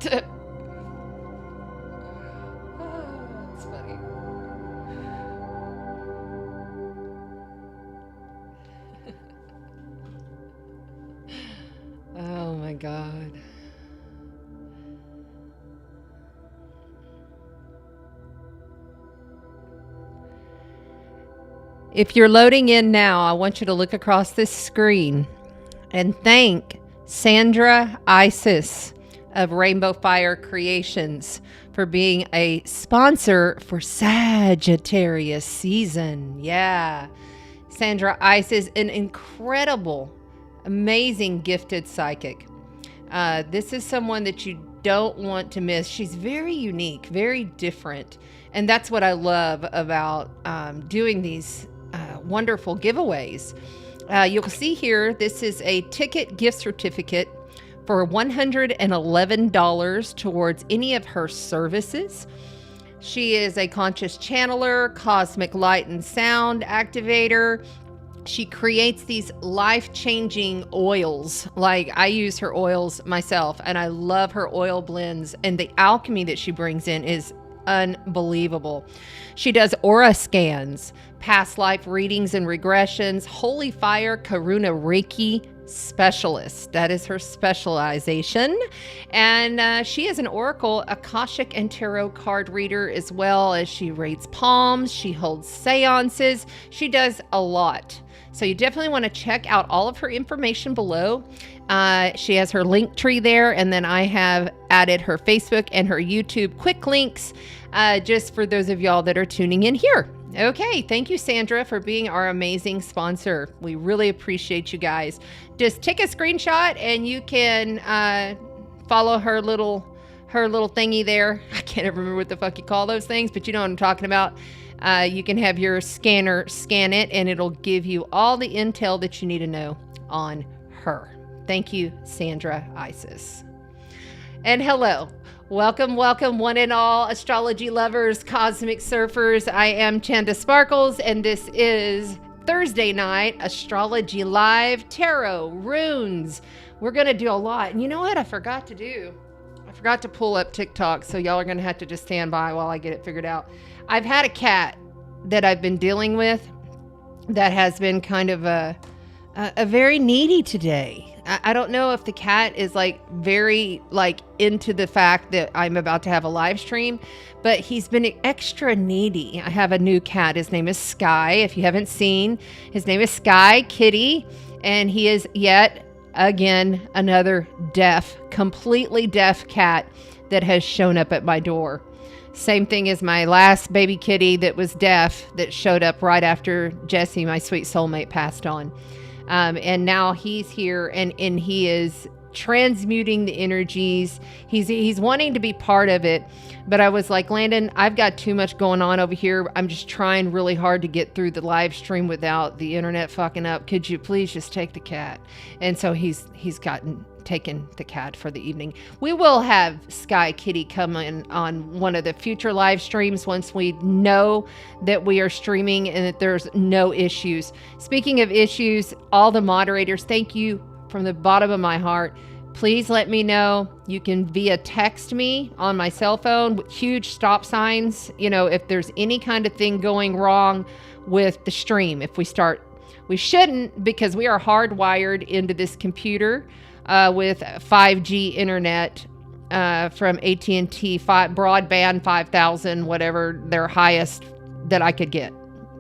That's funny. Oh my God. If you're loading in now, I want you to look across this screen and thank Sandra Isis of Rainbow Fire Creations for being a sponsor for Sagittarius season. Yeah. Sandra Isis, an incredible, amazing, gifted psychic. This is someone that you don't want to miss. She's very unique, very different. And that's what I love about doing these wonderful giveaways. You'll see here, this is a ticket gift certificate for $111 towards any of her services. She is a conscious channeler, cosmic light and sound activator. She creates these life-changing oils. Like, I use her oils myself, and I love her oil blends, and the alchemy that she brings in is unbelievable. She does aura scans, past life readings and regressions, holy fire, Karuna Reiki specialist. That is her specialization. And she is an oracle, Akashic, and tarot card reader, as well as she reads palms. She holds seances. She does a lot. So you definitely want to check out all of her information below. She has her link tree there, and then I have added her Facebook and her YouTube quick links just for those of y'all that are tuning in here. Okay, thank you, Sandra, for being our amazing sponsor. We really appreciate you guys. Just take a screenshot and you can follow her little thingy there. I can't ever remember what the fuck you call those things, but you know what I'm talking about. You can have your scanner scan it, and it'll give you all the intel that you need to know on her. Thank you, Sandra Isis. And hello. Welcome, welcome, one and all astrology lovers, cosmic surfers. I am Chanda Sparkles, and this is Thursday night Astrology Live, Tarot, Runes. We're going to do a lot. And you know what I forgot to do? I forgot to pull up TikTok, so y'all are going to have to just stand by while I get it figured out. I've had a cat that I've been dealing with that has been kind of a very needy today. I don't know if the cat is very into the fact that I'm about to have a live stream, but he's been extra needy. I have a new cat. His name is Sky. If you haven't seen, his name is Sky Kitty, and he is yet again another completely deaf cat that has shown up at my door. Same thing as my last baby kitty that was deaf that showed up right after Jessie, my sweet soulmate, passed on. And now he's here and he is transmuting the energies. He's wanting to be part of it. But I was like, Landon, I've got too much going on over here. I'm just trying really hard to get through the live stream without the internet fucking up. Could you please just take the cat? And so he's taken the cat for the evening. We will have Sky Kitty come in on one of the future live streams once we know that we are streaming and that there's no issues. Speaking of issues, all the moderators, thank you from the bottom of my heart. Please let me know. You can via text me on my cell phone with huge stop signs. You know, if there's any kind of thing going wrong with the stream, we shouldn't, because we are hardwired into this computer with 5G internet from AT&T broadband 5,000, whatever their highest that I could get.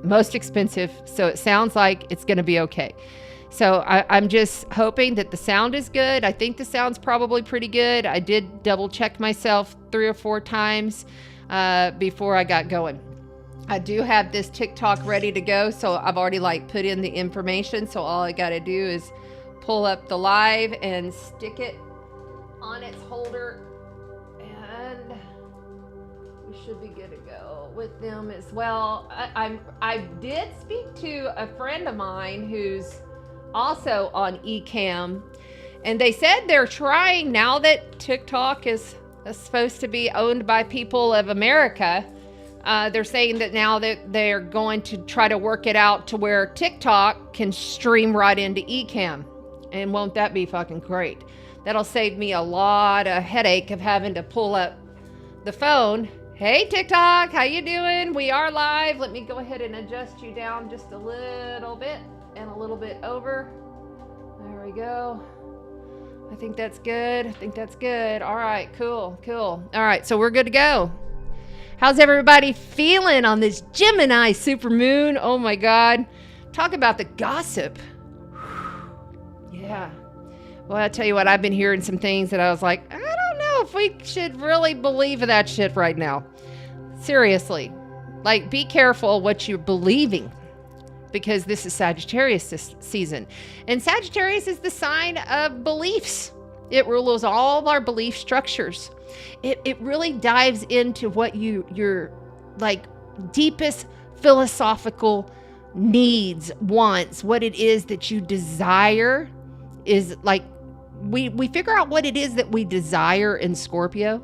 Most expensive. So it sounds like it's going to be okay. So I'm just hoping that the sound is good. I think the sound's probably pretty good. I did double check myself 3 or 4 times before I got going. I do have this TikTok ready to go. So I've already put in the information. So all I got to do is pull up the live and stick it on its holder. And we should be good to go with them as well. I did speak to a friend of mine who's also on eCam, and they said they're trying, now that TikTok is supposed to be owned by people of America, they're saying that now that they're going to try to work it out to where TikTok can stream right into eCam. And won't that be fucking great? That'll save me a lot of headache of having to pull up the phone. Hey, TikTok, how you doing? We are live. Let me go ahead and adjust you down just a little bit and a little bit over. There we go. I think that's good. All right, cool. All right, so we're good to go. How's everybody feeling on this Gemini Supermoon? Oh my God. Talk about the gossip. Yeah. Well, I'll tell you what, I've been hearing some things that I was like, I don't know if we should really believe in that shit right now. Seriously. Like, be careful what you're believing, because this is Sagittarius season. And Sagittarius is the sign of beliefs. It rules all of our belief structures. It really dives into what your like deepest philosophical needs, wants, what it is that you desire. Is like, we figure out what it is that we desire in Scorpio.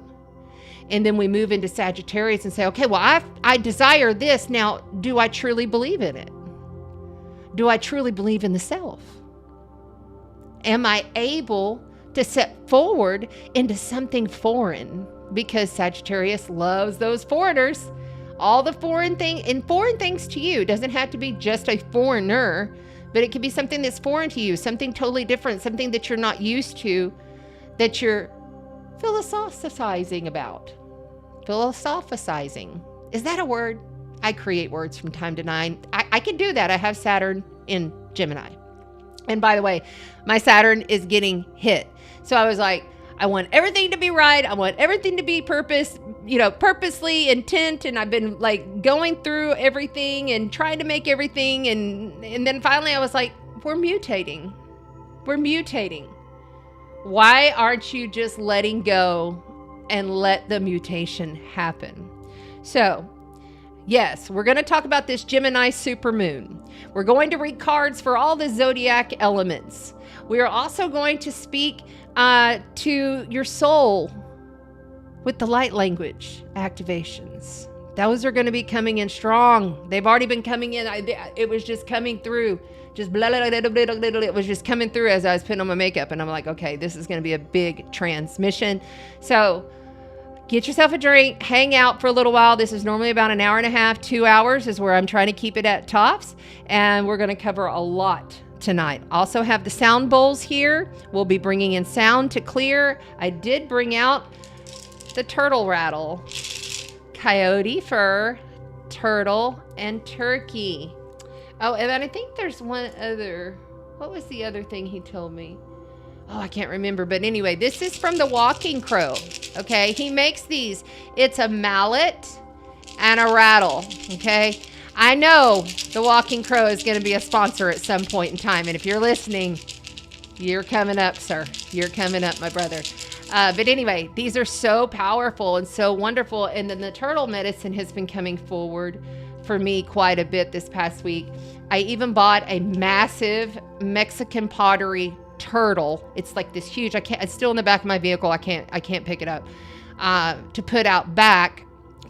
And then we move into Sagittarius and say, okay, well, I desire this. Now, do I truly believe in it? Do I truly believe in the self? Am I able to step forward into something foreign? Because Sagittarius loves those foreigners. All the foreign things to you. It doesn't have to be just a foreigner, but it could be something that's foreign to you, something totally different, something that you're not used to, that you're philosophizing about. Philosophizing. Is that a word? I create words from time to time. I can do that. I have Saturn in Gemini. And by the way, my Saturn is getting hit. So I was like, I want everything to be right. I want everything to be purposely intent. And I've been like going through everything and trying to make everything. And then finally I was like, we're mutating. Why aren't you just letting go and let the mutation happen? So yes, we're going to talk about this Gemini Supermoon. We're going to read cards for all the zodiac elements. We are also going to speak to your soul with the light language activations. Those are going to be coming in strong. They've already been coming in. It was just coming through. Just blah, blah, blah, blah, blah, blah, blah. It was just coming through as I was putting on my makeup. And I'm like, okay, this is going to be a big transmission. So get yourself a drink, hang out for a little while. This is normally about an hour and a half, 2 hours is where I'm trying to keep it at tops. And we're going to cover a lot tonight. Also have the sound bowls here. We'll be bringing in sound to clear. I did bring out the turtle rattle. Coyote fur, turtle, and turkey. Oh, and then I think there's one other. What was the other thing he told me? Oh, I can't remember. But anyway, this is from the Walking Crow. Okay, he makes these. It's a mallet and a rattle. Okay, I know the Walking Crow is going to be a sponsor at some point in time. And if you're listening, you're coming up, sir. You're coming up, my brother. But anyway, these are so powerful and so wonderful. And then the turtle medicine has been coming forward for me quite a bit this past week. I even bought a massive Mexican pottery turtle. It's like this huge, it's still in the back of my vehicle. I can't pick it up, to put out back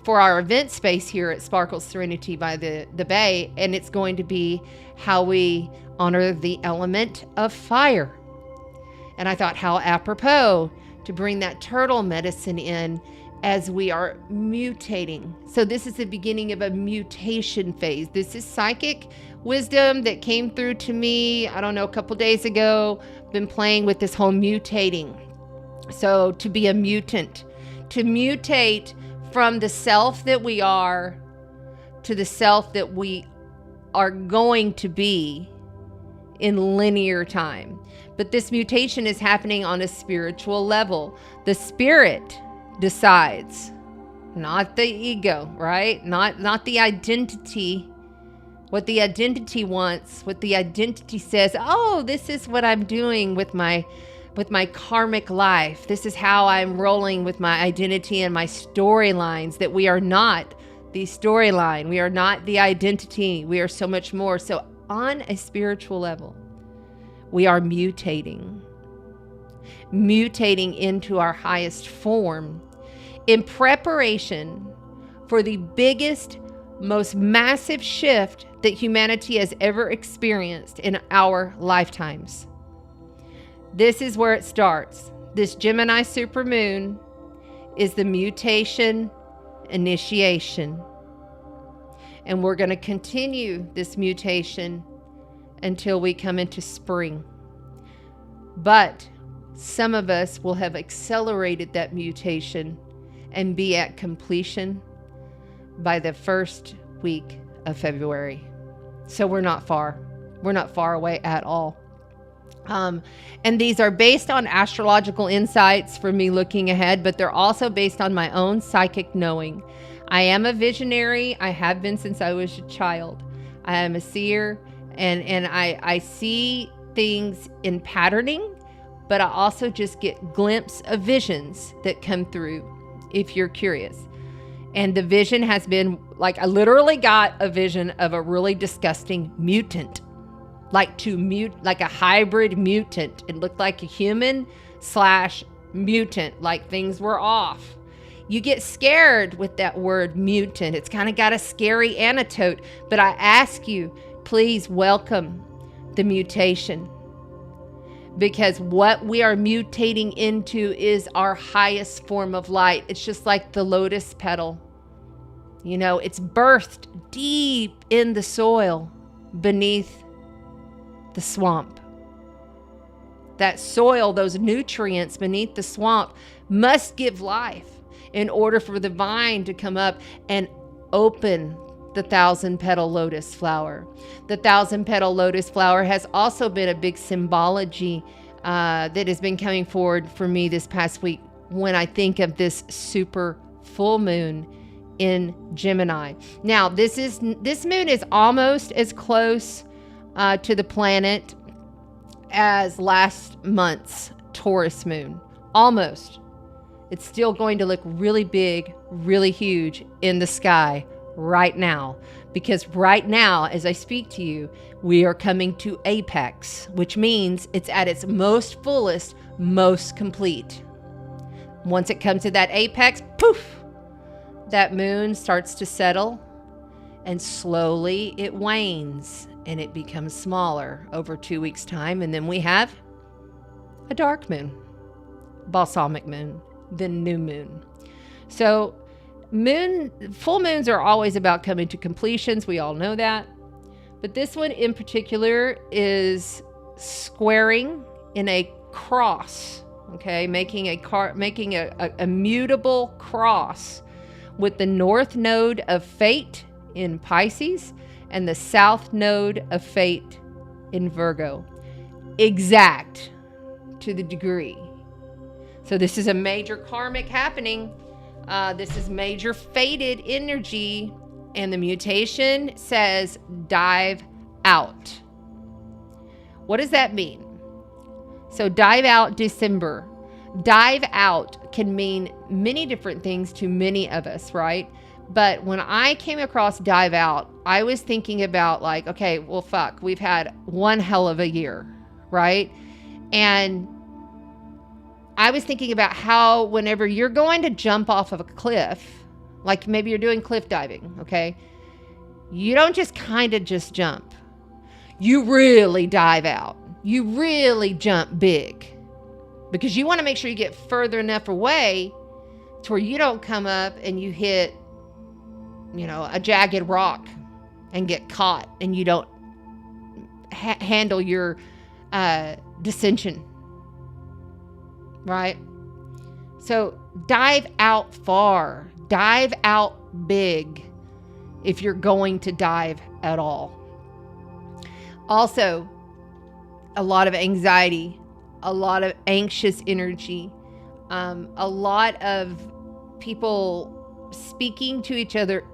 for our event space here at Sparkles Serenity by the bay. And it's going to be how we honor the element of fire. And I thought, how apropos to bring that turtle medicine in as we are mutating. So this is the beginning of a mutation phase. This is psychic wisdom that came through to me, I don't know, a couple days ago. Been playing with this whole mutating. So to be a mutant, to mutate from the self that we are to the self that we are going to be in linear time. But this mutation is happening on a spiritual level. The spirit decides, not the ego, right? Not the identity. What the identity wants, what the identity says, oh, this is what I'm doing with my karmic life. This is how I'm rolling with my identity and my storylines, that we are not the storyline. We are not the identity. We are so much more. So on a spiritual level, we are mutating into our highest form in preparation for the biggest, most massive shift that humanity has ever experienced in our lifetimes. This is where it starts. this Gemini Supermoon is the mutation initiation. And we're going to continue this mutation until we come into spring. But some of us will have accelerated that mutation and be at completion by the first week of February. So we're not far. We're not far away at all. And these are based on astrological insights for me looking ahead, but they're also based on my own psychic knowing. I am a visionary. I have been since I was a child. I am a seer, and I see things in patterning, but I also just get glimpses of visions that come through if you're curious. And the vision has been like, I literally got a vision of a really disgusting mutant, like a hybrid mutant. It looked like a human / mutant, like things were off. You get scared with that word mutant. It's kind of got a scary antidote, but I ask you, please welcome the mutation, because what we are mutating into is our highest form of light. It's just like the lotus petal. You know, it's birthed deep in the soil beneath the swamp. That soil, those nutrients beneath the swamp must give life in order for the vine to come up and open the 1,000-petal lotus flower. The 1,000-petal lotus flower has also been a big symbology that has been coming forward for me this past week when I think of this super full moon in Gemini. Now, this moon is almost as close to the planet as last month's Taurus moon. Almost. It's still going to look really big, really huge in the sky right now. Because right now, as I speak to you, we are coming to apex, which means it's at its most fullest, most complete. Once it comes to that apex, poof, that moon starts to settle, and slowly it wanes and it becomes smaller over 2 weeks' time. And then we have a dark moon, balsamic moon, then new moon. So full moons are always about coming to completions. We all know that. But this one in particular is squaring in a cross, okay? Making a mutable cross with the north node of fate in Pisces and the south node of fate in Virgo. Exact to the degree. So this is a major karmic happening. This is major fated energy, and the mutation says dive out. What does that mean? So dive out December. Dive out can mean many different things to many of us, right? But when I came across dive out, I was thinking about like, okay, well, fuck, we've had one hell of a year, right? And I was thinking about how whenever you're going to jump off of a cliff, like maybe you're doing cliff diving, okay? You don't just kind of just jump. You really dive out. You really jump big, because you want to make sure you get further enough away to where you don't come up and you hit, a jagged rock and get caught and you don't handle your descension. Right? So dive out far, dive out big if you're going to dive at all. Also, a lot of anxiety, a lot of anxious energy, a lot of people speaking to each other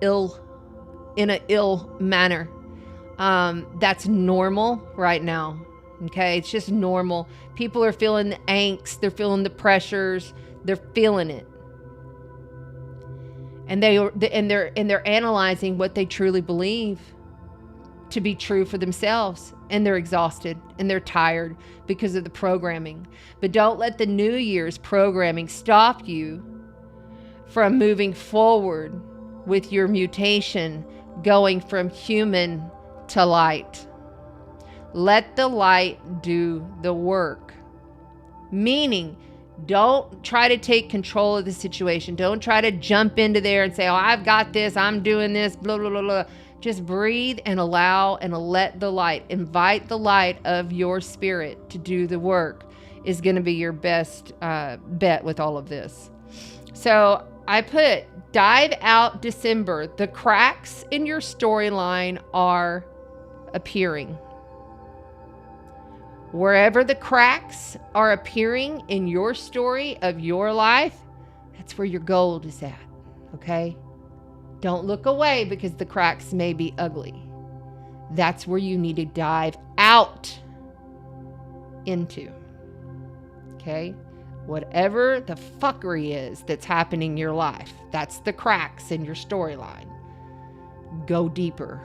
in an ill manner. That's normal right now. Okay, it's just normal. People are feeling the angst, they're feeling the pressures, they're feeling it, and they're analyzing what they truly believe to be true for themselves, and they're exhausted and they're tired because of the programming. But don't let the New Year's programming stop you from moving forward with your mutation, going from human to light. Let the light do the work. Meaning, Don't try to take control of the situation. Don't try to jump into there and say, oh, I've got this, I'm doing this, blah, blah, blah, blah. Just breathe and allow and let the light, invite the light of your spirit to do the work is going to be your best bet with all of this. So I put dive out December. The cracks in your storyline are appearing. Wherever the cracks are appearing in your story of your life, that's where your gold is at, okay? Don't look away because the cracks may be ugly. That's where you need to dive out into, okay? Whatever the fuckery is that's happening in your life, that's the cracks in your storyline. Go deeper.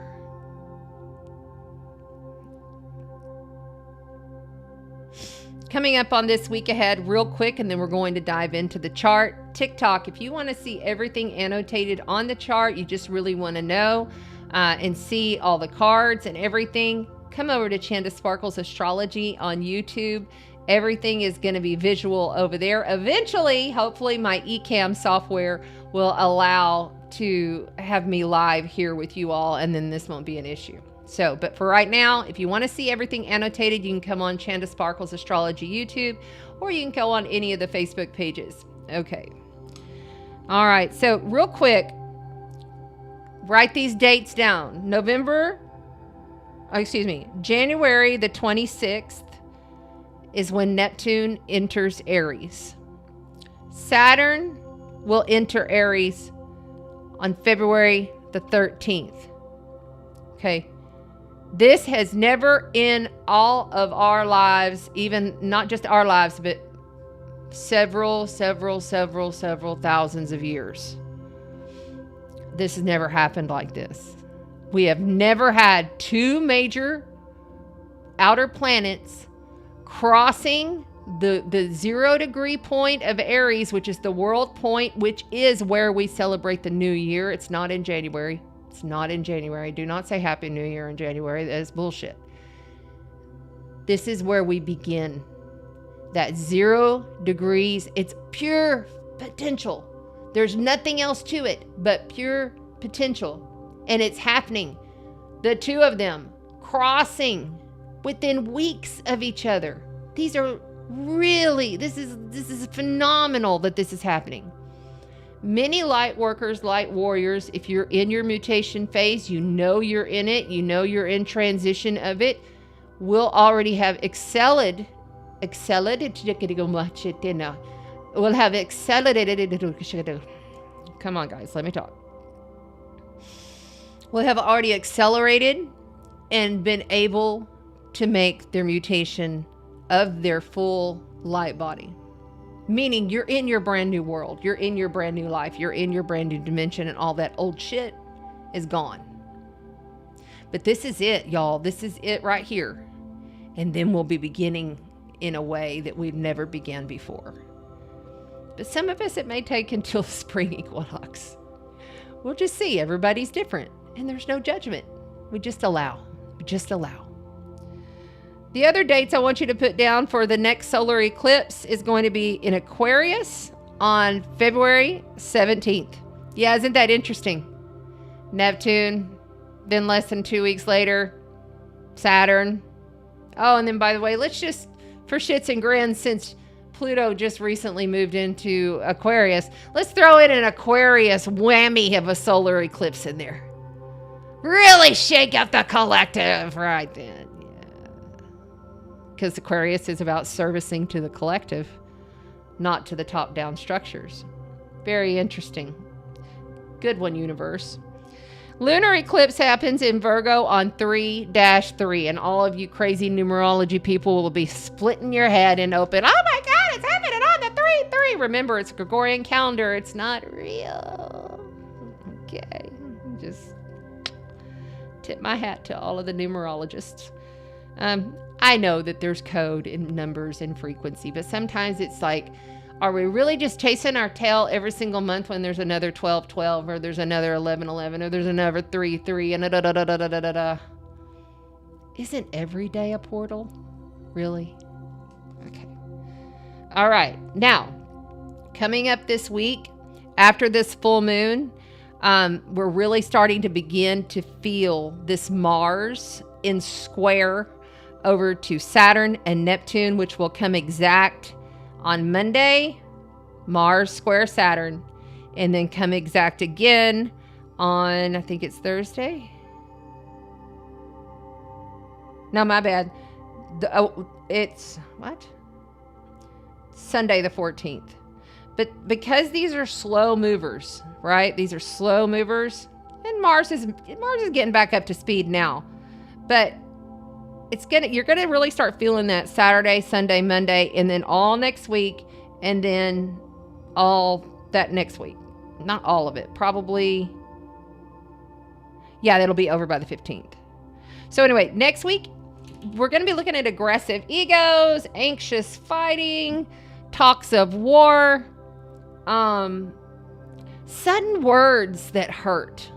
Coming up on this week ahead real quick, and then we're going to dive into the chart. TikTok, if you want to see everything annotated on the chart, you just really want to know and see all the cards and everything, come over to Chanda Sparkles Astrology on YouTube. Everything is going to be visual over there. Eventually, hopefully my eCam software will allow to have me live here with you all, and then this won't be an issue. So, but for right now, if you want to see everything annotated, you can come on Chanda Sparkles Astrology YouTube, or you can go on any of the Facebook pages. Okay. All right. So real quick, write these dates down. January the 26th is when Neptune enters Aries. Saturn will enter Aries on February the 13th. Okay. This has never in all of our lives, even not just our lives, but several thousands of years. This has never happened like this. We have never had two major outer planets crossing the 0 degree point of Aries, which is the world point, which is where we celebrate the new year. It's not in January. It's not in January. Do not say Happy New Year in January. That is bullshit. This is where we begin. That 0 degrees, it's pure potential. There's nothing else to it but pure potential. And it's happening. The two of them crossing within weeks of each other. These are really, this is phenomenal that this is happening. Many light workers, light warriors, if you're in your mutation phase, you know you're in it, you know you're in transition of it, will already have accelerated. Will have accelerated. Come on, guys, let me talk. Will have already accelerated and been able to make their mutation of their full light body. Meaning you're in your brand new world. You're in your brand new life. You're in your brand new dimension, and all that old shit is gone. But this is it, y'all. This is it right here. And then we'll be beginning in a way that we've never began before. But some of us, it may take until the spring equinox. We'll just see. Everybody's different. And there's no judgment. We just allow. We just allow. The other dates I want you to put down for the next solar eclipse is going to be in Aquarius on February 17th. Yeah, isn't that interesting? Neptune, then less than 2 weeks later, Saturn. Oh, and then by the way, let's just, for shits and grins, since Pluto just recently moved into Aquarius, let's throw in an Aquarius whammy of a solar eclipse in there. Really shake up the collective right then. Because Aquarius is about servicing to the collective, not to the top-down structures. Very interesting. Good one, universe. Lunar eclipse happens in Virgo on 3-3, and all of you crazy numerology people will be splitting your head and open. Oh my God, it's happening on the 3-3. Remember, it's a Gregorian calendar. It's not real. Okay. Just tip my hat to all of the numerologists. I know that there's code in numbers and frequency, but sometimes it's like, are we really just chasing our tail every single month when there's another 12-12, or there's another 11-11, or there's another 3-3, and da-da-da-da-da-da-da? Isn't every day a portal? Really? Okay. All right. Now, coming up this week, after this full moon, we're really starting to begin to feel this Mars in square over to Saturn and Neptune, which will come exact on Monday, Mars square Saturn, and then come exact again on, I think it's Thursday. No, my bad. It's what? Sunday the 14th. But because these are slow movers, right? These are slow movers, and Mars is getting back up to speed now. But you're gonna really start feeling that Saturday, Sunday, Monday, and then all next week, and then all that next week. Not all of it, probably. Yeah, that'll be over by the 15th. So anyway, next week, we're going to be looking at aggressive egos, anxious fighting, talks of war, sudden words that hurt.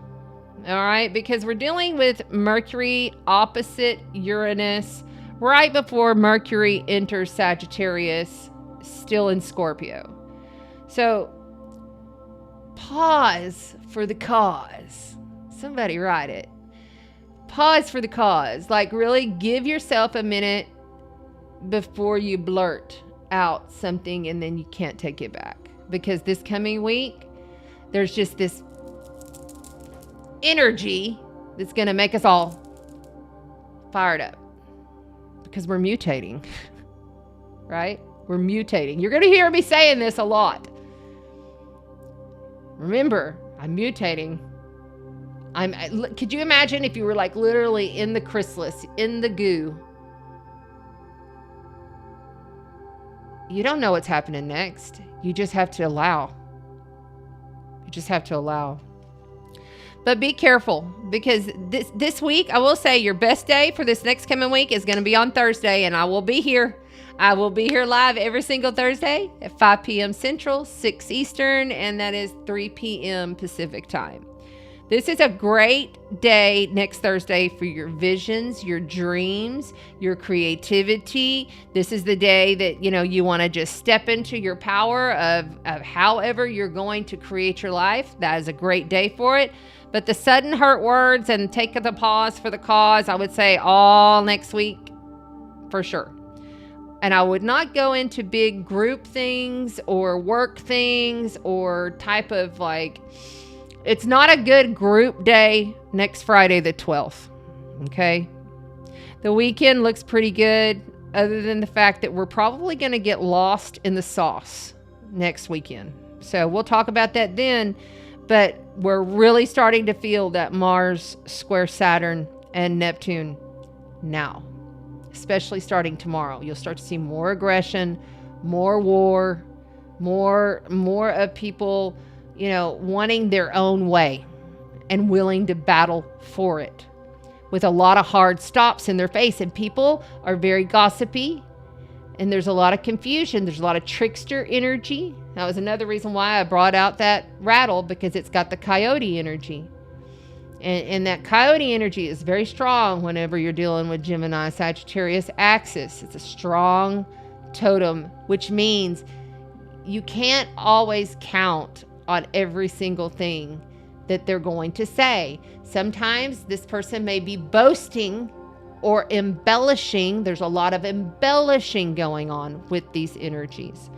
All right, because we're dealing with Mercury opposite Uranus right before Mercury enters Sagittarius, still in Scorpio. So pause for the cause. Somebody write it. Pause for the cause. Like, really give yourself a minute before you blurt out something and then you can't take it back. Because this coming week, there's just this energy that's going to make us all fired up. Because we're mutating. Right? We're mutating. You're going to hear me saying this a lot. Remember, I'm mutating. Could you imagine if you were like literally in the chrysalis, in the goo? You don't know what's happening next. You just have to allow. You just have to allow. But be careful, because this week, I will say your best day for this next coming week is going to be on Thursday, and I will be here. I will be here live every single Thursday at 5 p.m. Central, 6 Eastern, and that is 3 p.m. Pacific time. This is a great day next Thursday for your visions, your dreams, your creativity. This is the day that, you want to just step into your power of however you're going to create your life. That is a great day for it. But the sudden hurt words and take the pause for the cause, I would say all next week for sure. And I would not go into big group things or work things or type of it's not a good group day next Friday the 12th, okay? The weekend looks pretty good, other than the fact that we're probably going to get lost in the sauce next weekend. So we'll talk about that then, but we're really starting to feel that Mars square Saturn and Neptune now, especially starting tomorrow. You'll start to see more aggression, more war, more of people wanting their own way and willing to battle for it with a lot of hard stops in their face. And people are very gossipy, and there's a lot of confusion. There's a lot of trickster energy. That was another reason why I brought out that rattle, because it's got the coyote energy. And that coyote energy is very strong whenever you're dealing with Gemini Sagittarius axis. It's a strong totem, which means you can't always count on every single thing that they're going to say. Sometimes this person may be boasting or embellishing. There's a lot of embellishing going on with these energies.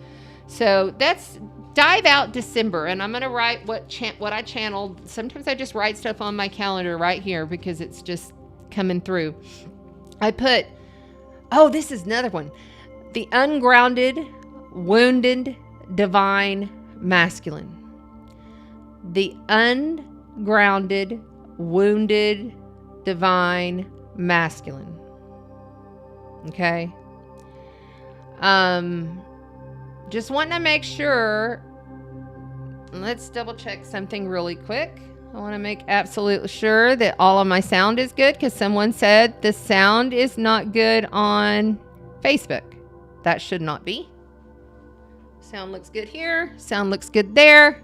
So that's dive out December, and I'm going to write what I channeled. Sometimes I just write stuff on my calendar right here because it's just coming through. I put, this is another one. The ungrounded, wounded, divine masculine. The ungrounded, wounded, divine masculine. Okay? Just wanting to make sure. Let's double check something really quick. I want to make absolutely sure that all of my sound is good, because someone said the sound is not good on Facebook. That should not be. Sound looks good here. Sound looks good there.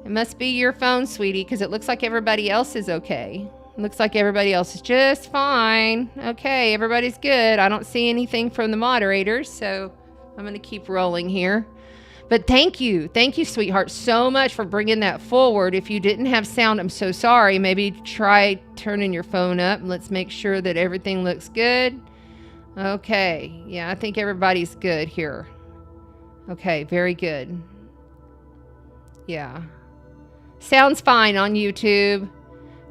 It must be your phone, sweetie, because it looks like everybody else is okay. It looks like everybody else is just fine. Okay, everybody's good. I don't see anything from the moderators, so I'm going to keep rolling here. But thank you, sweetheart, so much for bringing that forward. If you didn't have sound, I'm so sorry. Maybe try turning your phone up. Let's make sure that everything looks good. Okay, yeah, I think everybody's good here. Okay, very good. Yeah. Sounds fine on YouTube.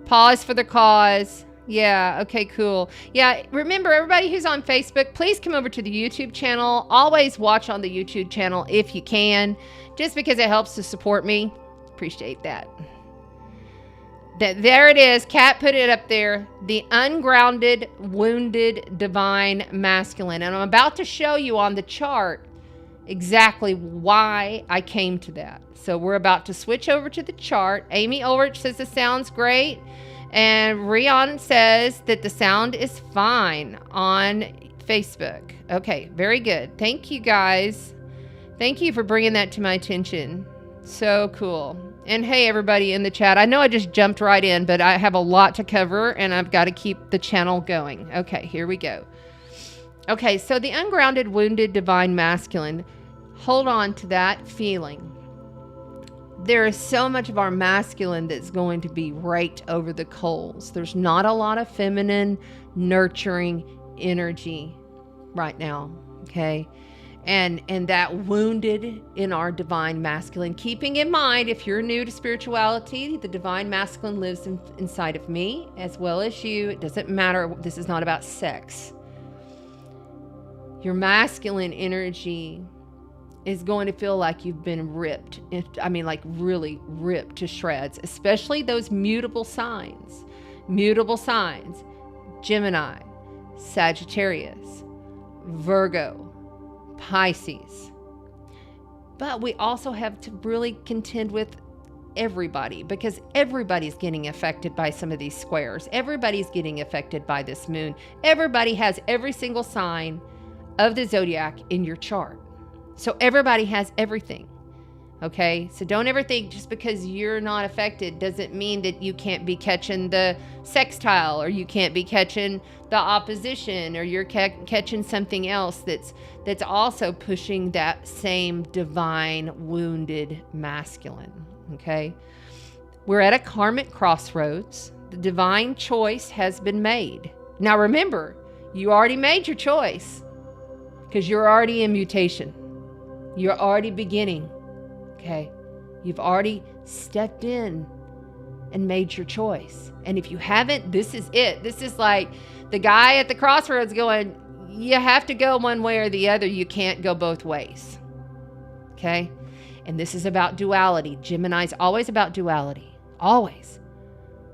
Pause for the cause. Yeah, okay, cool. Yeah, remember, everybody who's on Facebook, please come over to the YouTube channel. Always watch on the YouTube channel if you can, just because it helps to support me. Appreciate that. There it is. Kat put it up there. The ungrounded, wounded, divine masculine. And I'm about to show you on the chart exactly why I came to that. So we're about to switch over to the chart. Amy Ulrich says the sound's great. And Rion says that the sound is fine on Facebook. Okay, very good. Thank you, guys. Thank you for bringing that to my attention. So cool. And hey, everybody in the chat. I know I just jumped right in, but I have a lot to cover, and I've got to keep the channel going. Okay, here we go. Okay, so the ungrounded, wounded, divine masculine. Hold on to that feeling. There is so much of our masculine that's going to be raked over the coals. There's not a lot of feminine, nurturing energy right now, okay? And that wounded in our divine masculine. Keeping in mind, if you're new to spirituality, the divine masculine lives inside of me as well as you. It doesn't matter. This is not about sex. Your masculine energy is going to feel like you've been ripped. I mean, like really ripped to shreds, especially those mutable signs. Mutable signs. Gemini, Sagittarius, Virgo, Pisces. But we also have to really contend with everybody, because everybody's getting affected by some of these squares. Everybody's getting affected by this moon. Everybody has every single sign of the zodiac in your chart. So everybody has everything, okay? So don't ever think just because you're not affected doesn't mean that you can't be catching the sextile, or you can't be catching the opposition, or you're catching something else that's also pushing that same divine wounded masculine, okay? We're at a karmic crossroads. The divine choice has been made. Now remember, you already made your choice because you're already in mutation. You're already beginning, okay? You've already stepped in and made your choice. And if you haven't, this is it. This is like the guy at the crossroads going, you have to go one way or the other. You can't go both ways, okay? And this is about duality. Gemini's always about duality, always.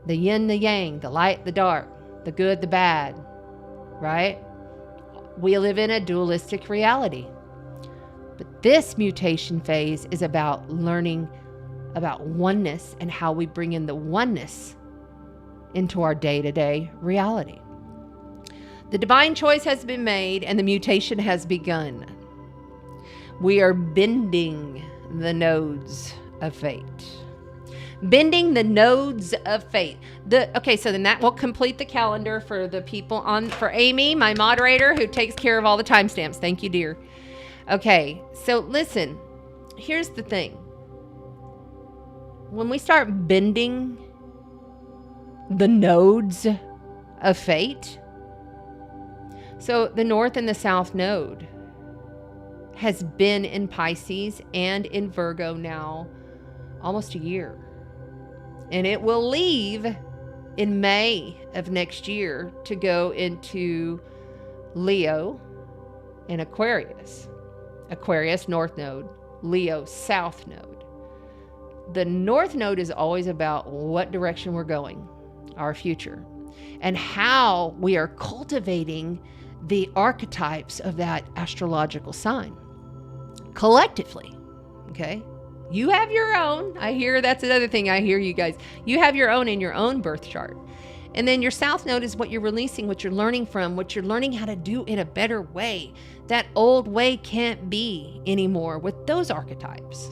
The yin, the yang, the light, the dark, the good, the bad, right? We live in a dualistic reality. But this mutation phase is about learning about oneness and how we bring in the oneness into our day-to-day reality. The divine choice has been made and the mutation has begun. We are bending the nodes of fate. Bending the nodes of fate. Okay, so then that will complete the calendar for the people for Amy, my moderator, who takes care of all the timestamps. Thank you, dear. Okay, so listen, here's the thing. When we start bending the nodes of fate, so the North and the South node has been in Pisces and in Virgo now almost a year. And it will leave in May of next year to go into Leo and Aquarius. Aquarius, North Node. Leo, South Node. The North Node is always about what direction we're going, our future, and how we are cultivating the archetypes of that astrological sign collectively, okay? You have your own. I hear that's another thing I hear you guys. You have your own in your own birth chart. And then your South Node is what you're releasing, what you're learning from, what you're learning how to do in a better way. That old way can't be anymore with those archetypes.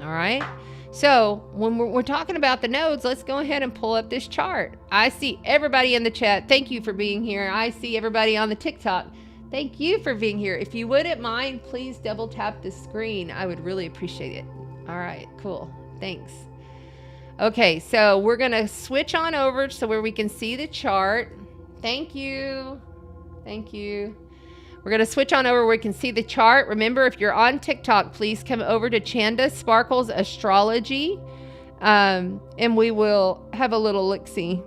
All right? So when we're talking about the nodes, let's go ahead and pull up this chart. I see everybody in the chat. Thank you for being here. I see everybody on the TikTok. Thank you for being here. If you wouldn't mind, please double tap the screen. I would really appreciate it. All right, cool. Thanks. Okay, so we're going to switch on over so where we can see the chart. Thank you. Thank you. We're going to switch on over where we can see the chart. Remember, if you're on TikTok, please come over to Chanda Sparkles Astrology. And we will have a little look-see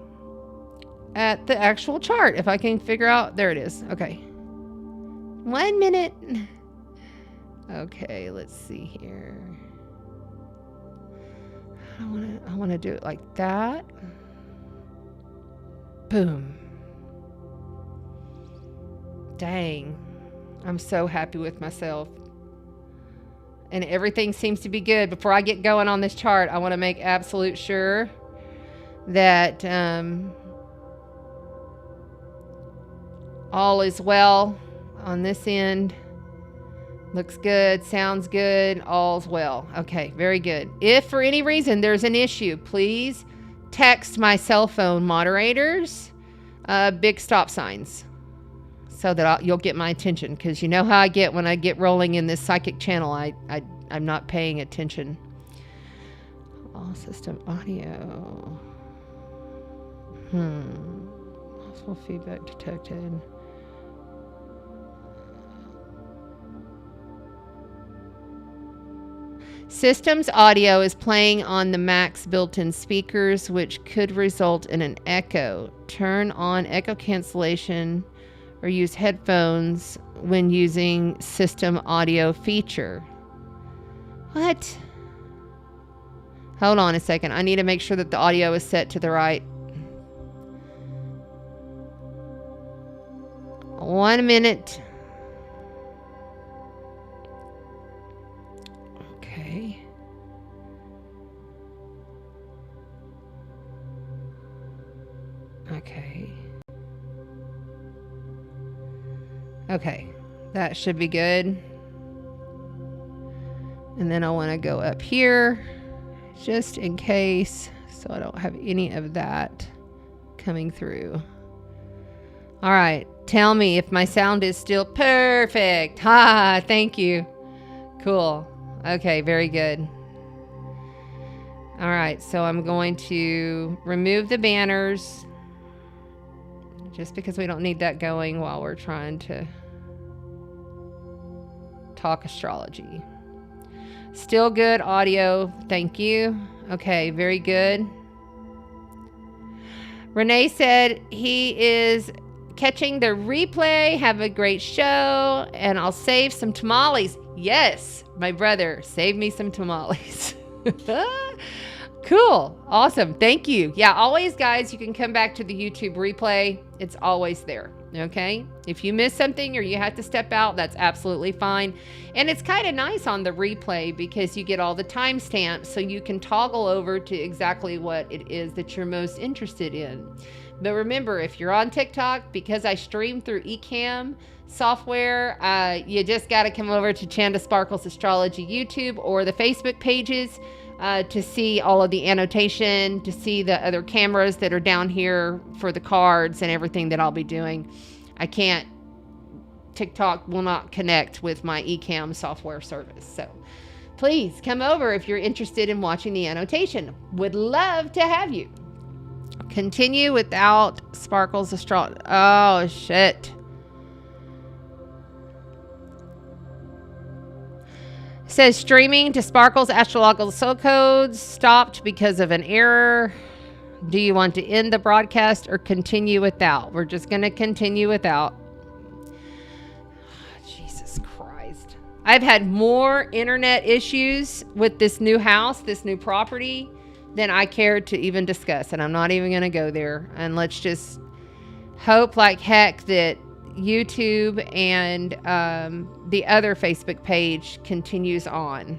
at the actual chart. If I can figure out, there it is. Okay. 1 minute. Okay, let's see here. I want to do it like that. Boom. Dang. I'm so happy with myself. And everything seems to be good. Before I get going on this chart, I want to make absolute sure that all is well on this end. Looks good, sounds good, all's well. Okay, very good. If for any reason there's an issue, please text my cell phone moderators, big stop signs, so that you'll get my attention, because you know how I get when I get rolling in this psychic channel. I'm not paying attention. All system audio. Possible feedback detected. Systems audio is playing on the Max built-in speakers, which could result in an echo. Turn on echo cancellation or use headphones when using system audio feature. What? Hold on a second. I need to make sure that the audio is set to the right. 1 minute. Okay. Okay. Okay. That should be good. And then I want to go up here just in case, so I don't have any of that coming through. All right. Tell me if my sound is still perfect. Ha, thank you. Cool. Okay, very good. All right, so I'm going to remove the banners just because we don't need that going while we're trying to talk astrology. Still good audio. Thank you. Okay, very good. Renee said he is catching the replay. Have a great show, and I'll save some tamales. Yes, my brother, save me some tamales. Cool. Awesome. Thank you. Yeah, always, guys, you can come back to the YouTube replay. It's always there. Okay. If you miss something or you have to step out, that's absolutely fine. And it's kind of nice on the replay because you get all the timestamps, so you can toggle over to exactly what it is that you're most interested in. But remember, if you're on TikTok, because I stream through Ecamm software, you just got to come over to Chanda Sparkles Astrology YouTube or the Facebook pages to see all of the annotation, to see the other cameras that are down here for the cards and everything that I'll be doing. TikTok will not connect with my Ecamm software service. So please come over if you're interested in watching the annotation. Would love to have you. Continue without Sparkles Astrology. Oh, shit. Says streaming to Sparkles Astrological Soul Codes stopped because of an error. Do you want to end the broadcast or continue without? We're just going to continue without. Jesus Christ. I've had more internet issues with this new house, this new property, than I care to even discuss. And I'm not even going to go there. And let's just hope like heck that YouTube and the other Facebook page continues on.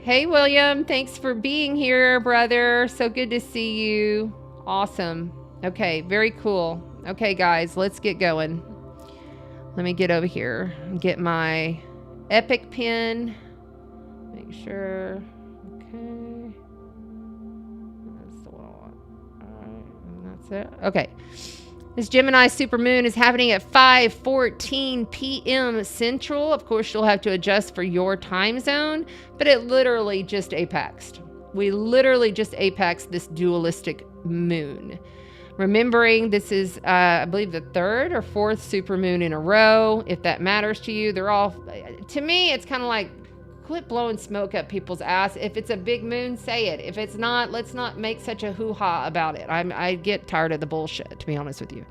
Hey, William. Thanks for being here, brother. So good to see you. Awesome. Okay, very cool. Okay, guys, let's get going. Let me get over here and get my epic pen. Make sure. Okay. That's the one I want. All right, and that's it. Okay. This Gemini Supermoon is happening at 5:14 p.m. Central. Of course, you'll have to adjust for your time zone, but it literally just apexed. We literally just apexed this dualistic moon. Remembering this is, I believe, the third or fourth supermoon in a row. If that matters to you, they're all, to me, it's kind of like, quit blowing smoke up people's ass. If it's a big moon, say it. If it's not, let's not make such a hoo-ha about it. I get tired of the bullshit, to be honest with you,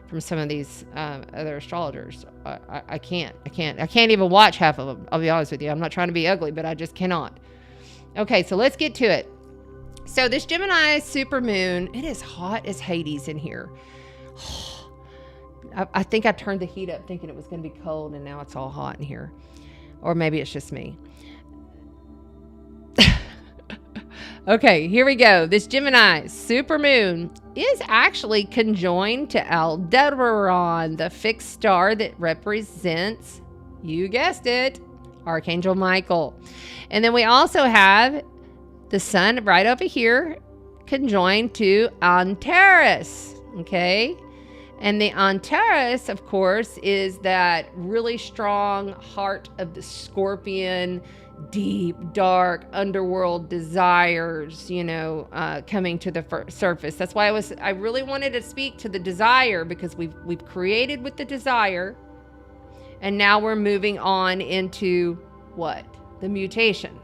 from some of these other astrologers. I can't even watch half of them. I'll be honest with you. I'm not trying to be ugly, but I just cannot. Okay, so let's get to it. So this Gemini Supermoon, it is hot as Hades in here. I think I turned the heat up thinking it was going to be cold, and now it's all hot in here. Or maybe it's just me. Okay, here we go. This Gemini Supermoon is actually conjoined to Aldebaran, the fixed star that represents, you guessed it, Archangel Michael. And then we also have the sun right over here conjoined to Antares, okay? And the Antares, of course, is that really strong heart of the scorpion, deep, dark, underworld desires, coming to the surface. That's why I really wanted to speak to the desire, because we've created with the desire, and now we're moving on into what? The mutation,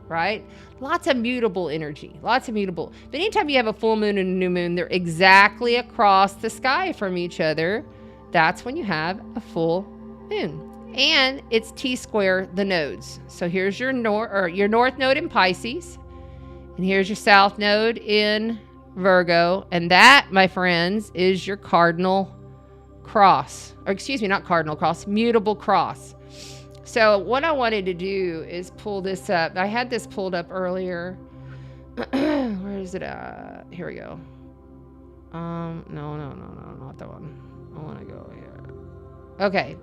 right? Lots of mutable energy, lots of mutable. But anytime you have a full moon and a new moon, they're exactly across the sky from each other. That's when you have a full moon. And it's T-square the nodes. So here's your north node in Pisces, and here's your south node in Virgo, and that, my friends, is your cardinal cross. Or excuse me, not cardinal cross, mutable cross. So what I wanted to do is pull this up. I had this pulled up earlier. Where is it at? Here we go. No, not that one. I want to go here. Okay.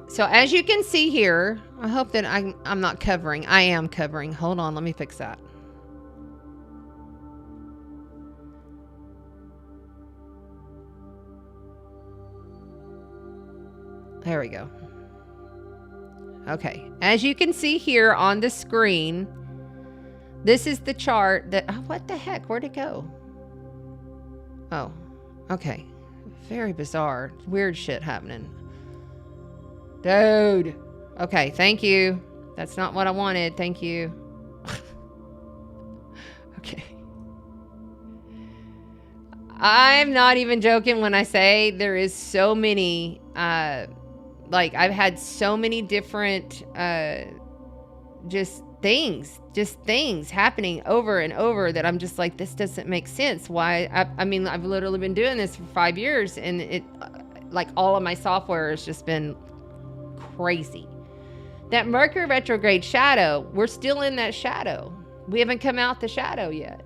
So as you can see here, I hope that I'm not covering. I am covering. Hold on, let me fix that. There we go. Okay, as you can see here on the screen, this is the chart that, what the heck, where'd it go? Oh, okay. Very bizarre, weird shit happening. Dude. Okay, thank you. That's not what I wanted, thank you. Okay. I'm not even joking when I say there is so many, I've had so many different just things happening over and over that I'm just like, this doesn't make sense. Why? I mean, I've literally been doing this for 5 years, and it, like, all of my software has just been crazy. That Mercury retrograde shadow, we're still in that shadow. We haven't come out the shadow yet.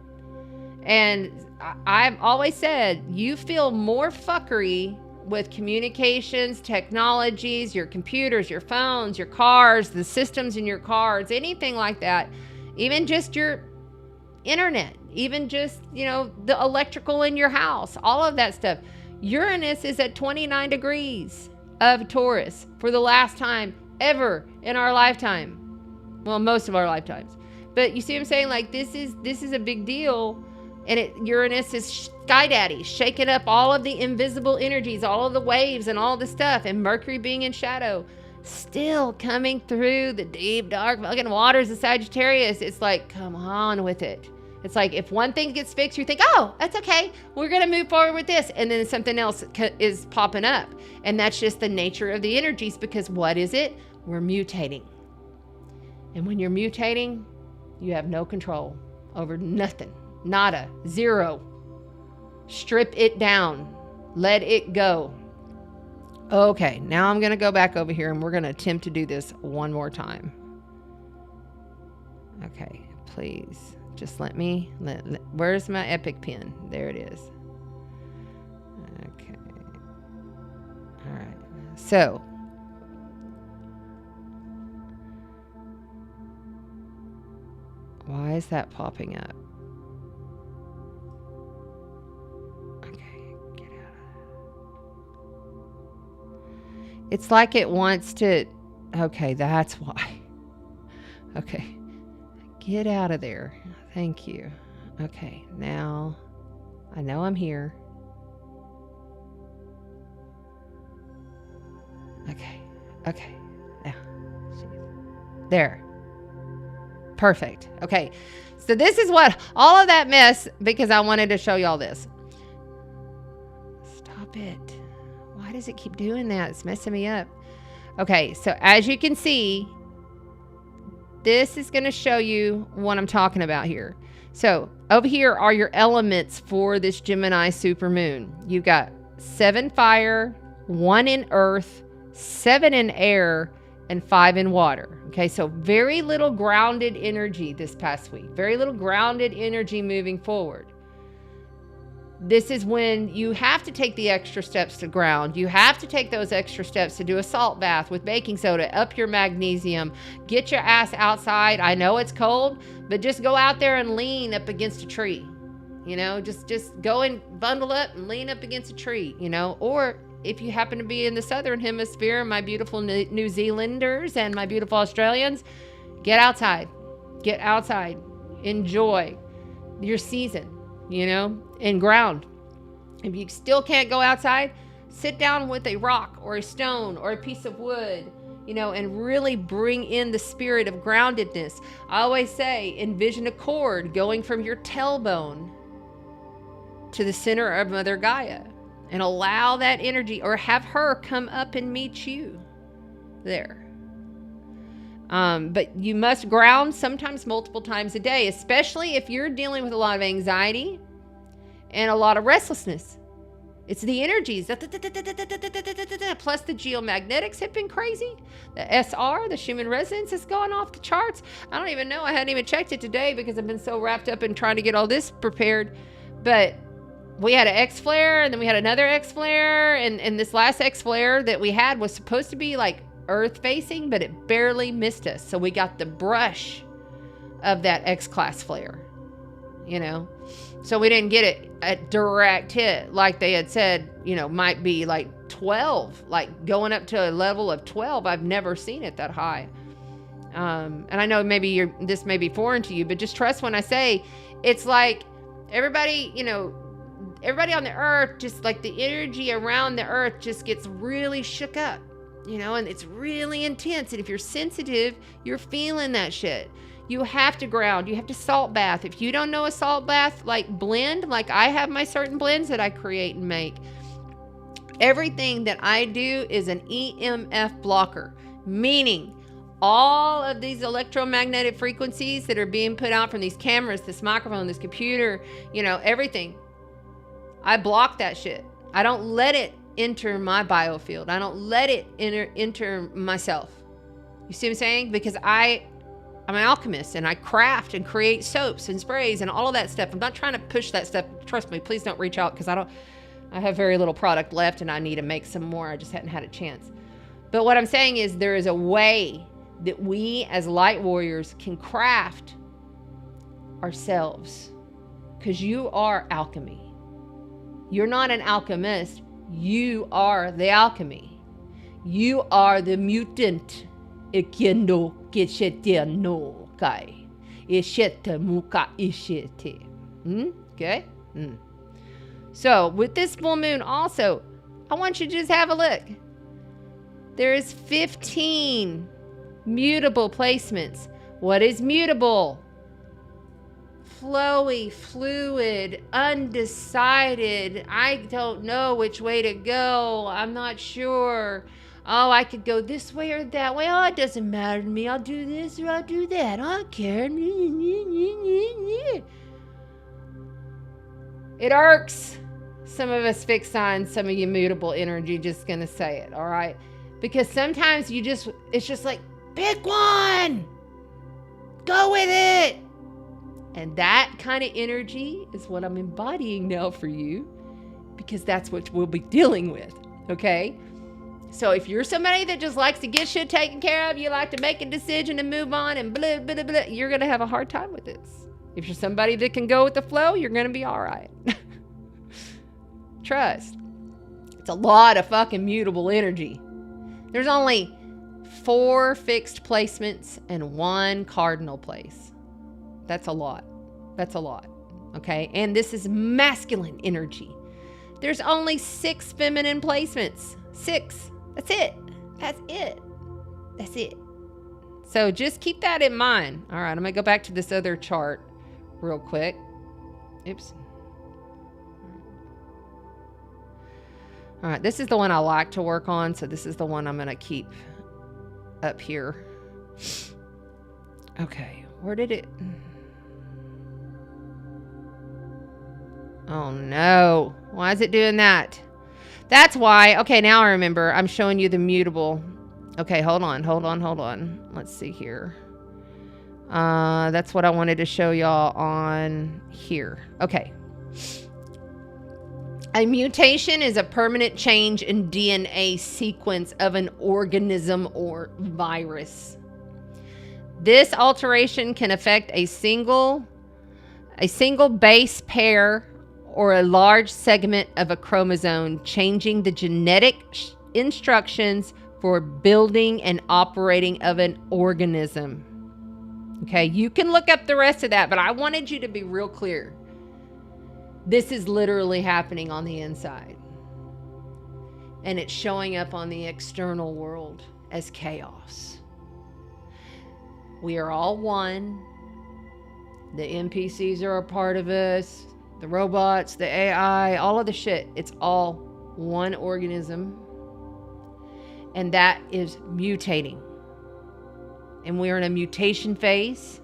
And I've always said, you feel more fuckery with communications, technologies, your computers, your phones, your cars, the systems in your cars, anything like that, even just your internet, even just, the electrical in your house, all of that stuff. Uranus is at 29 degrees of Taurus for the last time ever in our lifetime. Well, most of our lifetimes. But you see what I'm saying? Like, this is a big deal. And Uranus is sky daddy, shaking up all of the invisible energies, all of the waves and all the stuff. And Mercury being in shadow, still coming through the deep, dark fucking waters of Sagittarius. It's like, come on with it. It's like, if one thing gets fixed, you think, oh, that's okay. We're going to move forward with this. And then something else is popping up. And that's just the nature of the energies, because what is it? We're mutating. And when you're mutating, you have no control over nothing. Nada. Zero. Strip it down. Let it go. Okay, now I'm going to go back over here, and we're going to attempt to do this one more time. Okay, please. Just let me, where's my epic pen? There it is. Okay. All right. So, why is that popping up? Okay, get It's like it wants to, okay, that's why. Okay, get out of there. Thank you. Okay, now I know I'm here. Okay, now. There. Perfect. Okay, so this is what, all of that mess, because I wanted to show y'all this. Stop it. Why does it keep doing that? It's messing me up. Okay, so as you can see, this is going to show you what I'm talking about here. So over here are your elements for this Gemini supermoon. You've got 7 fire, 1 in earth, 7 in air, and 5 in water. Okay, so very little grounded energy this past week. Very little grounded energy moving forward. This is when you have to take the extra steps to ground. You have to take those extra steps to do a salt bath with baking soda, up your magnesium, get your ass outside. I know it's cold, but just go out there and lean up against a tree. You know, just go and bundle up and lean up against a tree, you know. Or if you happen to be in the southern hemisphere, my beautiful New Zealanders and my beautiful Australians, get outside. Get outside. Enjoy your season, you know, and ground. If you still can't go outside, sit down with a rock or a stone or a piece of wood, you know, and really bring in the spirit of groundedness. I always say, envision a cord going from your tailbone to the center of Mother Gaia, and allow that energy, or have her come up and meet you there. But you must ground sometimes multiple times a day, especially if you're dealing with a lot of anxiety and a lot of restlessness. It's the energies, plus the geomagnetics have been crazy. The SR, the Schumann resonance, has gone off the charts. I don't even know. I hadn't even checked it today because I've been so wrapped up in trying to get all this prepared. But we had an X flare, and then we had another X flare, and this last X flare that we had was supposed to be like Earth facing, but it barely missed us. So we got the brush of that X class flare, you know. So we didn't get it a direct hit like they had said, you know, might be like 12, like going up to a level of 12. I've never seen it that high. And I know maybe this may be foreign to you, but just trust when I say it's like everybody, you know, everybody on the earth, just like the energy around the earth just gets really shook up, you know, and it's really intense. And if you're sensitive, you're feeling that shit. You have to ground. You have to salt bath. If you don't know a salt bath, like blend, like I have my certain blends that I create and make. Everything that I do is an EMF blocker, meaning all of these electromagnetic frequencies that are being put out from these cameras, this microphone, this computer, you know, everything. I block that shit. I don't let it enter my biofield. I don't let it enter myself. You see what I'm saying? Because I'm an alchemist, and I craft and create soaps and sprays and all of that stuff. I'm not trying to push that stuff. Trust me, please don't reach out, because I have very little product left and I need to make some more. I just hadn't had a chance. But what I'm saying is there is a way that we as light warriors can craft ourselves, because you are alchemy. You're not an alchemist. You are the alchemy. You are the mutant. Ikendo keshete no kai. Ishete muka ishete. Okay? So with this full moon also, I want you to just have a look. There is 15 mutable placements. What is mutable? Flowy, fluid, undecided. I don't know which way to go. I'm not sure. Oh, I could go this way or that way. Oh, it doesn't matter to me. I'll do this or I'll do that. I don't care. It irks some of us fixed signs, some of you mutable energy, just gonna say it, all right? Because sometimes it's just like, pick one. Go with it. And that kind of energy is what I'm embodying now for you, because that's what we'll be dealing with, okay? So if you're somebody that just likes to get shit taken care of, you like to make a decision and move on and blah, blah, blah, you're going to have a hard time with this. If you're somebody that can go with the flow, you're going to be all right. Trust. It's a lot of fucking mutable energy. There's only 4 fixed placements and 1 cardinal place. That's a lot. That's a lot. Okay. And this is masculine energy. There's only 6 feminine placements. 6. That's it. That's it. That's it. So just keep that in mind. All right. I'm going to go back to this other chart real quick. Oops. All right. This is the one I like to work on. So this is the one I'm going to keep up here. Okay. Where did it... Oh no. Why is it doing that? That's why. Okay, now I remember. I'm showing you the mutable. Okay, hold on. Let's see here. That's what I wanted to show y'all on here. Okay. A mutation is a permanent change in DNA sequence of an organism or virus. This alteration can affect a single base pair or a large segment of a chromosome, changing the genetic instructions for building and operating of an organism. Okay, you can look up the rest of that, but I wanted you to be real clear. This is literally happening on the inside. And it's showing up on the external world as chaos. We are all one. The NPCs are a part of us. The robots, the AI, all of the shit. It's all one organism. And that is mutating. And we're in a mutation phase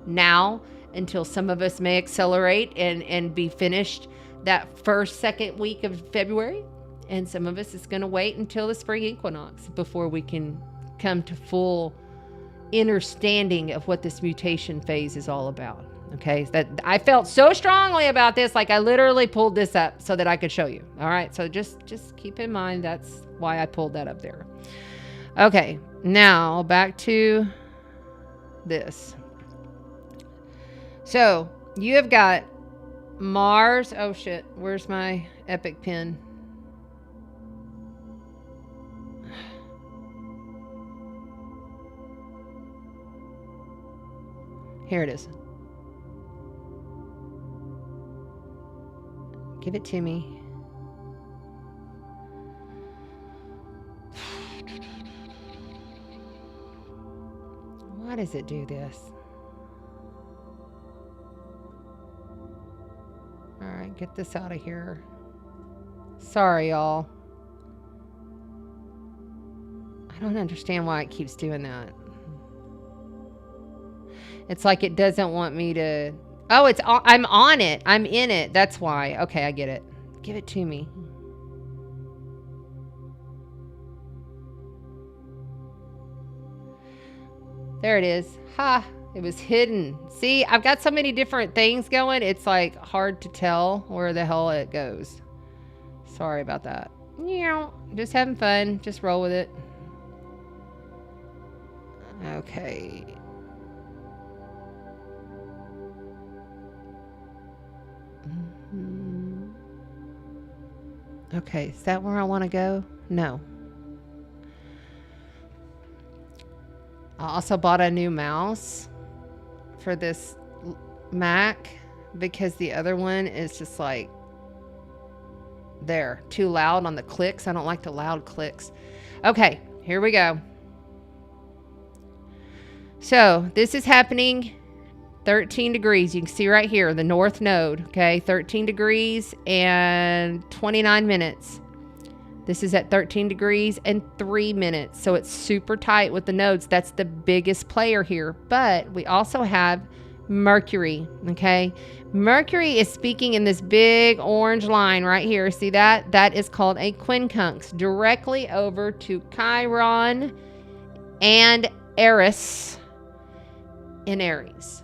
now until some of us may accelerate and be finished that second week of February. And some of us is going to wait until the spring equinox before we can come to full understanding of what this mutation phase is all about. Okay, that I felt so strongly about this, like I literally pulled this up so that I could show you. All right, so just keep in mind that's why I pulled that up there. Okay, now back to this. So you have got Mars. Oh shit, where's my epic pen? Here it is. Give it to me. Why does it do this? All right, get this out of here. Sorry, y'all. I don't understand why it keeps doing that. It's like it doesn't want me to... Oh, I'm on it. I'm in it. That's why. Okay, I get it. Give it to me. There it is. Ha! It was hidden. See, I've got so many different things going. It's like hard to tell where the hell it goes. Sorry about that. Just having fun. Just roll with it. Okay. Okay, is that where I want to go? No. I also bought a new mouse for this Mac because the other one is just like too loud on the clicks. I don't like the loud clicks. Okay, here we go. So this is happening 13 degrees. You can see right here, the north node, okay? 13 degrees and 29 minutes. This is at 13 degrees and 3 minutes. So it's super tight with the nodes. That's the biggest player here. But we also have Mercury, okay? Mercury is speaking in this big orange line right here. See that? That is called a quincunx, directly over to Chiron and Eris in Aries.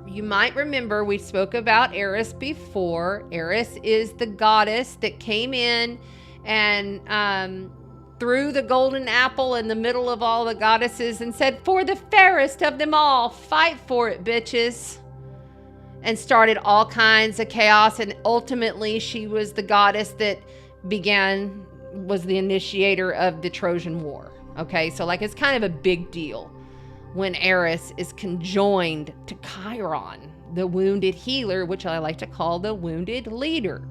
You might remember we spoke about Eris before. Eris is the goddess that came in and threw the golden apple in the middle of all the goddesses and said, "For the fairest of them all, fight for it, bitches." And started all kinds of chaos. And ultimately, she was the goddess that began was the initiator of the Trojan War. Okay, so like it's kind of a big deal when Eris is conjoined to Chiron, the wounded healer, which I like to call the wounded leader.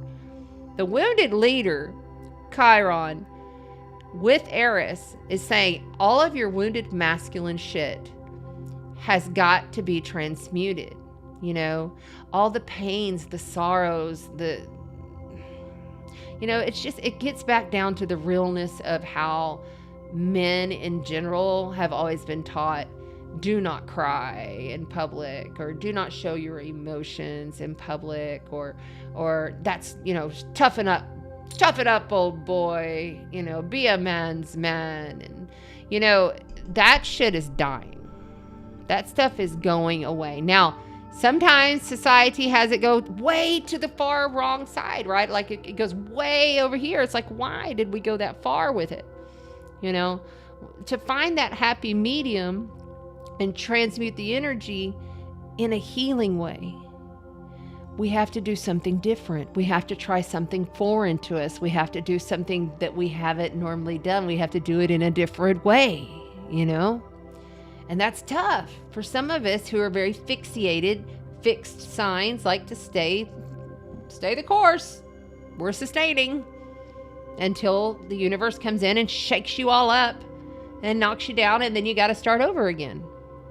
The wounded leader, Chiron, with Eris is saying all of your wounded masculine shit has got to be transmuted. You know, all the pains, the sorrows, it's just, it gets back down to the realness of how men in general have always been taught, do not cry in public, or do not show your emotions in public, or that's, toughen up, old boy, be a man's man. And, that shit is dying. That stuff is going away. Now, sometimes society has it go way to the far wrong side, right? Like it goes way over here. It's like, why did we go that far with it? To find that happy medium and transmute the energy in a healing way, we have to do something different. We have to try something foreign to us. We have to do something that we haven't normally done. We have to do it in a different way, And that's tough for some of us who are very fixated. Fixed signs like to stay the course. We're sustaining until the universe comes in and shakes you all up and knocks you down, and then you got to start over again,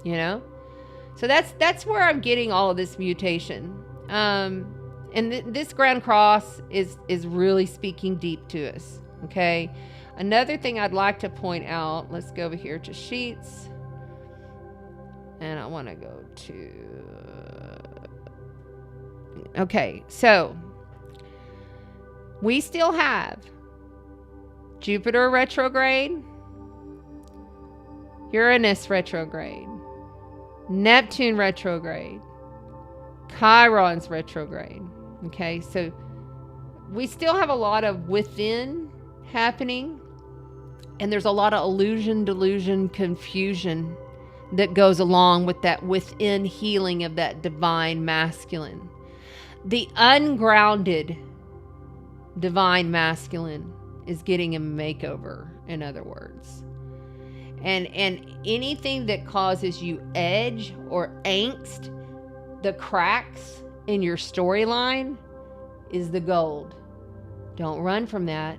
So that's where I'm getting all of this mutation. And this Grand Cross is really speaking deep to us. Okay. Another thing I'd like to point out, let's go over here to sheets. And I want to go to, okay, so we still have Jupiter retrograde, Uranus retrograde, Neptune retrograde, Chiron's retrograde. Okay, so we still have a lot of within happening, and there's a lot of illusion, delusion, confusion that goes along with that within healing of that divine masculine. The ungrounded divine masculine is getting a makeover, in other words. And anything that causes you edge or angst, the cracks in your storyline, is the gold. Don't run from that.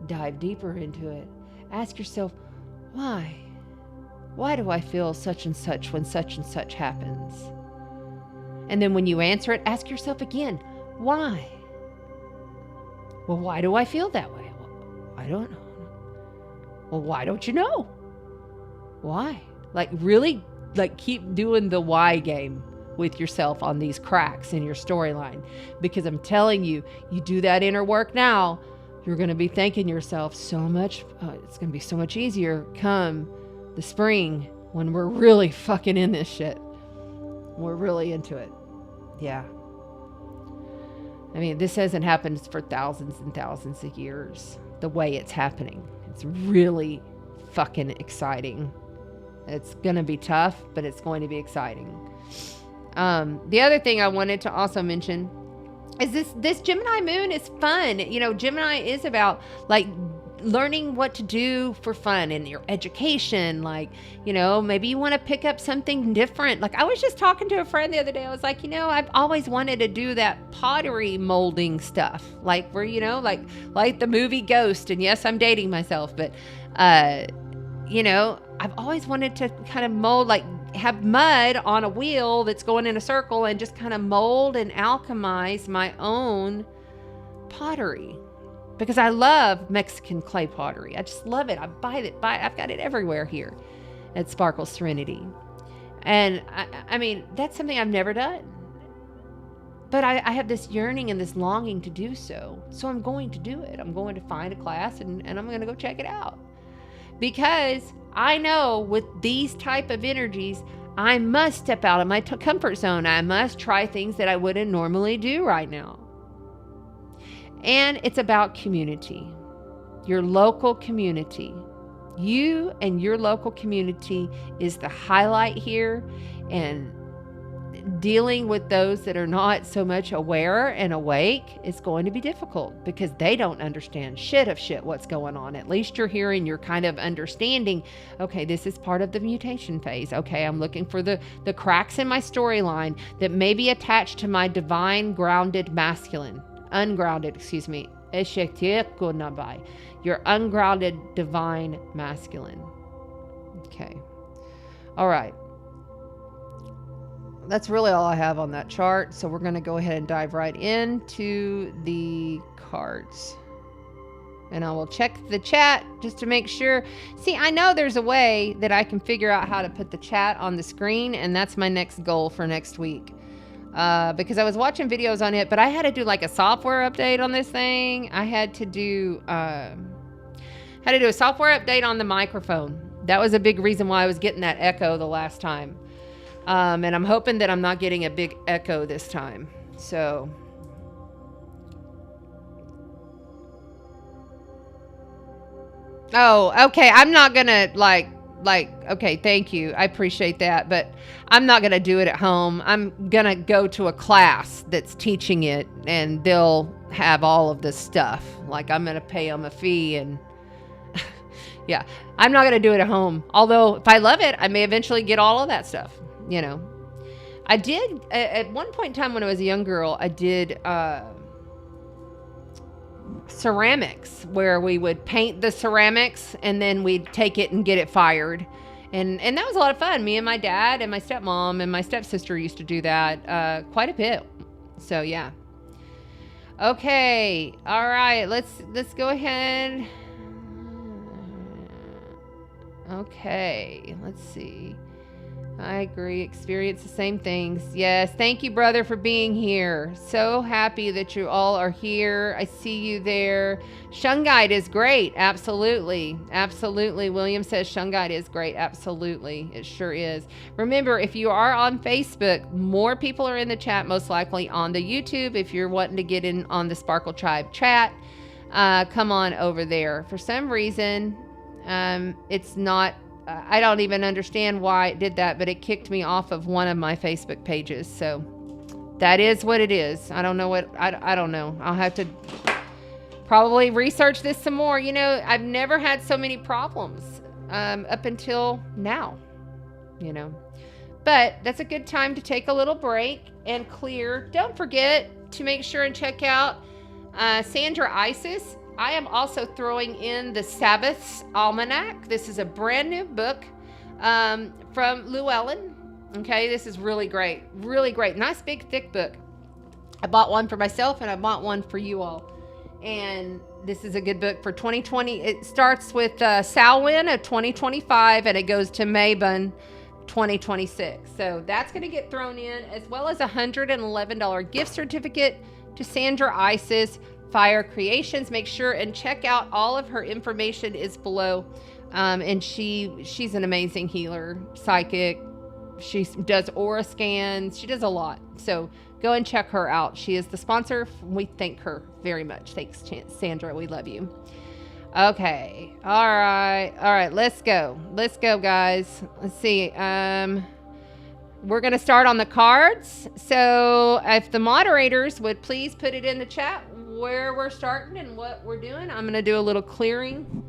Dive deeper into it. Ask yourself, why? Why do I feel such and such when such and such happens? And then when you answer it, ask yourself again, why? Well, why do I feel that way? Well, I don't know. Well, why don't you know? Why? Like really, keep doing the why game with yourself on these cracks in your storyline. Because I'm telling you, you do that inner work now, you're going to be thanking yourself so much. It's going to be so much easier come the spring when we're really fucking in this shit. We're really into it. Yeah. I mean, this hasn't happened for thousands and thousands of years, the way it's happening. It's really fucking exciting. It's going to be tough, but it's going to be exciting. The other thing I wanted to also mention is this Gemini moon is fun. Gemini is about learning what to do for fun in your education. Maybe you want to pick up something different. I was just talking to a friend the other day. I was like, I've always wanted to do that pottery molding stuff. Like the movie Ghost. And yes, I'm dating myself, but, I've always wanted to kind of mold, have mud on a wheel that's going in a circle and just kind of mold and alchemize my own pottery. Because I love Mexican clay pottery. I just love it. I buy it. I've got it everywhere here at Sparkle Serenity. And I mean, that's something I've never done. But I have this yearning and this longing to do so. So I'm going to do it. I'm going to find a class and I'm going to go check it out. Because I know with these type of energies, I must step out of my comfort zone. I must try things that I wouldn't normally do right now. And it's about community, your local community. You and your local community is the highlight here. And dealing with those that are not so much aware and awake is going to be difficult because they don't understand shit of shit what's going on. At least you're here and you're kind of understanding, okay, this is part of the mutation phase. Okay, I'm looking for the cracks in my storyline that may be attached to my divine ungrounded, excuse me. Your ungrounded divine masculine. Okay. All right. That's really all I have on that chart. So we're going to go ahead and dive right into the cards. And I will check the chat just to make sure. See, I know there's a way that I can figure out how to put the chat on the screen. And that's my next goal for next week. Because I was watching videos on it, but I had to do like a software update on this thing. I had to do a software update on the microphone. That was a big reason why I was getting that echo the last time. And I'm hoping that I'm not getting a big echo this time. So. Oh, okay. I'm not going to okay, thank you. I appreciate that. But I'm not going to do it at home. I'm going to go to a class that's teaching it and they'll have all of this stuff. Like I'm going to pay them a fee and yeah, I'm not going to do it at home. Although if I love it, I may eventually get all of that stuff. You know, I did at one point in time when I was a young girl, I did ceramics where we would paint the ceramics and then we'd take it and get it fired. And that was a lot of fun. Me and my dad and my stepmom and my stepsister used to do that quite a bit. So yeah. Okay. All right. Let's go ahead. Okay. Let's see. I agree. Experience the same things. Yes. Thank you, brother, for being here. So happy that you all are here. I see you there. Shungite is great. Absolutely. Absolutely. William says Shungite is great. Absolutely. It sure is. Remember, if you are on Facebook, more people are in the chat, most likely on the YouTube. If you're wanting to get in on the Sparkle Tribe chat, come on over there. For some reason, it's not, I don't even understand why it did that, but it kicked me off of one of my Facebook pages. So that is what it is. I don't know what, I don't know. I'll have to probably research this some more. You know, I've never had so many problems up until now, you know, but that's a good time to take a little break and clear. Don't forget to make sure and check out Sandra Isis. I am also throwing in the Sabbath's Almanac. This is a brand new book from Llewellyn. Okay, this is really great. Really great. Nice big thick book. I bought one for myself and I bought one for you all. And this is a good book for 2020. It starts with Samhain of 2025 and it goes to Mabon 2026. So that's going to get thrown in, as well as a $111 gift certificate to Sandra Isis Fire Creations. Make sure and check out all of her information is below. And she's an amazing healer, psychic. She does aura scans. She does a lot. So go and check her out. She is the sponsor. We thank her very much. Thanks, Sandra. We love you. Okay. All right. Let's go. Let's go, guys. Let's see. We're going to start on the cards. So if the moderators would please put it in the chat where we're starting and what we're doing. I'm going to do a little clearing.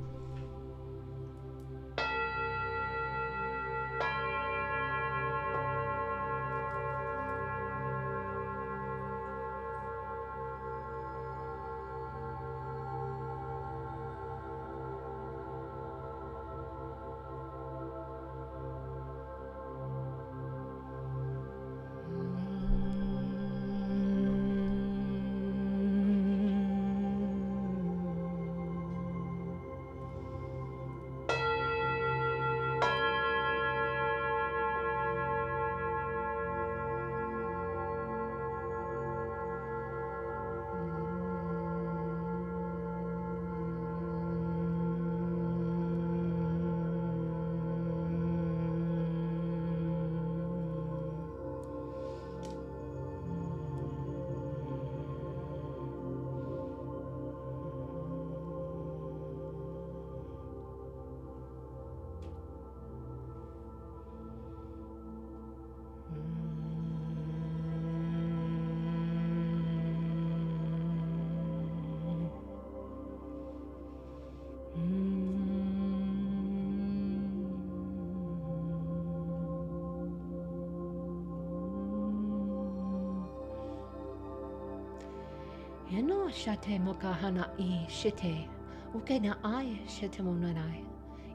Ino shate mokahana I shite. Uke na I shite monanai.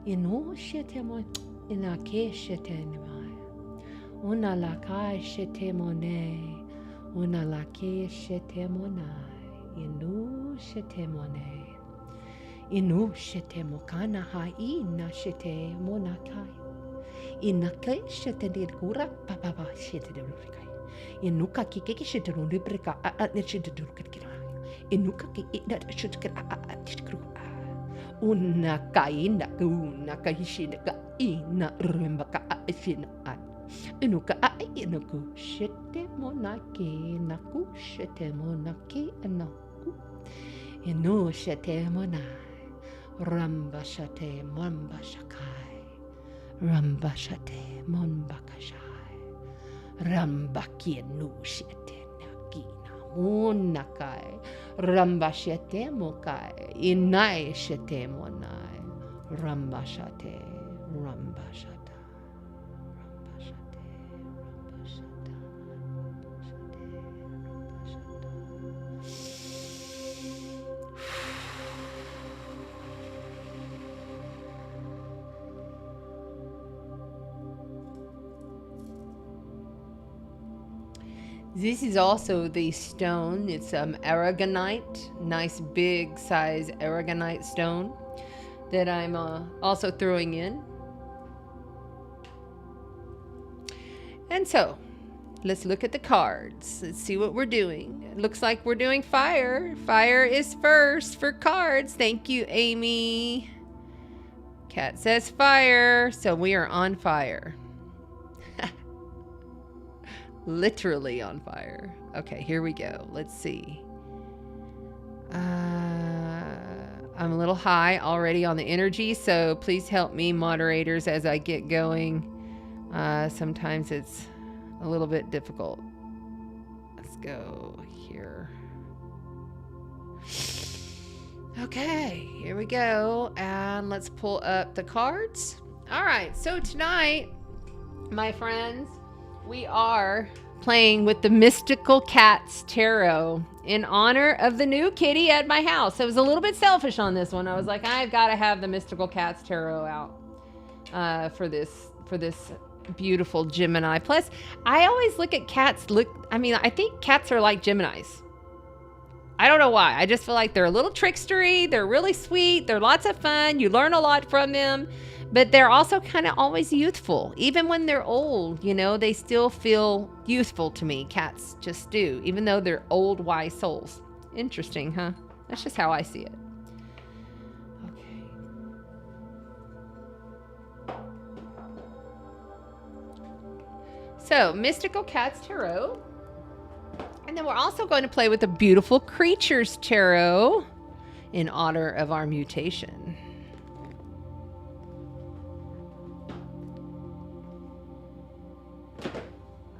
Ino shite mo ina ke shite nimai. Una la kai shite mone. Una la ke shite monai. Inu shite mone. Inu shite mokana hai na shite monakai. Inakai shite de kura papa shite de rukai. Inuka kike shite de rubrika a shite de rukai. Inuka ki that should get una kaina una kaishina ka ina rembaka ishina inuka inaku shete monake naku shete monake naku inu shete monai ramba shate mamba shakai ramba shate monbakashai ramba kienu shete nakina munakai ramba shete mokai inai shete monai ramba shate ramba shata ramba shate ramba shata ramba shate. This is also the stone. It's aragonite, nice big size aragonite stone that I'm also throwing in. And so, let's look at the cards. Let's see what we're doing. It looks like we're doing fire. Fire is first for cards. Thank you, Amy. Kat says fire, so we are on fire. Literally on fire. Okay, here we go. Let's see. I'm a little high already on the energy, so please help me, moderators, as I get going. Sometimes it's a little bit difficult. Let's go here. Okay, here we go. And let's pull up the cards. All right, so tonight, my friends, we are playing with the Mystical Cats Tarot in honor of the new kitty at my house. I was a little bit selfish on this one. I was like, I've got to have the Mystical Cats Tarot out for this beautiful Gemini. Plus, I always look at cats. I think cats are like Geminis. I don't know why. I just feel like they're a little trickstery. They're really sweet. They're lots of fun. You learn a lot from them. But they're also kind of always youthful. Even when they're old, they still feel youthful to me. Cats just do, even though they're old, wise souls. Interesting, huh? That's just how I see it. Okay. So, Mystical Cats Tarot. And then we're also going to play with the Beautiful Creatures Tarot in honor of our mutation.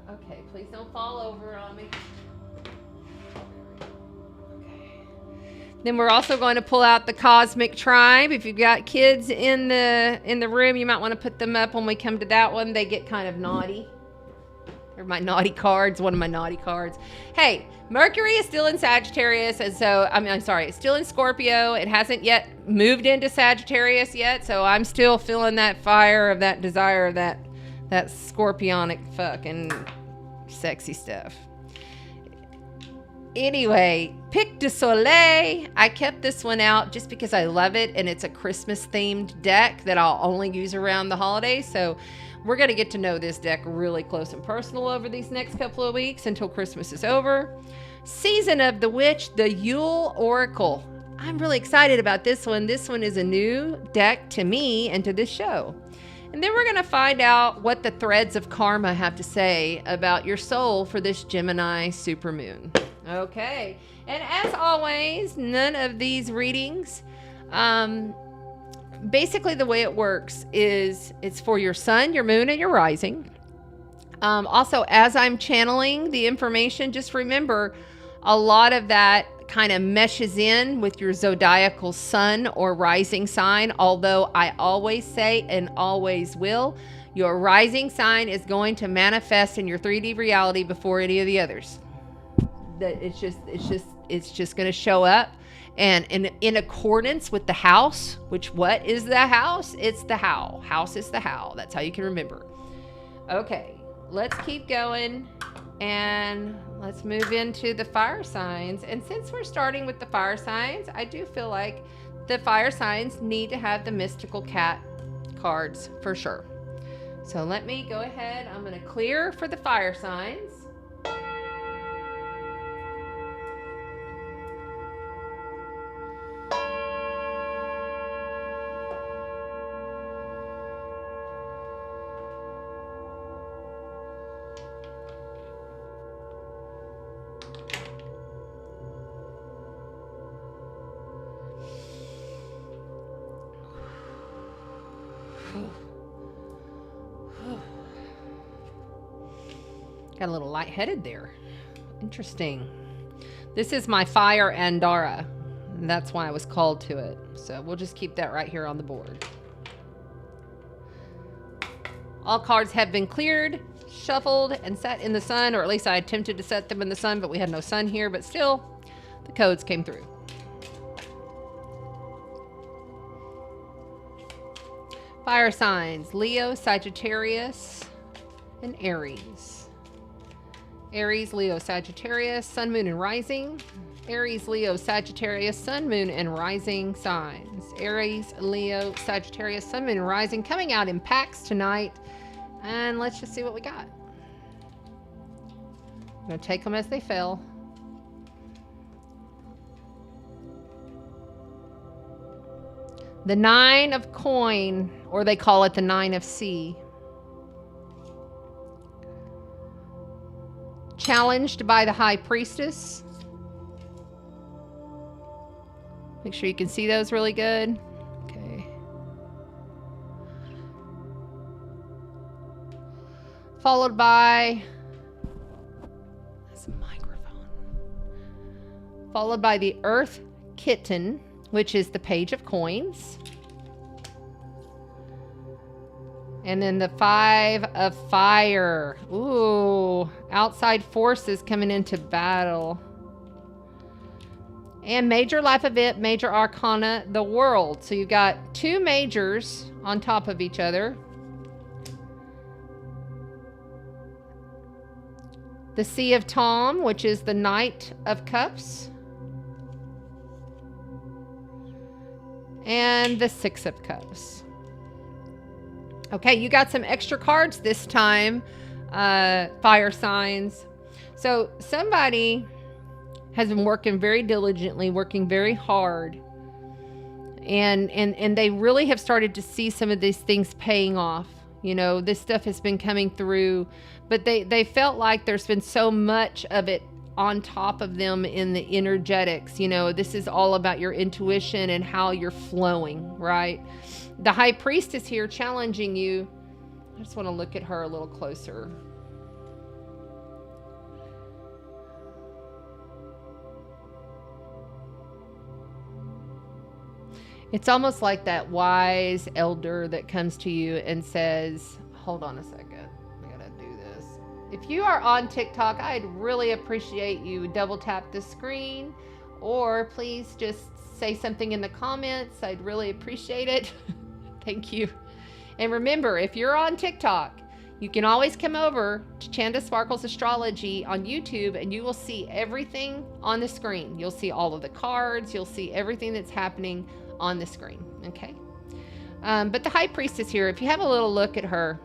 Okay, please don't fall over on me. Okay. Then we're also going to pull out the Cosmic Tribe. If you've got kids in the room, you might want to put them up when we come to that one. They get kind of naughty. They're my naughty cards, one of my naughty cards. Hey, Mercury is still in Sagittarius, and so, it's still in Scorpio. It hasn't yet moved into Sagittarius yet, so I'm still feeling that fire of that desire of that scorpionic fucking sexy stuff. Anyway, Pic du Soleil. I kept this one out just because I love it, and it's a Christmas-themed deck that I'll only use around the holidays, so we're going to get to know this deck really close and personal over these next couple of weeks until Christmas is over. Season of the Witch, the Yule Oracle. I'm really excited about this one. This one is a new deck to me and to this show. And then we're going to find out what the threads of karma have to say about your soul for this Gemini Supermoon. Okay. And as always, none of these readings, basically the way it works is it's for your sun, your moon, and your rising. Also, as I'm channeling the information, just remember a lot of that kind of meshes in with your zodiacal sun or rising sign. Although I always say and always will, your rising sign is going to manifest in your 3D reality before any of the others. That it's just it's just going to show up. And in accordance with the house, which what is the house? It's the how. House is the how. That's how you can remember. Okay, let's keep going. And let's move into the fire signs. And since we're starting with the fire signs, I do feel like the fire signs need to have the mystical cat cards for sure. So let me go ahead. I'm going to clear for the fire signs. Got a little lightheaded there. Interesting. This is my fire Andara. And that's why I was called to it. So we'll just keep that right here on the board. All cards have been cleared, shuffled, and set in the sun, or at least I attempted to set them in the sun, but we had no sun here, but still the codes came through. Fire signs: Leo, Sagittarius, and Aries. Aries, Leo, Sagittarius, Sun, Moon, and Rising. Aries, Leo, Sagittarius, Sun, Moon, and Rising signs. Aries, Leo, Sagittarius, Sun, Moon, and Rising coming out in packs tonight. And let's just see what we got. I'm going to take them as they fell. The 9 of coin, or they call it the 9 of sea. Challenged by the High Priestess. Make sure you can see those really good. Okay. Followed by, that's a microphone. Followed by the Earth Kitten, which is the Page of Coins. And then the 5 of Fire. Ooh, outside forces coming into battle. And major life event, major arcana, the World. So you've got 2 majors on top of each other. The Sea of Tom, which is the Knight of Cups. And the 6 of Cups. Okay, you got some extra cards this time, fire signs. So somebody has been working very diligently, working very hard. And they really have started to see some of these things paying off. You know, this stuff has been coming through, but they felt like there's been so much of it on top of them in the energetics. You know, this is all about your intuition and how you're flowing, right? The High Priestess here challenging you. I just want to look at her a little closer. It's almost like that wise elder that comes to you and says, hold on a second, I gotta do this. If you are on TikTok, I'd really appreciate you double tap the screen, or please just say something in the comments. I'd really appreciate it. Thank you. And remember, if you're on TikTok, you can always come over to Chanda Sparkles Astrology on YouTube, and you will see everything on the screen. You'll see all of the cards. You'll see everything that's happening on the screen. Okay. But the High Priestess here, if you have a little look at her,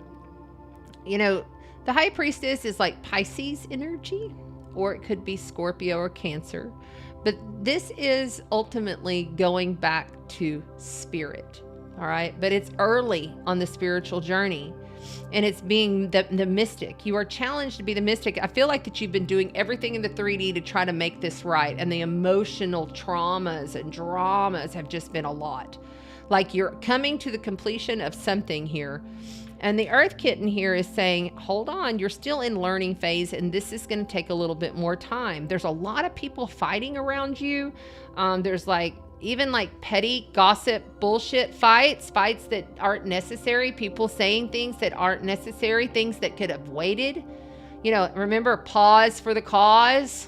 you know, the High Priestess is like Pisces energy, or it could be Scorpio or Cancer. But this is ultimately going back to spirit. All right. But it's early on the spiritual journey, and it's being the mystic. You are challenged to be the mystic. I feel like that you've been doing everything in the 3D to try to make this right. And the emotional traumas and dramas have just been a lot. Like you're coming to the completion of something here. And the Earth Kitten here is saying, hold on, you're still in learning phase, and this is going to take a little bit more time. There's a lot of people fighting around you. There's even petty gossip, bullshit fights that aren't necessary, people saying things that aren't necessary, things that could have waited. You know, remember, pause for the cause.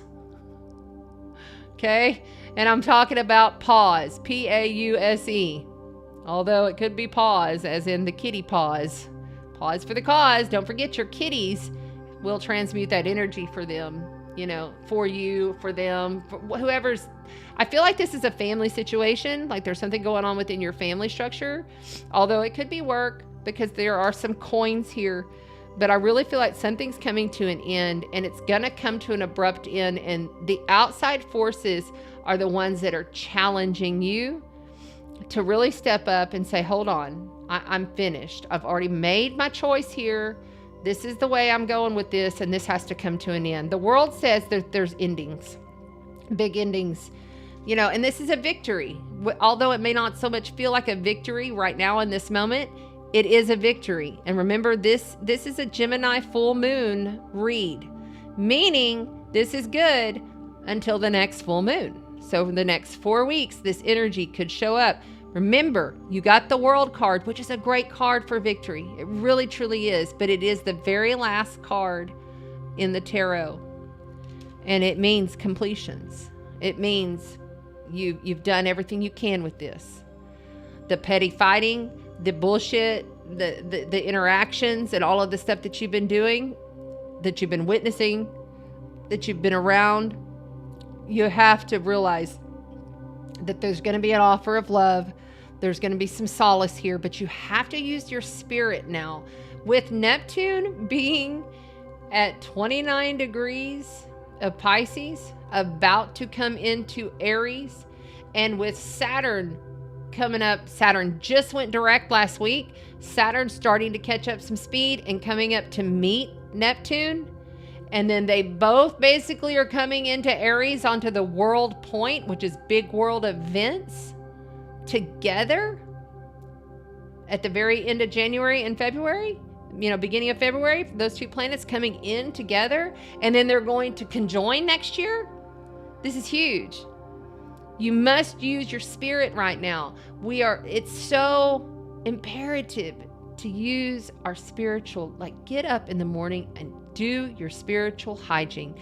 Okay? And I'm talking about pause, Pause. Although it could be pause, as in the kitty pause. Pause for the cause. Don't forget your kitties will transmute that energy for them, for you, for them, for whoever's. I feel like this is a family situation. Like there's something going on within your family structure. Although it could be work, because there are some coins here. But I really feel like something's coming to an end, and it's going to come to an abrupt end. And the outside forces are the ones that are challenging you to really step up and say, hold on, I'm finished. I've already made my choice here. This is the way I'm going with this, and this has to come to an end. The world says that there's endings, big endings, and this is a victory. Although it may not so much feel like a victory right now in this moment, it is a victory. And remember, this is a Gemini full moon read, meaning this is good until the next full moon. So for the next 4 weeks, this energy could show up. Remember, you got the World card, which is a great card for victory. It really, truly is. But it is the very last card in the tarot. And it means completions. It means you've done everything you can with this. The petty fighting, the bullshit, the interactions, and all of the stuff that you've been doing, that you've been witnessing, that you've been around. You have to realize that there's going to be an offer of love. There's going to be some solace here, but you have to use your spirit now. With Neptune being at 29 degrees of Pisces, about to come into Aries, and with Saturn coming up, Saturn just went direct last week. Saturn starting to catch up some speed and coming up to meet Neptune. And then they both basically are coming into Aries onto the world point, which is big world events, together at the very end of January and February, beginning of February, those two planets coming in together, and then they're going to conjoin next year. This is huge. You must use your spirit right now. It's so imperative to use our spiritual, get up in the morning and do your spiritual hygiene.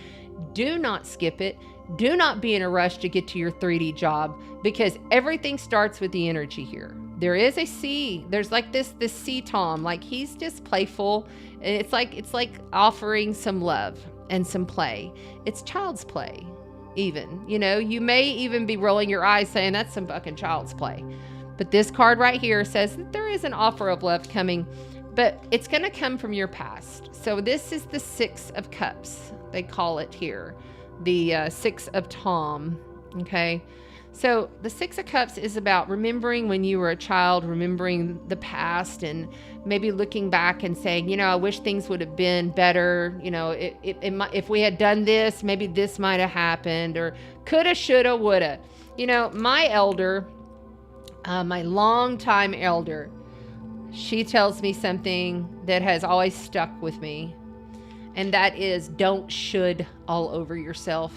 Do not skip it. Do not be in a rush to get to your 3D job, because everything starts with the energy here. There is a C. There's this C Tom, he's just playful. And it's like offering some love and some play. It's child's play, even. You may even be rolling your eyes saying that's some fucking child's play. But this card right here says that there is an offer of love coming, but it's going to come from your past. So this is the 6 of Cups. They call it here. The 6 of Tom. Okay. So the 6 of Cups is about remembering when you were a child, remembering the past, and maybe looking back and saying, I wish things would have been better. If we had done this, maybe this might have happened, or coulda, shoulda, woulda. My elder, my longtime elder, she tells me something that has always stuck with me, and that is, don't should all over yourself.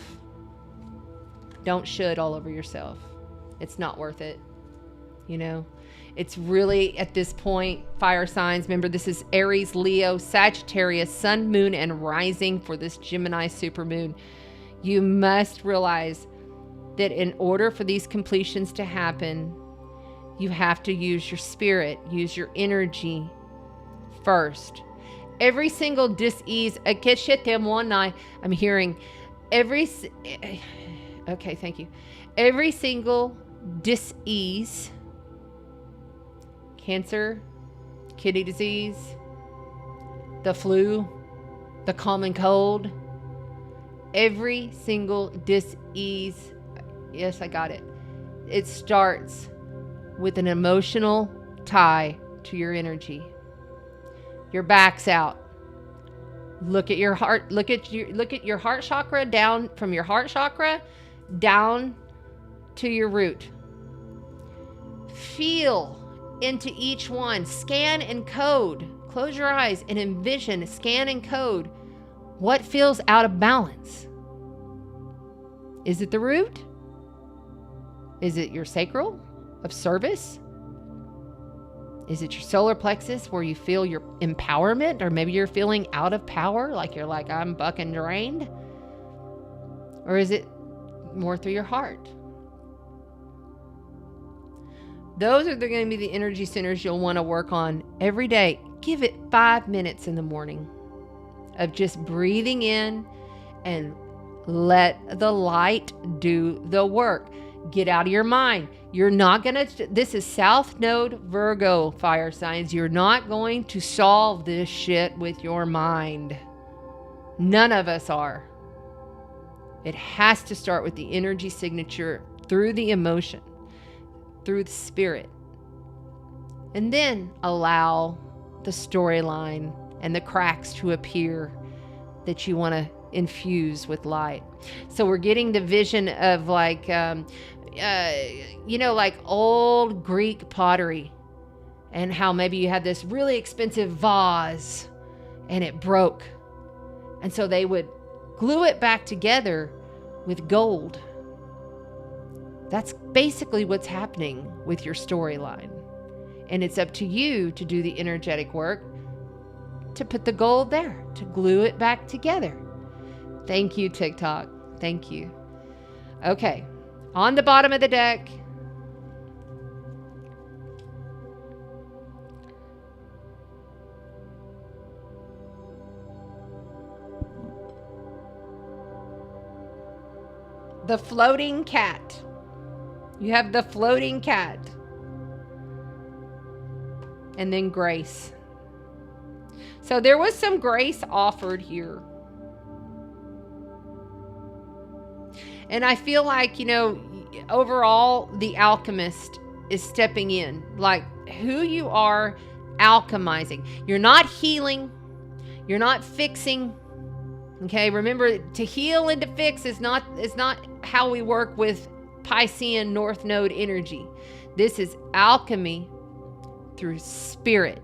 Don't should all over yourself. It's not worth it. It's really, at this point, fire signs. Remember, this is Aries, Leo, Sagittarius, Sun, Moon, and Rising for this Gemini Supermoon. You must realize that in order for these completions to happen, you have to use your spirit, use your energy first. Every single dis-ease, I'm hearing okay, thank you. Every single dis-ease, cancer, kidney disease, the flu, the common cold, every single dis-ease, yes, I got it. It starts with an emotional tie to your energy. Your back's out. Look at your heart. Look at your heart chakra, down from your heart chakra down to your root. Feel into each one. Scan and code. Close your eyes and envision, scan and code what feels out of balance. Is it the root? Is it your sacral of service? Is it your solar plexus where you feel your empowerment, or maybe you're feeling out of power, like I'm fucking drained? Or is it more through your heart. Those are going to be the energy centers you'll want to work on every day. Give it 5 minutes in the morning of just breathing in and let the light do the work. Get out of your mind. You're not going to, this is South Node Virgo fire signs. You're not going to solve this shit with your mind. None of us are. It has to start with the energy signature through the emotion, through the spirit. And then allow the storyline and the cracks to appear that you want to infuse with light. So we're getting the vision of like, like old Greek pottery, and how maybe you had this really expensive vase and it broke. And so they would glue it back together with gold. That's basically what's happening with your storyline. And it's up to you to do the energetic work to put the gold there, to glue it back together. Thank you, TikTok. Thank you. Okay, on the bottom of the deck, the floating cat. You have the floating cat. And then grace. So there was some grace offered here. And I feel like, overall, the alchemist is stepping in. Like who you are alchemizing. You're not healing. You're not fixing. Okay, remember, to heal and to fix is not how we work with Piscean North Node energy. This is alchemy through spirit.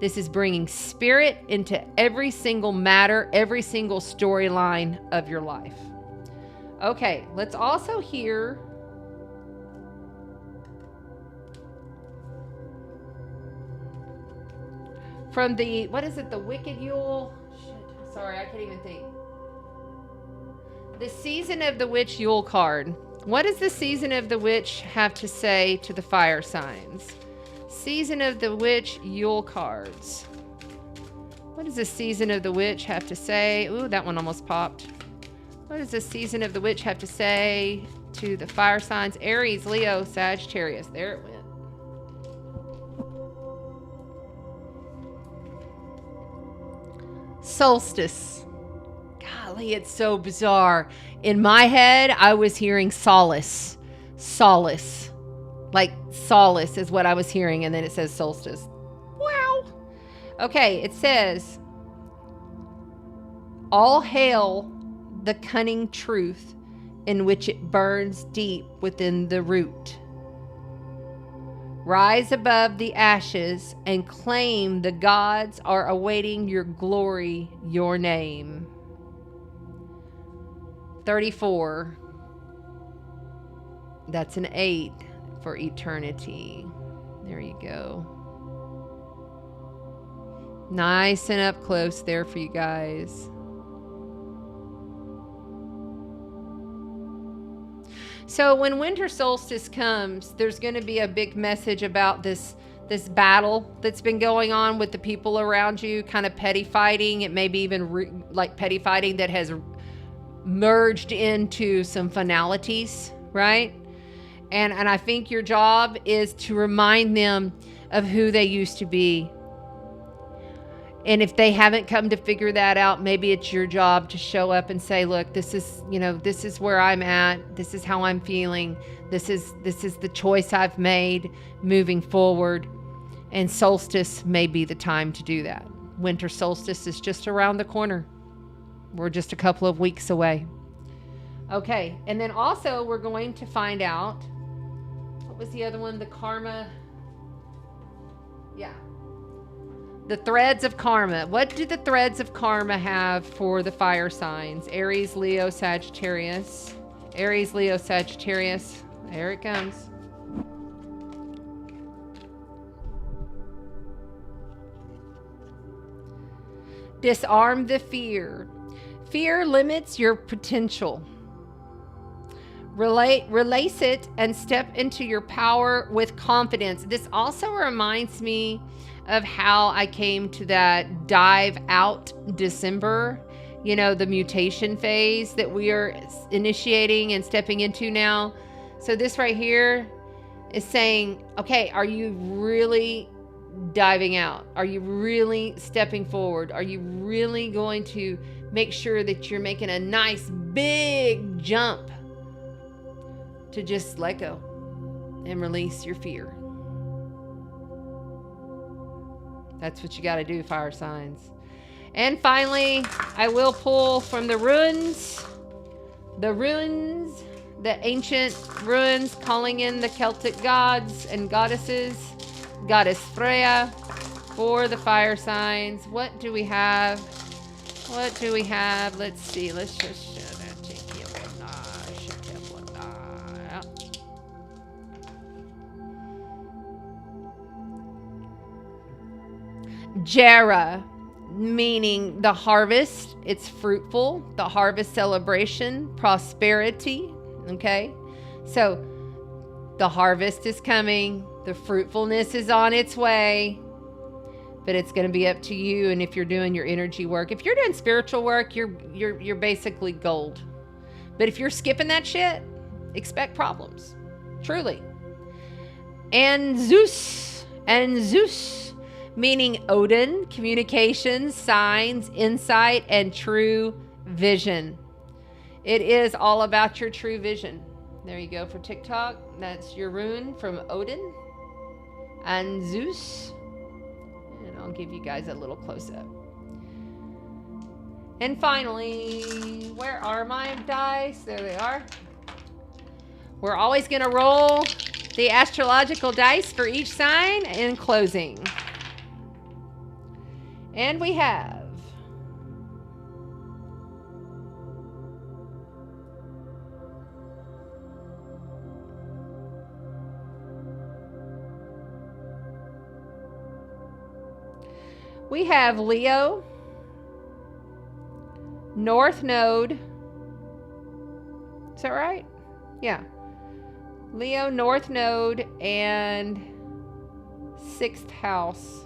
This is bringing spirit into every single matter, every single storyline of your life. Okay, let's also hear from the, what is it, the Wicked Yule? Shit, sorry, I can't even think. The Season of the Witch Yule card. What does the Season of the Witch have to say to the fire signs? Season of the Witch Yule cards. What does the Season of the Witch have to say? Ooh, that one almost popped. What does the Season of the Witch have to say to the fire signs? Aries, Leo, Sagittarius. There it went. Solstice. Golly, it's so bizarre. In my head, I was hearing solace. Solace. Like solace is what I was hearing, and then it says solstice. Wow. Okay, it says, all hail the cunning truth in which it burns deep within the root. Rise above the ashes and claim the gods are awaiting your glory, your name. 34. That's an 8 for eternity. There you go. Nice and up close there for you guys. So when winter solstice comes, there's going to be a big message about this battle that's been going on with the people around you, kind of petty fighting. It may be even like petty fighting that has merged into some finalities, right? And I think your job is to remind them of who they used to be. And if they haven't come to figure that out, maybe it's your job to show up and say, look, this is where I'm at. This is how I'm feeling. This is the choice I've made moving forward. And solstice may be the time to do that. Winter solstice is just around the corner. We're just a couple of weeks away. Okay. And then also we're going to find out, what was the other one? The karma. Yeah. The threads of karma. What do the threads of karma have for the fire signs? Aries, Leo, Sagittarius. Aries, Leo, Sagittarius. There it comes. Disarm the fear. Fear limits your potential. Release it and step into your power with confidence. This also reminds me of how I came to that dive out December, you know, the mutation phase that we are initiating and stepping into now. So this right here is saying, okay, are you really diving out? Are you really stepping forward? Are you really going to make sure that you're making a nice big jump to just let go and release your fear? That's what you got to do, fire signs. And finally, I will pull from the runes, the ancient runes, calling in the Celtic gods and goddesses, Goddess Freya for the fire signs. What do we have? What do we have? Let's see. Let's just show that. Jera, meaning the harvest. It's fruitful. The harvest celebration, prosperity. Okay. So the harvest is coming. The fruitfulness is on its way. But it's going to be up to you. And if you're doing your energy work, if you're doing spiritual work, you're basically gold. But if you're skipping that shit, expect problems. Truly. And Zeus, meaning Odin, communications, signs, insight, and true vision. It is all about your true vision. There you go for TikTok. That's your rune from Odin and Zeus. And I'll give you guys a little close-up. And finally, where are my dice? There they are. We're always going to roll the astrological dice for each sign in closing. And we have Leo, North Node. Is that right? Yeah. Leo, North Node, and 6th house.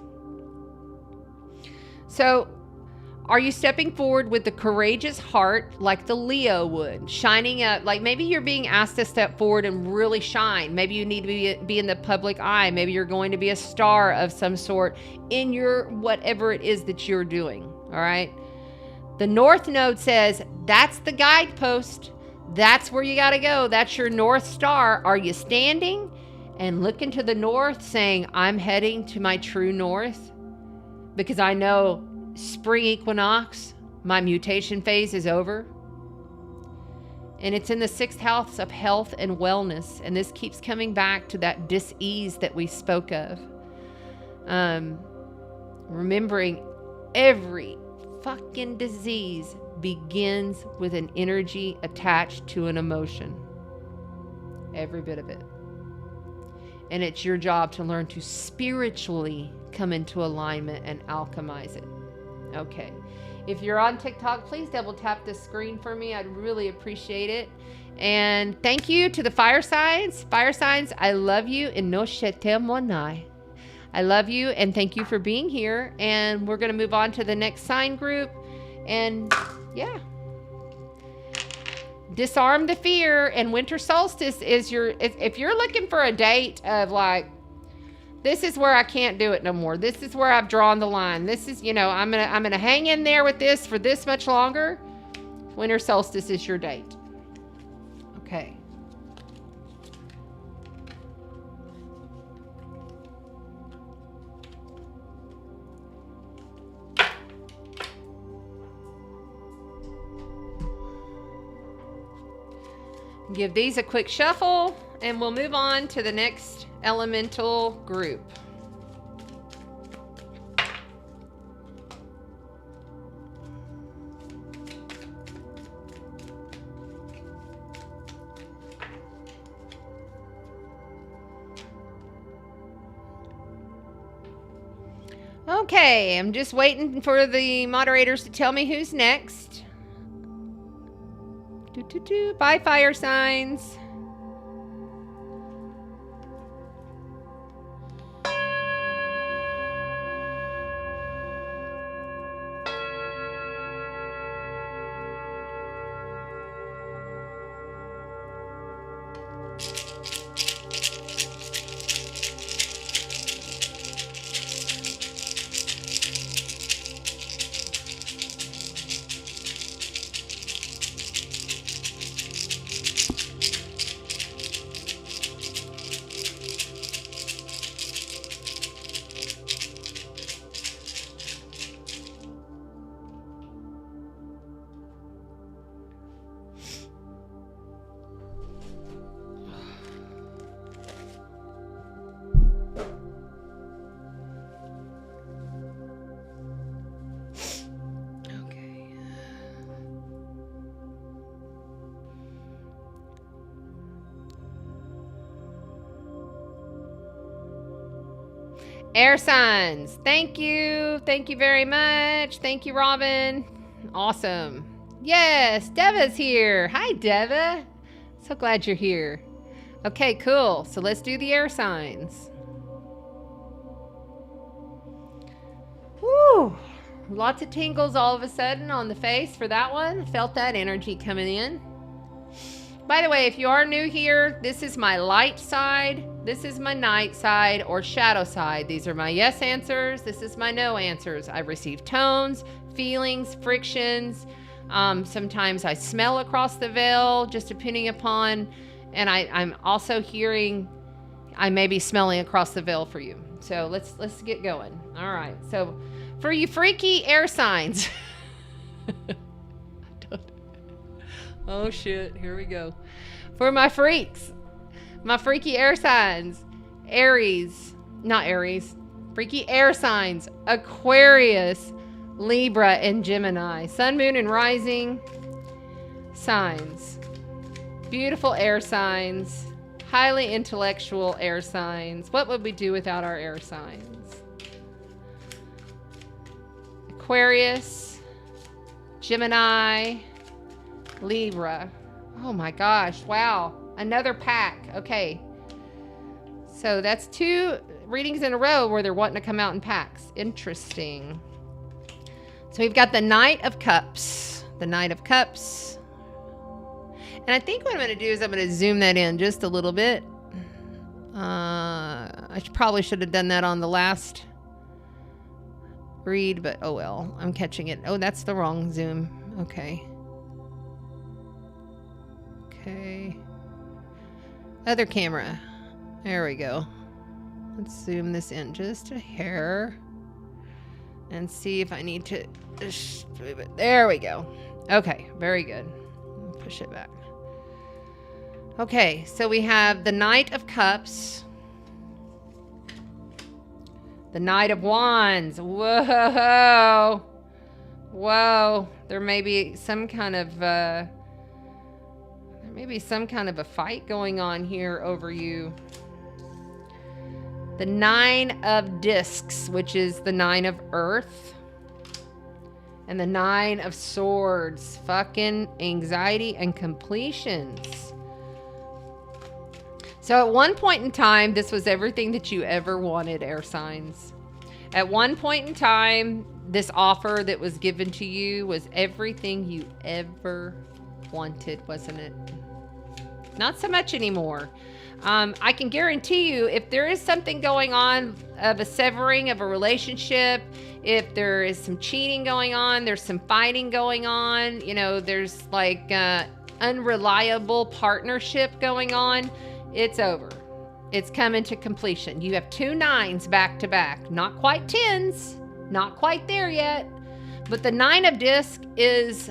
So, are you stepping forward with the courageous heart like the Leo would? Shining up, like maybe you're being asked to step forward and really shine. Maybe you need to be in the public eye. Maybe you're going to be a star of some sort in your whatever it is that you're doing, all right? The North Node says, that's the guidepost. That's where you got to go. That's your North Star. Are you standing and looking to the north saying, I'm heading to my true north? Because I know spring equinox, my mutation phase is over. And it's in the 6th house of health and wellness. And this keeps coming back to that dis-ease that we spoke of. Remembering every fucking disease begins with an energy attached to an emotion. Every bit of it. And it's your job to learn to spiritually come into alignment and alchemize it. Okay. If you're on TikTok, please double tap the screen for me. I'd really appreciate it. And thank you to the fire signs. Fire signs, I love you. I love you and thank you for being here. And we're going to move on to the next sign group. And yeah. Disarm the fear. And winter solstice is if you're looking for a date of like, this is where I can't do it no more. This is where I've drawn the line. This is, I'm gonna hang in there with this for this much longer. Winter solstice is your date. Okay. Give these a quick shuffle and we'll move on to the next elemental group. Okay, I'm just waiting for the moderators to tell me who's next. Bye, fire signs. Air signs. Thank you. Thank you very much. Thank you, Robin. Awesome. Yes, Deva's here. Hi, Deva. So glad you're here. Okay, cool. So let's do the air signs. Woo. Lots of tingles all of a sudden on the face for that one. Felt that energy coming in. By the way, if you are new here, this is my light side. This is my night side or shadow side. These are my yes answers. This is my no answers. I've received tones, feelings, frictions. Sometimes I smell across the veil, just depending upon, and I'm also hearing, I may be smelling across the veil for you. So let's get going. All right. So for you freaky air signs. Oh shit, here we go. For my freaks, my freaky air signs, freaky air signs, Aquarius, Libra, and Gemini. Sun, moon, and rising signs. Beautiful air signs, highly intellectual air signs. What would we do without our air signs? Aquarius, Gemini, Libra. Oh my gosh, wow. Another pack. Okay. So that's 2 readings in a row where they're wanting to come out in packs. Interesting. So we've got the Knight of Cups. The Knight of Cups. And I think what I'm going to do is I'm going to zoom that in just a little bit. I probably should have done that on the last read, but oh well. I'm catching it. Oh, that's the wrong zoom. Okay. Okay. Other camera. There we go. Let's zoom this in just a hair and see if I need to move it. There we go. Okay, very good. Push it back. Okay, so we have the Knight of Cups, the Knight of Wands. Whoa. Whoa. There may be some kind of a fight going on here over you. The 9 of Discs, which is the 9 of Earth. And the 9 of Swords. Fucking anxiety and completions. So at one point in time, this was everything that you ever wanted, air signs. At one point in time, this offer that was given to you was everything you ever wanted, wasn't it? Not so much anymore. I can guarantee you, if there is something going on of a severing of a relationship, if there is some cheating going on, there's some fighting going on, you know, there's like unreliable partnership going on, it's over. It's coming to completion. You have 2 9s back to back. Not quite 10s. Not quite there yet. But the 9 of Disc is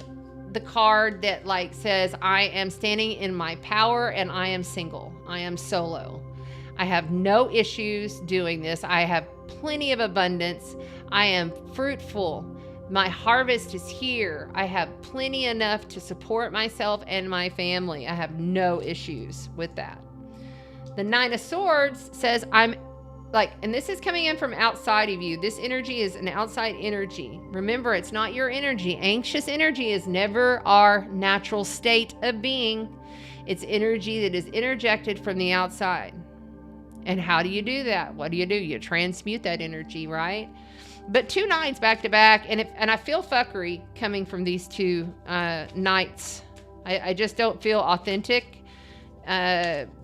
the card that like says, I am standing in my power and I am single. I am solo. I have no issues doing this. I have plenty of abundance. I am fruitful. My harvest is here. I have plenty enough to support myself and my family. I have no issues with that. The 9 of Swords says I'm like, and this is coming in from outside of you. This energy is an outside energy. Remember, it's not your energy. Anxious energy is never our natural state of being. It's energy that is interjected from the outside. And how do you do that? What do? You transmute that energy, right? But 2 9s back to back, and I feel fuckery coming from these 2 Knights. I just don't feel authentic,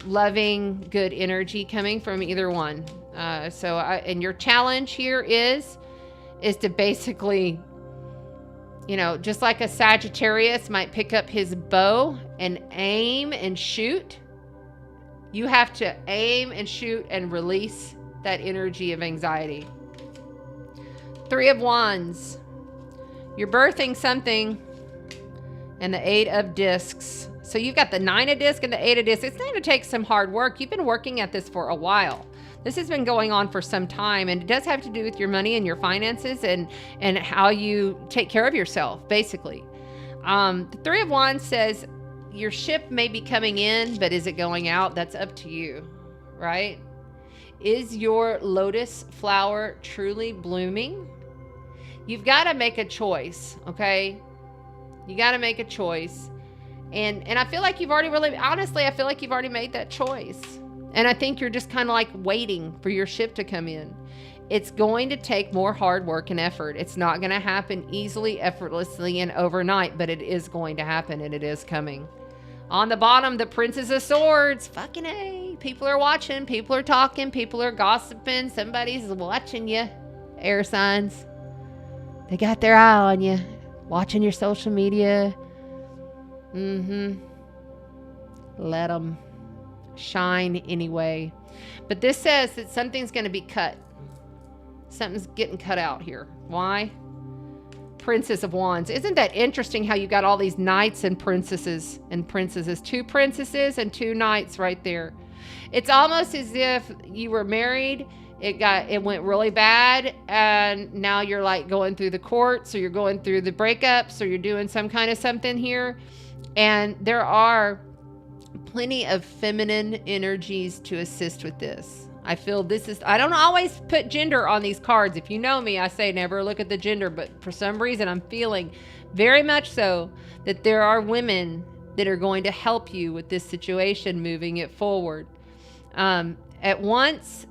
loving, good energy coming from either one. And your challenge here is to basically, you know, just like a Sagittarius might pick up his bow and aim and shoot, you have to aim and shoot and release that energy of anxiety. 3 of Wands. You're birthing something. And the 8 of Discs. So you've got the 9 of Discs and the 8 of Discs. It's going to take some hard work. You've been working at this for a while. This has been going on for some time, and it does have to do with your money and your finances and how you take care of yourself, basically. The 3 of Wands says your ship may be coming in, but is it going out? That's up to you, right? Is your lotus flower truly blooming? You've got to make a choice, okay? You got to make a choice. And I feel like you've already honestly, I feel like you've already made that choice. And I think you're just kind of like waiting for your ship to come in. It's going to take more hard work and effort. It's not going to happen easily, effortlessly, and overnight, but it is going to happen, and it is coming. On the bottom, the Princess of Swords. Fucking A. People are watching. People are talking. People are gossiping. Somebody's watching you. Air signs. They got their eye on you. Watching your social media. Let them shine anyway. But this says that something's going to be cut. Something's getting cut out here. Why? Princess of Wands. Isn't that interesting how you got all these knights and princesses and princesses? 2 princesses and 2 knights right there. It's almost as if you were married, it went really bad, and now you're like going through the courts, or you're going through the breakups, or you're doing some kind of something here. And there are plenty of feminine energies to assist with this. I feel this is, I don't always put gender on these cards. If you know me, I say never look at the gender, but for some reason I'm feeling very much so that there are women that are going to help you with this situation, moving it forward. At once,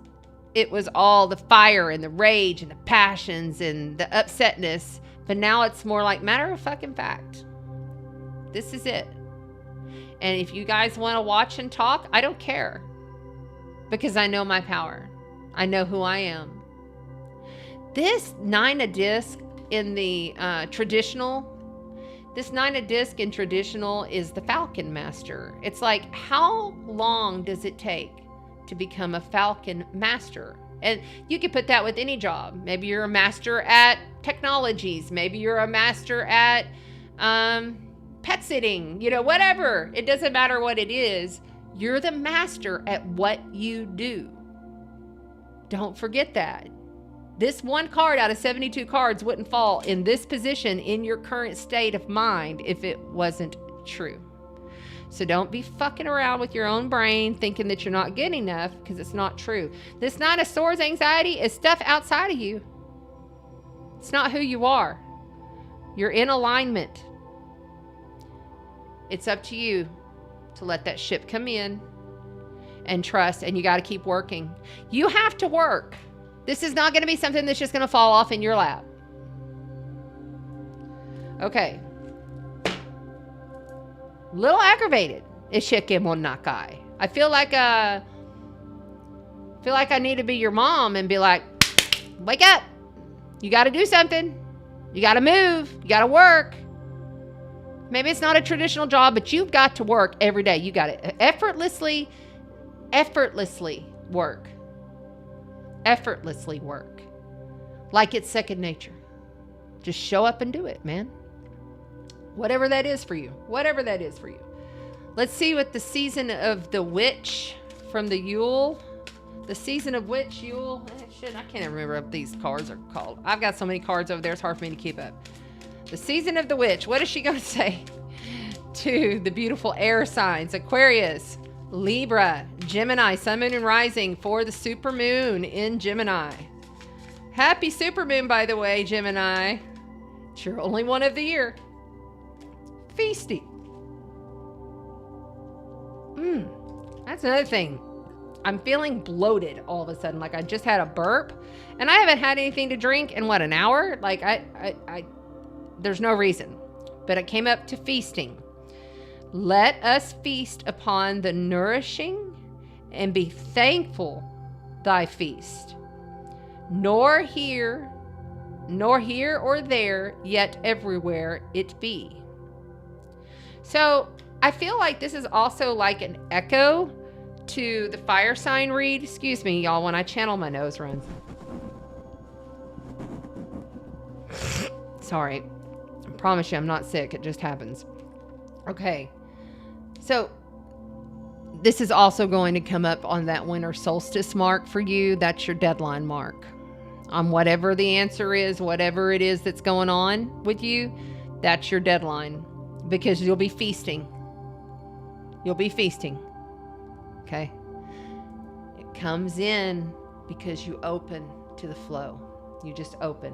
it was all the fire and the rage and the passions and the upsetness, but now it's more like matter of fucking fact. This is it. And if you guys want to watch and talk, I don't care. Because I know my power. I know who I am. This 9 of disc in the traditional, this 9 of disc in traditional is the Falcon Master. It's like, how long does it take to become a Falcon Master? And you could put that with any job. Maybe you're a master at technologies. Maybe you're a master at pet sitting, whatever. It doesn't matter what it is. You're the master at what you do. Don't forget that. This one card out of 72 cards wouldn't fall in this position in your current state of mind if it wasn't true. So don't be fucking around with your own brain thinking that you're not getting enough, because it's not true. This 9 of Swords anxiety is stuff outside of you. It's not who you are. You're in alignment. It's up to you to let that ship come in and trust, and you got to keep working. You have to work. This is not going to be something that's just going to fall off in your lap. Okay. Little aggravated. Ishike mo nakai. I feel like I need to be your mom and be like, wake up. You got to do something. You got to move. You got to work. Maybe it's not a traditional job, but you've got to work every day. You got to effortlessly work. Effortlessly work. Like it's second nature. Just show up and do it, man. Whatever that is for you. Whatever that is for you. Let's see what the season of the witch from the Yule. The season of witch, Yule. Shit, I can't even remember what these cards are called. I've got so many cards over there, it's hard for me to keep up. The season of the witch. What is she going to say to the beautiful air signs? Aquarius, Libra, Gemini, Sun, Moon, and Rising for the Supermoon in Gemini. Happy Supermoon, by the way, Gemini. It's your only one of the year. Feisty. That's another thing. I'm feeling bloated all of a sudden. Like I just had a burp, and I haven't had anything to drink in an hour? Like there's no reason, but it came up to feasting. Let us feast upon the nourishing and be thankful thy feast. Nor here or there, yet everywhere it be. So I feel like this is also like an echo to the fire sign read. Excuse me, y'all, when I channel, my nose runs. Sorry. I promise you I'm not sick. It just happens. Okay. So this is also going to come up on that winter solstice mark for you. That's your deadline mark. On whatever the answer is, whatever it is that's going on with you, that's your deadline. Because you'll be feasting. You'll be feasting. Okay? comes in because you open to the flow. You just open.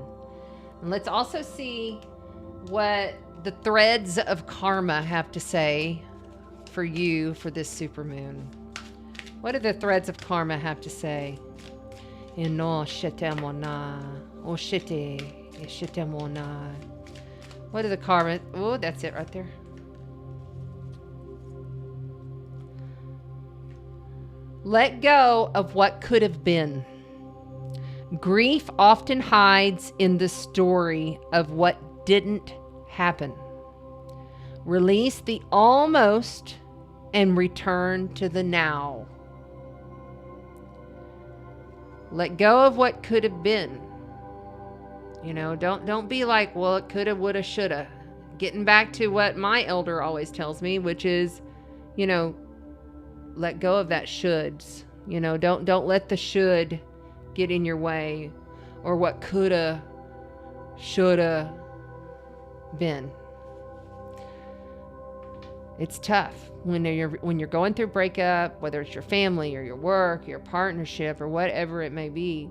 And let's also see what the threads of karma have to say for you for this supermoon. What do the threads of karma have to say? What are the karma? Oh, that's it right there. Let go of what could have been. Grief often hides in the story of what didn't happen. Release the almost and return to the now. Let go of what could have been. You know, don't be like, well, it coulda, woulda, shoulda. Getting back to what my elder always tells me, which is, you know, let go of that shoulds. You know, don't let the should get in your way, or what coulda, shoulda been. It's tough when you're going through breakup, whether it's your family or your work, your partnership, or whatever it may be.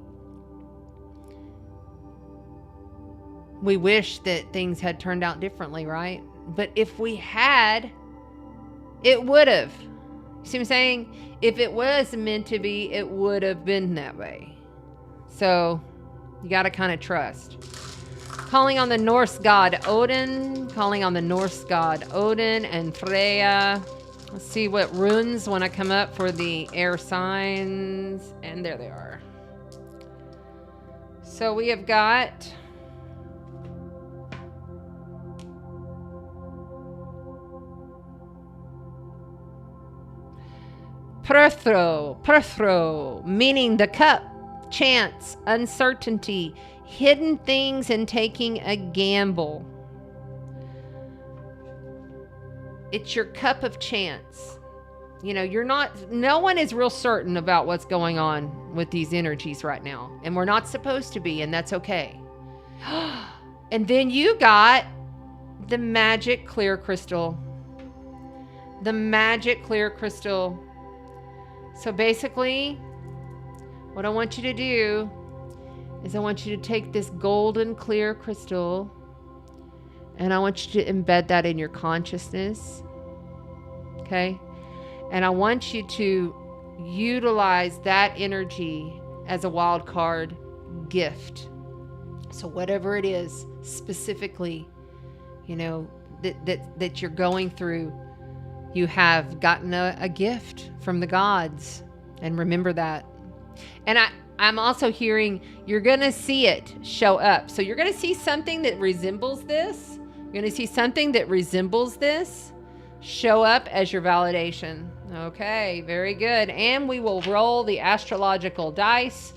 We wish that things had turned out differently, right? But if we had, it would have. See what I'm saying? If it was meant to be, it would have been that way. So you got to kind of trust. Calling on the Norse god Odin. Calling on the Norse god Odin and Freya. Let's see what runes want to come up for the air signs. And there they are. So we have got... Perthro, meaning the cup, chance, uncertainty, hidden things, and taking a gamble. It's your cup of chance. You know, no one is real certain about what's going on with these energies right now. And we're not supposed to be, and that's okay. And then you got the magic clear crystal. The magic clear crystal. So basically, what I want you to do is I want you to take this golden clear crystal and I want you to embed that in your consciousness. Okay? And I want you to utilize that energy as a wild card gift. So whatever it is specifically, you know, that you're going through, you have gotten a gift from the gods. And remember that. And I'm also hearing you're going to see it show up. So you're going to see something that resembles this. You're going to see something that resembles this show up as your validation. Okay, very good. And we will roll the astrological dice.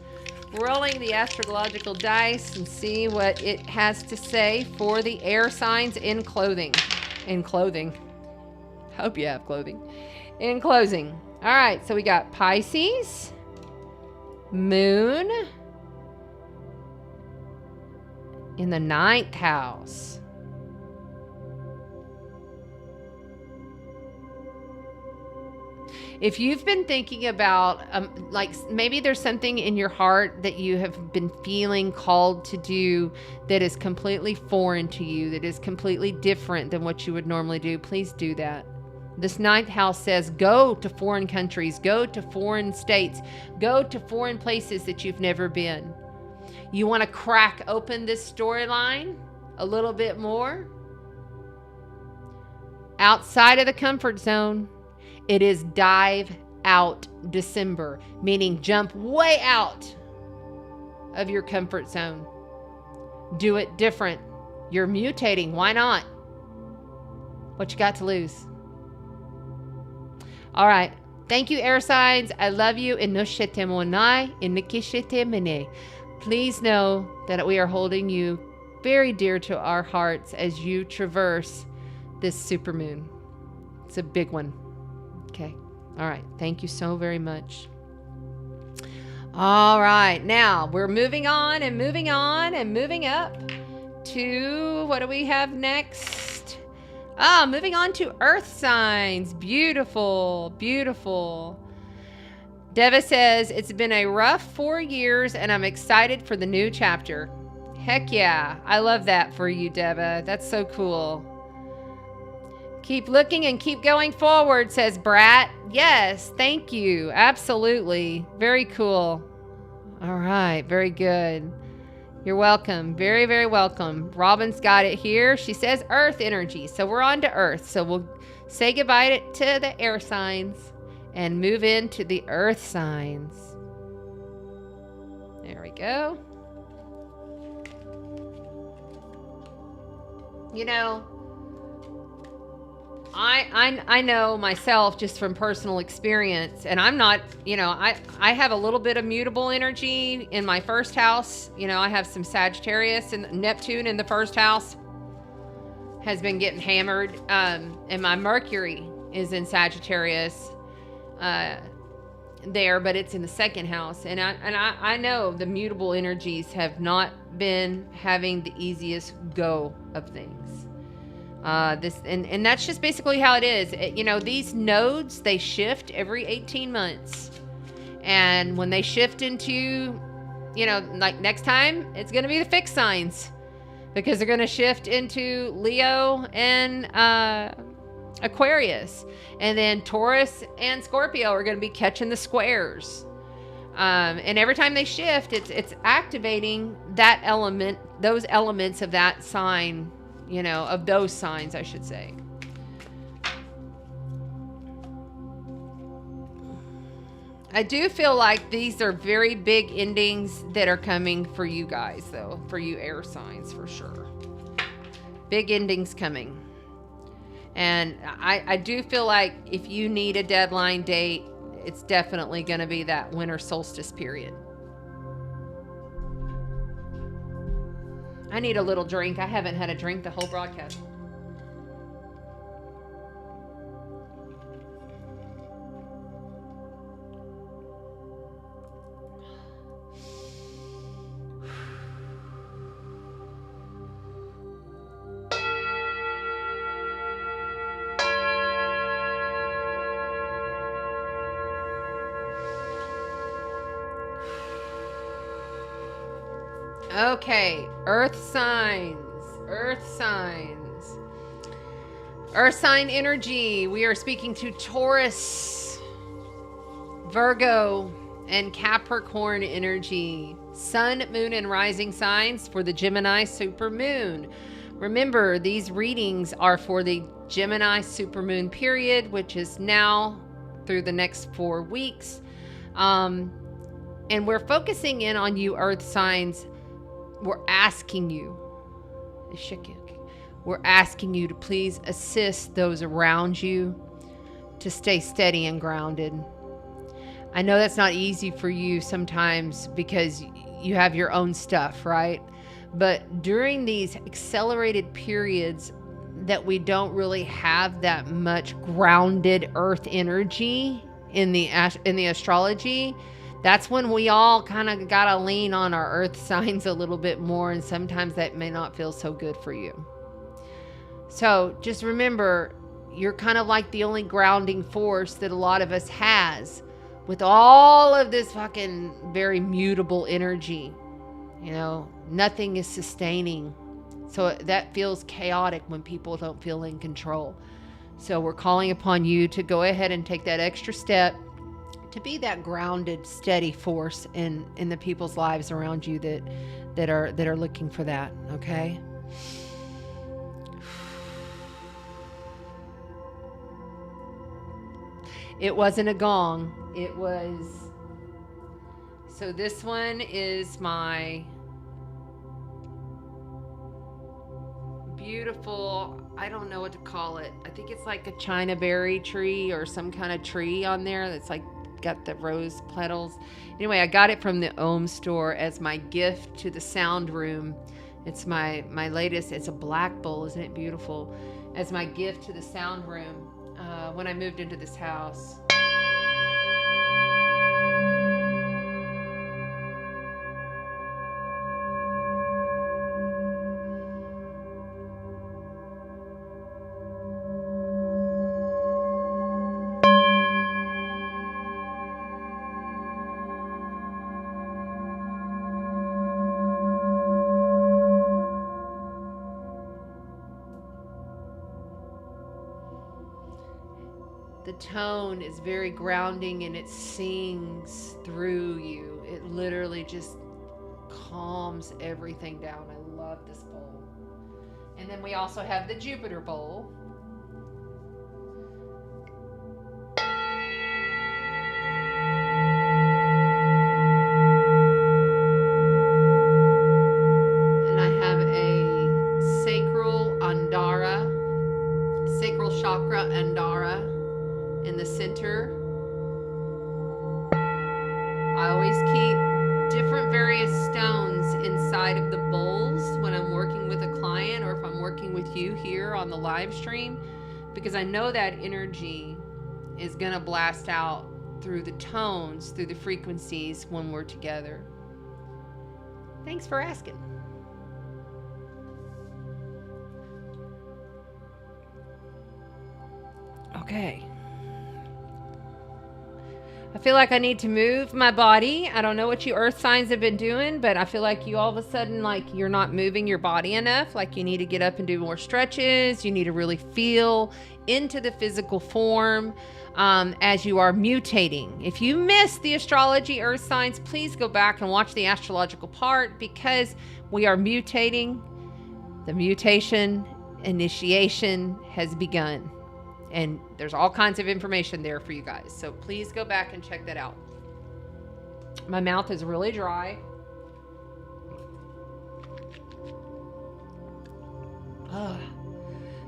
Rolling the astrological dice and see what it has to say for the air signs in clothing. In clothing. Hope you have clothing. In closing. All right, so we got Pisces, Moon in the 9th house. If you've been thinking about, like maybe there's something in your heart that you have been feeling called to do that is completely foreign to you, that is completely different than what you would normally do, please do that. This 9th house says go to foreign countries, go to foreign states, go to foreign places that you've never been. You want to crack open this storyline a little bit more? Outside of the comfort zone. It is dive out December, meaning jump way out of your comfort zone. Do it different. You're mutating. Why not? What you got to lose? All right. Thank you, air signs. I love you. Please know that we are holding you very dear to our hearts as you traverse this supermoon. It's a big one. Okay. All right. Thank you so very much. All right. Now we're moving on and moving on and moving up to, what do we have next? Moving on to earth signs. Beautiful, beautiful. Deva says, it's been a rough 4 years and I'm excited for the new chapter. Heck yeah. I love that for you, Deva. That's so cool. Keep looking and keep going forward, says Brat. Yes, thank you. Absolutely. Very cool. All right, very good. You're welcome. Very, very welcome. Robin's got it here. She says earth energy. So we're on to earth. So we'll say goodbye to the air signs and move into the earth signs. There we go. You know, I know myself just from personal experience, and I'm not, you know, I have a little bit of mutable energy in my first house. You know, I have some Sagittarius and Neptune in the first house has been getting hammered. And my Mercury is in Sagittarius there, but it's in the second house. And I know the mutable energies have not been having the easiest go of things. And that's just basically how it is. You know, these nodes, they shift every 18 months. And when they shift into, you know, like next time, it's going to be the fixed signs. Because they're going to shift into Leo and Aquarius. And then Taurus and Scorpio are going to be catching the squares. And every time they shift, it's activating that element, those elements of that sign. You know, of those signs, I should say. I do feel like these are very big endings that are coming for you guys, though. For you air signs, for sure. Big endings coming. And I do feel like if you need a deadline date, it's definitely going to be that winter solstice period. I need a little drink. I haven't had a drink the whole broadcast. Okay, earth signs, earth signs, earth sign energy. We are speaking to Taurus, Virgo, and Capricorn energy. Sun, moon, and rising signs for the Gemini Supermoon. Remember, these readings are for the Gemini Supermoon period, which is now through the next 4 weeks. And we're focusing in on you earth signs. We're asking you to please assist those around you to stay steady and grounded. I know that's not easy for you sometimes because you have your own stuff, right? But during these accelerated periods that we don't really have that much grounded earth energy in the astrology, that's when we all kind of got to lean on our earth signs a little bit more. And sometimes that may not feel so good for you. So just remember, you're kind of like the only grounding force that a lot of us has with all of this fucking very mutable energy. You know, nothing is sustaining. So that feels chaotic when people don't feel in control. So we're calling upon you to go ahead and take that extra step to be that grounded, steady force in the people's lives around you that are looking for that. Okay. It wasn't a gong. It was. So this one is my beautiful, I don't know what to call it. I think it's like a China berry tree or some kind of tree on there that's like got the rose petals. Anyway, I got it from the Ohm store as my gift to the sound room. It's my latest. It's a black bowl. Isn't it beautiful? As my gift to the sound room when I moved into this house. The tone is very grounding and it sings through you. It literally just calms everything down. I love this bowl. And then we also have the Jupiter bowl. And I have a sacral chakra Andara in the center. I always keep different various stones inside of the bowls when I'm working with a client or if I'm working with you here on the live stream, because I know that energy is going to blast out through the tones, through the frequencies when we're together. Thanks for asking. Okay. I feel like I need to move my body. I don't know what you earth signs have been doing, but I feel like you all of a sudden, like you're not moving your body enough. Like you need to get up and do more stretches. You need to really feel into the physical form as you are mutating. If you missed the astrology earth signs, please go back and watch the astrological part, because we are mutating. The mutation initiation has begun. And there's all kinds of information there for you guys. So please go back and check that out. My mouth is really dry.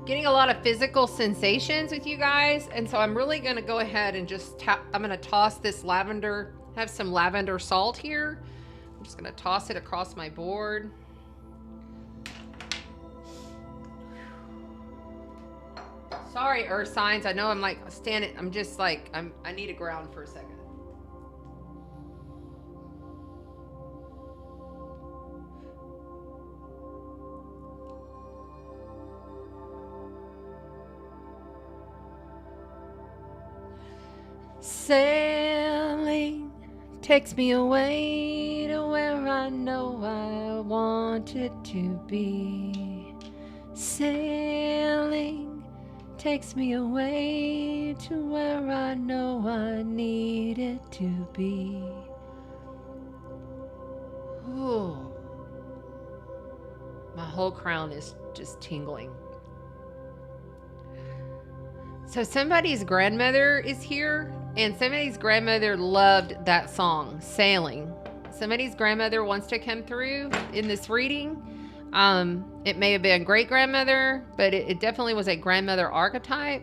Getting a lot of physical sensations with you guys. And so I'm really going to go ahead and just I'm going to toss this lavender, have some lavender salt here. I'm just going to toss it across my board. Sorry, earth signs. I know I'm like standing. I'm just like, I need to ground for a second. Sailing takes me away to where I know I wanted to be. Sailing takes me away to where I know I needed to be. Ooh. My whole crown is just tingling. So somebody's grandmother is here, and somebody's grandmother loved that song, Sailing. Somebody's grandmother wants to come through in this reading. It may have been great grandmother, but it definitely was a grandmother archetype.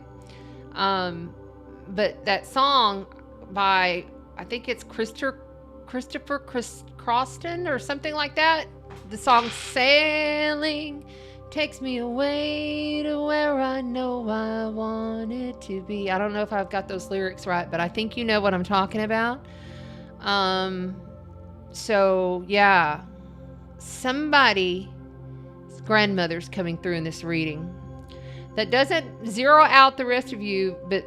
But that song by, I think it's Christopher Croston or something like that. The song Sailing takes me away to where I know I wanted to be. I don't know if I've got those lyrics right, but I think you know what I'm talking about. So yeah, somebody's grandmother's coming through in this reading. That doesn't zero out the rest of you, but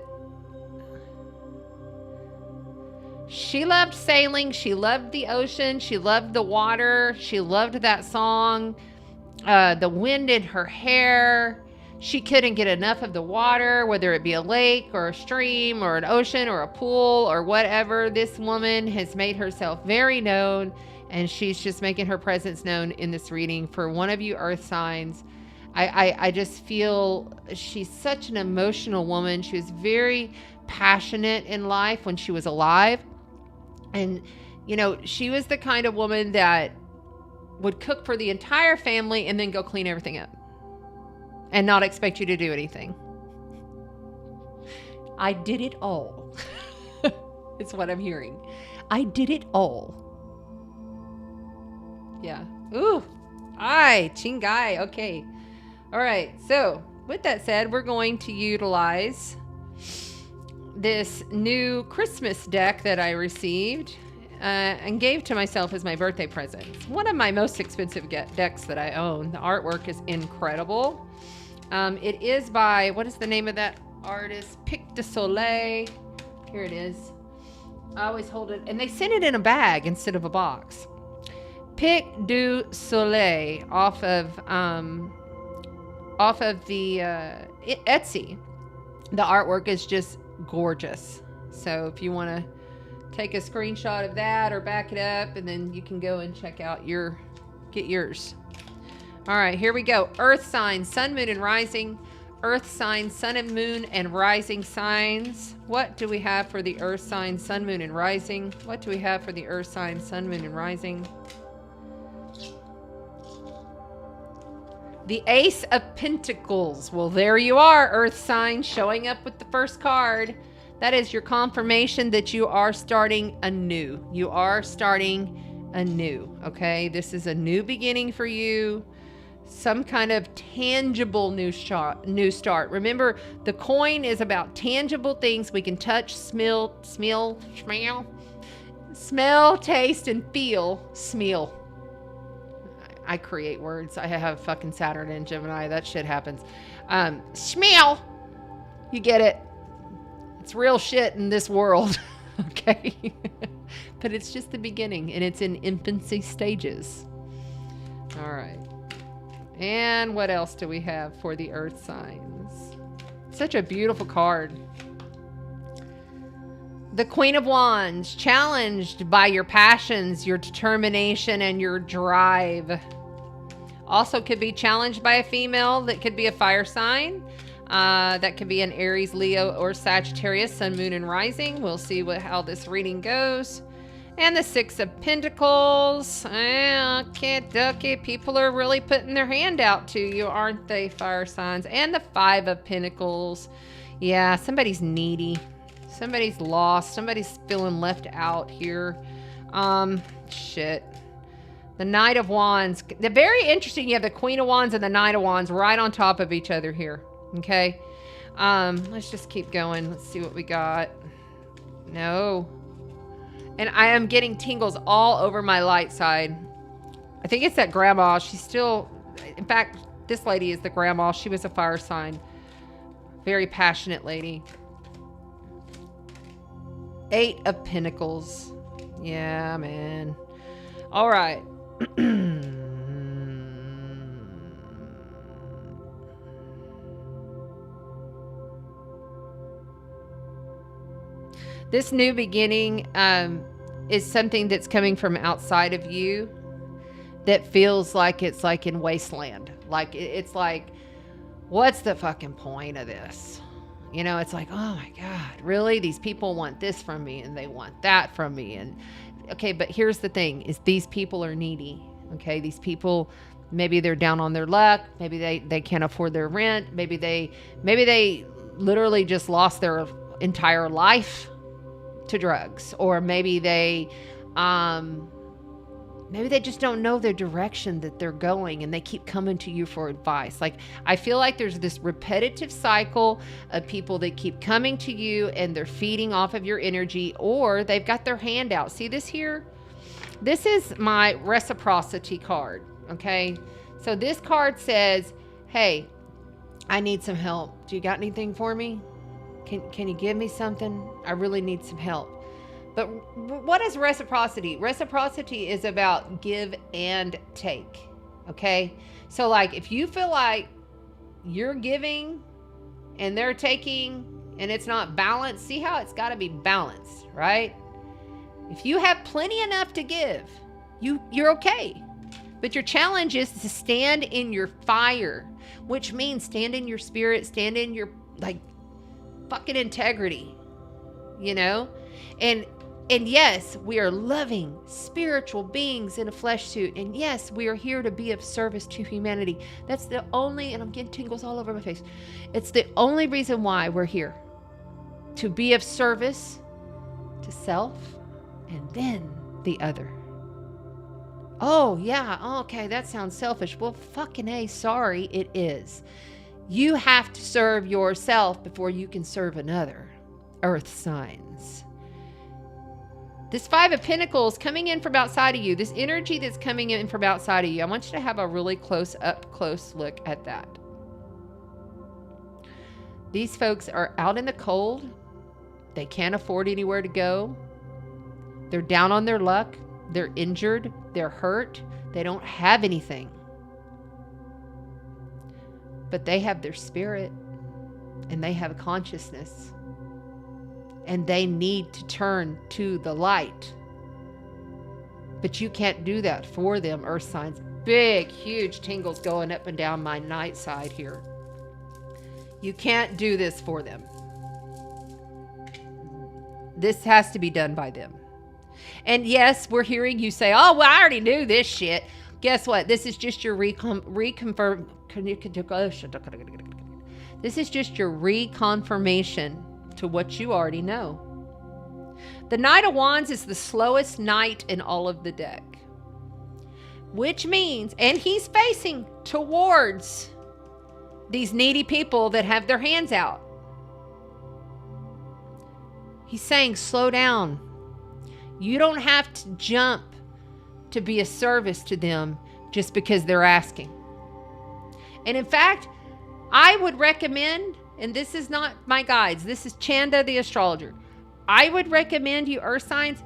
she loved sailing. She loved the ocean. She loved the water. She loved that song. The wind in her hair. She couldn't get enough of the water, whether it be a lake or a stream or an ocean or a pool or whatever. This woman has made herself very known, and she's just making her presence known in this reading for one of you earth signs. I just feel she's such an emotional woman. She was very passionate in life when she was alive. And, you know, she was the kind of woman that would cook for the entire family and then go clean everything up and not expect you to do anything. I did it all. It's what I'm hearing. I did it all. Yeah. Ooh. Ay, chingai. Okay. All right. So with that said, we're going to utilize this new Christmas deck that I received and gave to myself as my birthday present. It's one of my most expensive decks that I own. The artwork is incredible. It is by, what is the name of that artist? Pic de Soleil. Here it is. I always hold it, and they sent it in a bag instead of a box. Pic du Soleil off of the Etsy. The artwork is just gorgeous. So if you want to take a screenshot of that or back it up, and then you can go and check out get yours. All right, here we go. Earth signs, sun, moon, and rising. Earth signs, sun and moon, and rising signs. What do we have for the earth sign, sun, moon, and rising? What do we have for the earth sign, sun, moon, and rising? The Ace of Pentacles. Well, there you are, earth sign, showing up with the first card. That is your confirmation that you are starting anew. You are starting anew, okay? This is a new beginning for you. Some kind of tangible new start. Remember, the coin is about tangible things we can touch, smell, taste, and feel. Smell. I create words. I have fucking Saturn and Gemini. That shit happens. Smell. You get it. It's real shit in this world. Okay. But it's just the beginning, and it's in infancy stages. All right. And what else do we have for the earth signs? Such a beautiful card. The Queen of Wands, challenged by your passions, your determination, and your drive. Also could be challenged by a female. That could be a fire sign. That could be an Aries, Leo, or Sagittarius, sun, moon, and rising. We'll see how this reading goes. And the Six of Pentacles. Okay, people are really putting their hand out to you, aren't they, fire signs? And the Five of Pentacles. Yeah, somebody's needy. Somebody's lost. Somebody's feeling left out here. Shit. The Knight of Wands. They're very interesting. You have the Queen of Wands and the Knight of Wands right on top of each other here. Okay. Let's just keep going. Let's see what we got. No. And I am getting tingles all over my light side. I think it's that grandma. She's still, in fact, this lady is the grandma. She was a fire sign. Very passionate lady. Eight of Pentacles. Yeah, man. All right. This new beginning is something that's coming from outside of you that feels like it's like in wasteland. Like it's like, what's the fucking point of this? You know, it's like, oh my God, really? These people want this from me and they want that from me. And okay, but here's the thing is these people are needy. Okay. These people, maybe they're down on their luck. Maybe they can't afford their rent. Maybe they literally just lost their entire life to drugs, or maybe they just don't know their direction that they're going, and they keep coming to you for advice. Like, I feel like there's this repetitive cycle of people that keep coming to you and they're feeding off of your energy, or they've got their hand out. See this here? This is my reciprocity card. Okay. So this card says, hey, I need some help. Do you got anything for me? Can you give me something? I really need some help. But what is reciprocity? Reciprocity is about give and take. Okay? So like if you feel like you're giving and they're taking and it's not balanced, see how it's got to be balanced, right? If you have plenty enough to give, you're okay. But your challenge is to stand in your fire, which means stand in your spirit, stand in your like fucking integrity, you know? And yes, we are loving spiritual beings in a flesh suit. And yes, we are here to be of service to humanity. That's the only, and I'm getting tingles all over my face. It's the only reason why we're here. To be of service to self and then the other. Oh, yeah. Okay, that sounds selfish. Well, fucking A, sorry, it is. You have to serve yourself before you can serve another. Earth signs. This Five of Pentacles coming in from outside of you, this energy that's coming in from outside of you, I want you to have a really close look at that. These folks are out in the cold. They can't afford anywhere to go. They're down on their luck. They're injured. They're hurt. They don't have anything. But they have their spirit. and they have a consciousness, and they need to turn to the light. But you can't do that for them, earth signs. Big, huge tingles going up and down my night side here. You can't do this for them. This has to be done by them. And yes, we're hearing you say, oh, well, I already knew this shit. Guess what? This is just your reconfirm. This is just your reconfirmation to what you already know. The Knight of Wands is the slowest knight in all of the deck. Which means, and he's facing towards these needy people that have their hands out. He's saying, slow down. You don't have to jump to be a service to them just because they're asking. And in fact, I would recommend, and this is not my guides, this is Chanda the astrologer. I would recommend you, earth signs,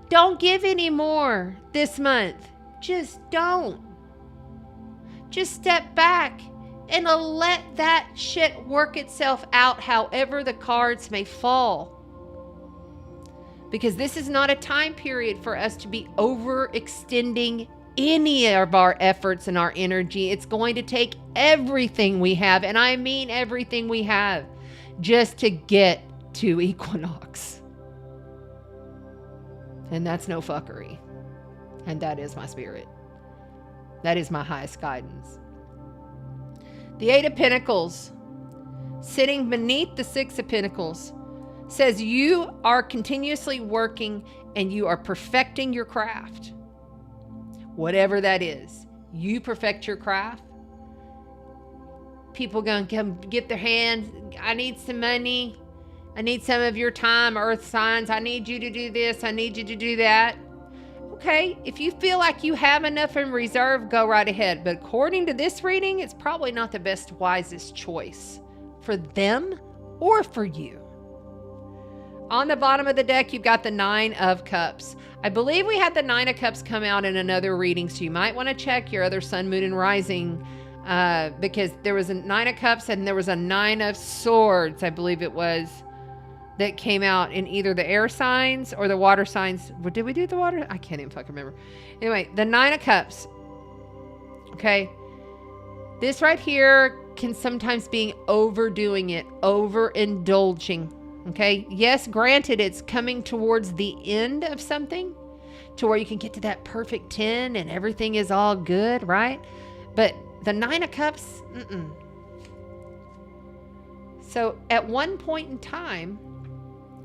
don't give any more this month. Just don't. Just step back and let that shit work itself out however the cards may fall. Because this is not a time period for us to be overextending any of our efforts and our energy. It's going to take everything we have, and I mean everything we have, just to get to equinox. And that's no fuckery. And that is my spirit. That is my highest guidance. The Eight of Pentacles, sitting beneath the Six of Pentacles, says you are continuously working and you are perfecting your craft. Whatever that is, you perfect your craft. People gonna come get their hands. I need some money. I need some of your time, earth signs. I need you to do this. I need you to do that. Okay, if you feel like you have enough in reserve, go right ahead. But according to this reading, it's probably not the best, wisest choice for them or for you. On the bottom of the deck, you've got the Nine of Cups. I believe we had the Nine of Cups come out in another reading, so you might want to check your other Sun, Moon, and Rising, because there was a Nine of Cups and there was a Nine of Swords, I believe it was, that came out in either the air signs or the water signs. Did we do the water? I can't even fucking remember. Anyway, the Nine of Cups. Okay. This right here can sometimes be overdoing it, overindulging. Okay. Yes, granted, it's coming towards the end of something to where you can get to that perfect 10 and everything is all good, right? But the Nine of Cups, So at one point in time,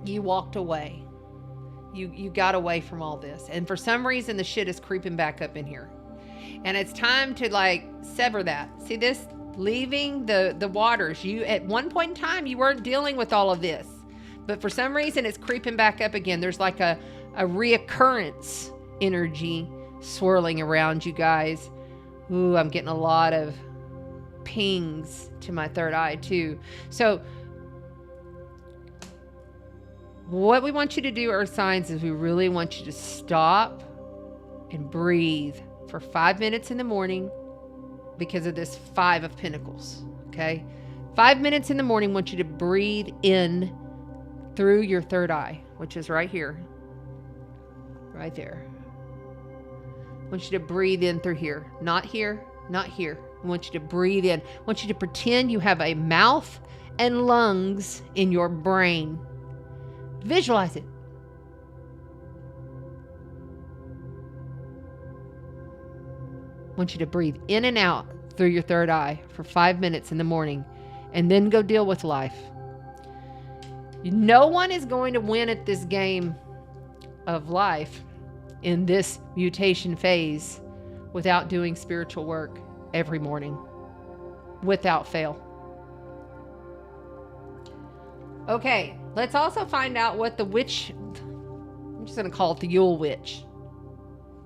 you walked away. You got away from all this. And for some reason, the shit is creeping back up in here. And it's time to like sever that. See this? Leaving the waters. You at one point in time, you weren't dealing with all of this. But for some reason, it's creeping back up again. There's like a reoccurrence energy swirling around you guys. Ooh, I'm getting a lot of pings to my third eye too. So what we want you to do, earth signs, is we really want you to stop and breathe for 5 minutes in the morning because of this Five of Pentacles. Okay, 5 minutes in the morning, want you to breathe in through your third eye, which is right here, right there. I want you to breathe in through here, not here, not here. I want you to breathe in. I want you to pretend you have a mouth and lungs in your brain. Visualize it. I want you to breathe in and out through your third eye for 5 minutes in the morning, and then go deal with life. No one is going to win at this game of life in this mutation phase without doing spiritual work every morning, without fail. Okay, let's also find out what the witch, I'm just going to call it the Yule Witch.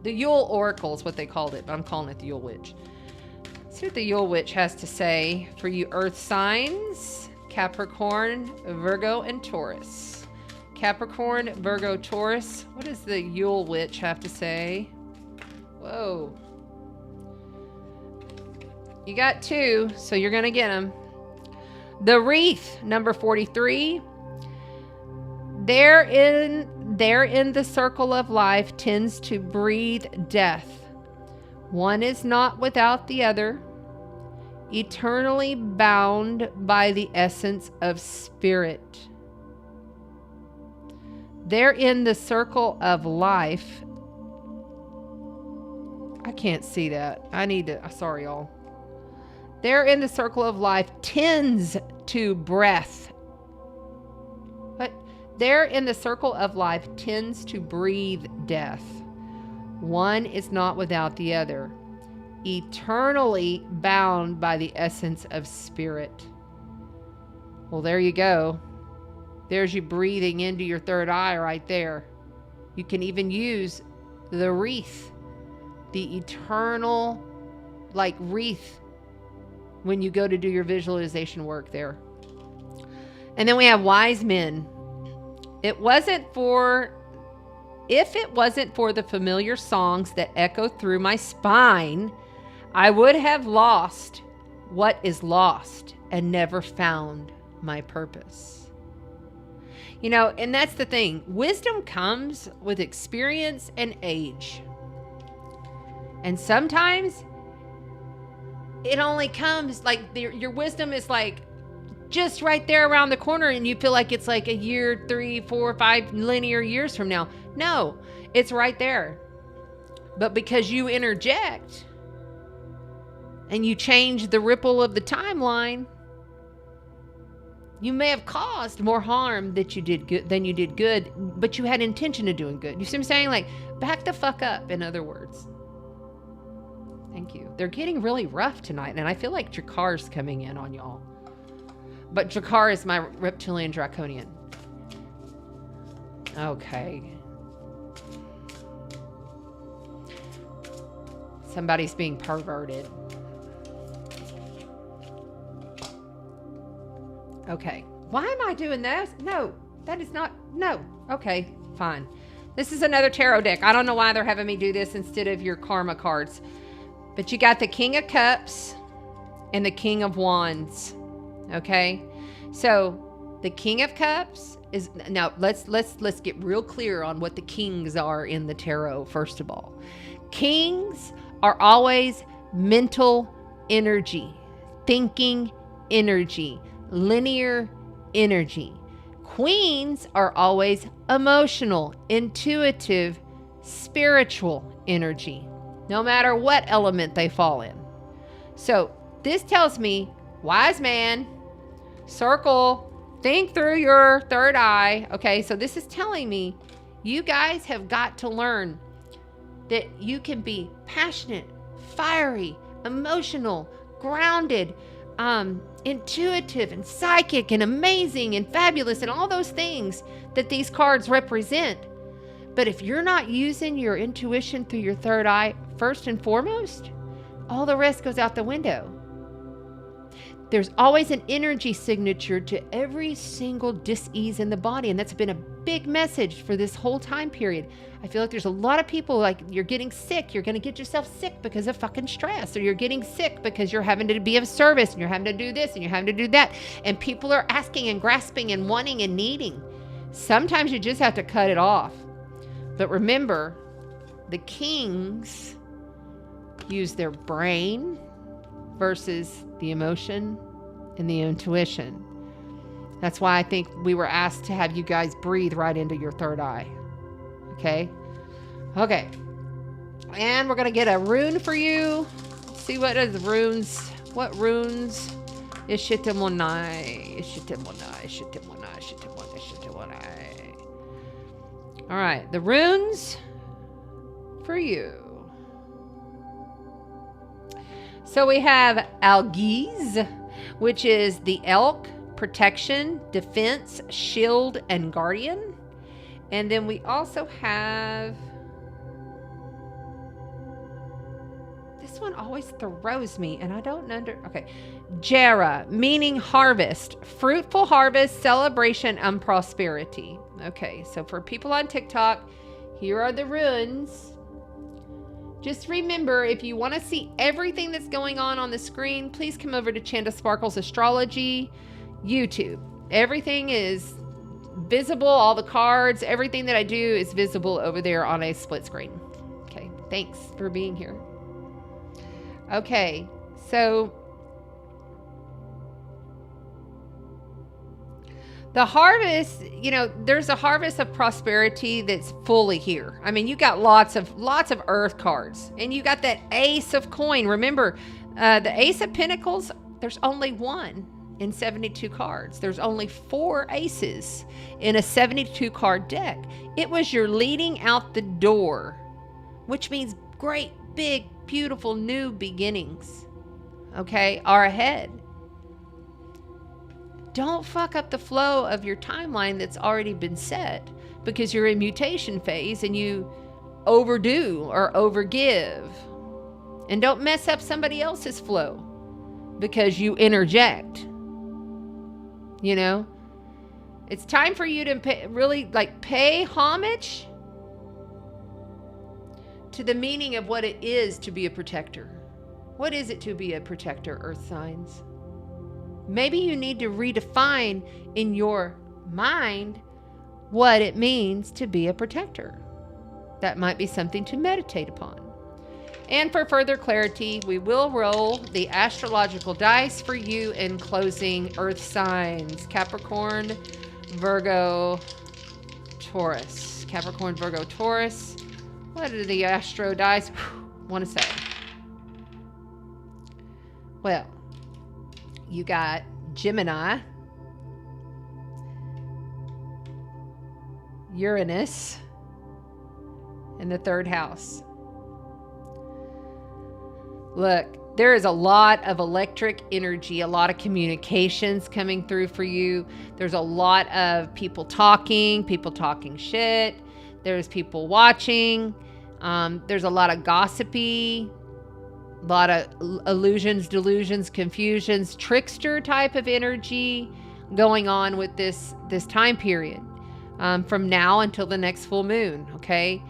The Yule Oracle is what they called it, but I'm calling it the Yule Witch. Let's see what the Yule Witch has to say for you earth signs, Capricorn, Virgo, and Taurus. Capricorn, Virgo, Taurus. What does the Yule Witch have to say? Whoa. You got two, so you're going to get them. The wreath, number 43. Therein the circle of life tends to breathe death. One is not without the other, eternally bound by the essence of spirit. Therein the circle of life. I can't see that. I need to, sorry y'all. Therein the circle of life tends to breath. But therein the circle of life tends to breathe death. One is not without the other, eternally bound by the essence of spirit. Well, there you go. There's you breathing into your third eye right there. You can even use the wreath, the eternal, like wreath, when you go to do your visualization work there. And then we have wise men. If it wasn't for the familiar songs that echo through my spine, I would have lost what is lost and never found my purpose. You know, and that's the thing. Wisdom comes with experience and age. And sometimes it only comes like your wisdom is like just right there around the corner, and you feel like it's like a year, 3, 4, 5 linear years from now. No, it's right there. But because you interject and you change the ripple of the timeline, you may have caused more harm than you did good, but you had intention of doing good. You see what I'm saying? Like, back the fuck up, in other words. Thank you. They're getting really rough tonight, and I feel like Drakar's coming in on y'all. But Drakar is my reptilian draconian. Okay. Somebody's being perverted. Okay. Why am I doing this? No, that is not. No. Okay, fine. This is another tarot deck. I don't know why they're having me do this instead of your karma cards. But you got the King of Cups and the King of Wands. Okay? So, the King of Cups is, now let's get real clear on what the kings are in the tarot first of all. Kings are always mental energy, thinking energy, linear energy. Queens are always emotional, intuitive, spiritual energy, no matter what element they fall in. So this tells me, wise man, circle, think through your third eye. Okay, so this is telling me you guys have got to learn that you can be passionate, fiery, emotional, grounded, intuitive and psychic and amazing and fabulous and all those things that these cards represent. But if you're not using your intuition through your third eye first and foremost, all the rest goes out the window. There's always an energy signature to every single dis-ease in the body, and that's been a big message for this whole time period. I feel like there's a lot of people, like, you're getting sick, you're going to get yourself sick because of fucking stress, or you're getting sick because you're having to be of service, and you're having to do this, and you're having to do that, and people are asking and grasping and wanting and needing. Sometimes you just have to cut it off. But remember, the kings use their brain versus the emotion and the intuition. That's why I think we were asked to have you guys breathe right into your third eye. Okay? Okay. And we're going to get a rune for you. See what is runes. What runes? Ishitemonai. Ishitemonai. Ishitemonai. Ishitemonai. Ishitemonai. All right. The runes for you. So we have Algiz, which is the elk, protection, defense, shield, and guardian. And then we also have, this one always throws me and I don't okay. Jera, meaning harvest, fruitful harvest, celebration, and prosperity. Okay, so for people on TikTok, here are the runes. Just remember, if you want to see everything that's going on the screen, please come over to Chanda Sparkles Astrology. YouTube. Everything is visible. All the cards, everything that I do is visible over there on a split screen. Okay, thanks for being here. Okay, so the harvest, you know, there's a harvest of prosperity that's fully here. I mean, you got lots of earth cards, and you got that ace of coin. Remember, the ace of pentacles, there's only one in 72 cards. There's only 4 aces in a 72 card deck. It was your leading out the door, which means great, big, beautiful new beginnings, okay, are ahead. Don't fuck up the flow of your timeline that's already been set because you're in mutation phase and you overdo or overgive. And don't mess up somebody else's flow because you interject. You know, it's time for you to pay homage to the meaning of what it is to be a protector. What is it to be a protector, earth signs? Maybe you need to redefine in your mind what it means to be a protector. That might be something to meditate upon. And for further clarity, we will roll the astrological dice for you in closing, earth signs. Capricorn, Virgo, Taurus. Capricorn, Virgo, Taurus. What do the astro dice want to say? Well, you got Gemini, Uranus in the 3rd house. Look, there is a lot of electric energy, a lot of communications coming through for you. There's a lot of people talking shit. There's people watching. There's a lot of gossipy, a lot of illusions, delusions, confusions, trickster type of energy going on with this time period from now until the next full moon, okay?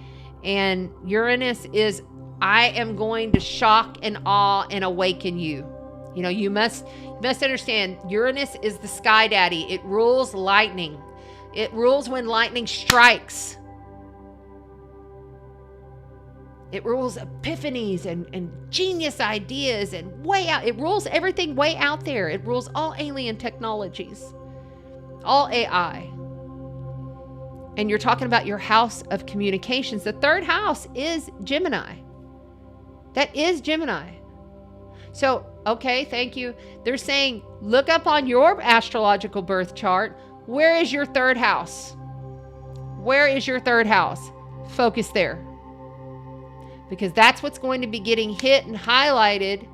And Uranus is, I am going to shock and awe and awaken you. You know, you must understand, Uranus is the sky daddy. It rules lightning. It rules when lightning strikes. It rules epiphanies and genius ideas and way out. It rules everything way out there. It rules all alien technologies, all AI. And you're talking about your house of communications. The 3rd house is Gemini. That is Gemini. So, okay, thank you. They're saying, look up on your astrological birth chart. Where is your 3rd house? Where is your 3rd house? Focus there. Because that's what's going to be getting hit and highlighted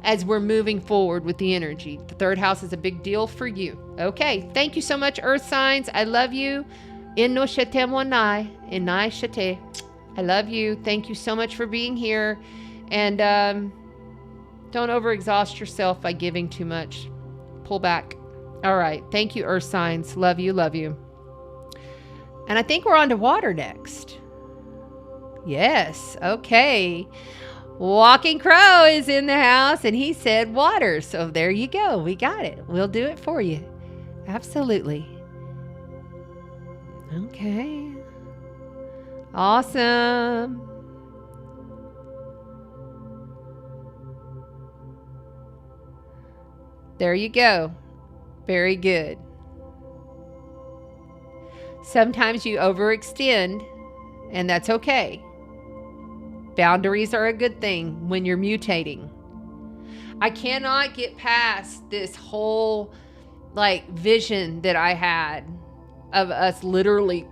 as we're moving forward with the energy. The 3rd house is a big deal for you. Okay, thank you so much, earth signs. I love you. Inno shete monai, inai shete. I love you. Thank you so much for being here. And don't overexhaust yourself by giving too much. Pull back. All right. Thank you, earth signs. Love you, love you. And I think we're on to water next. Yes. Okay. Walking Crow is in the house and he said water. So there you go. We got it. We'll do it for you. Absolutely. Okay. Awesome. There you go. Very good. Sometimes you overextend, and that's okay. Boundaries are a good thing when you're mutating. I cannot get past this whole vision that I had of us literally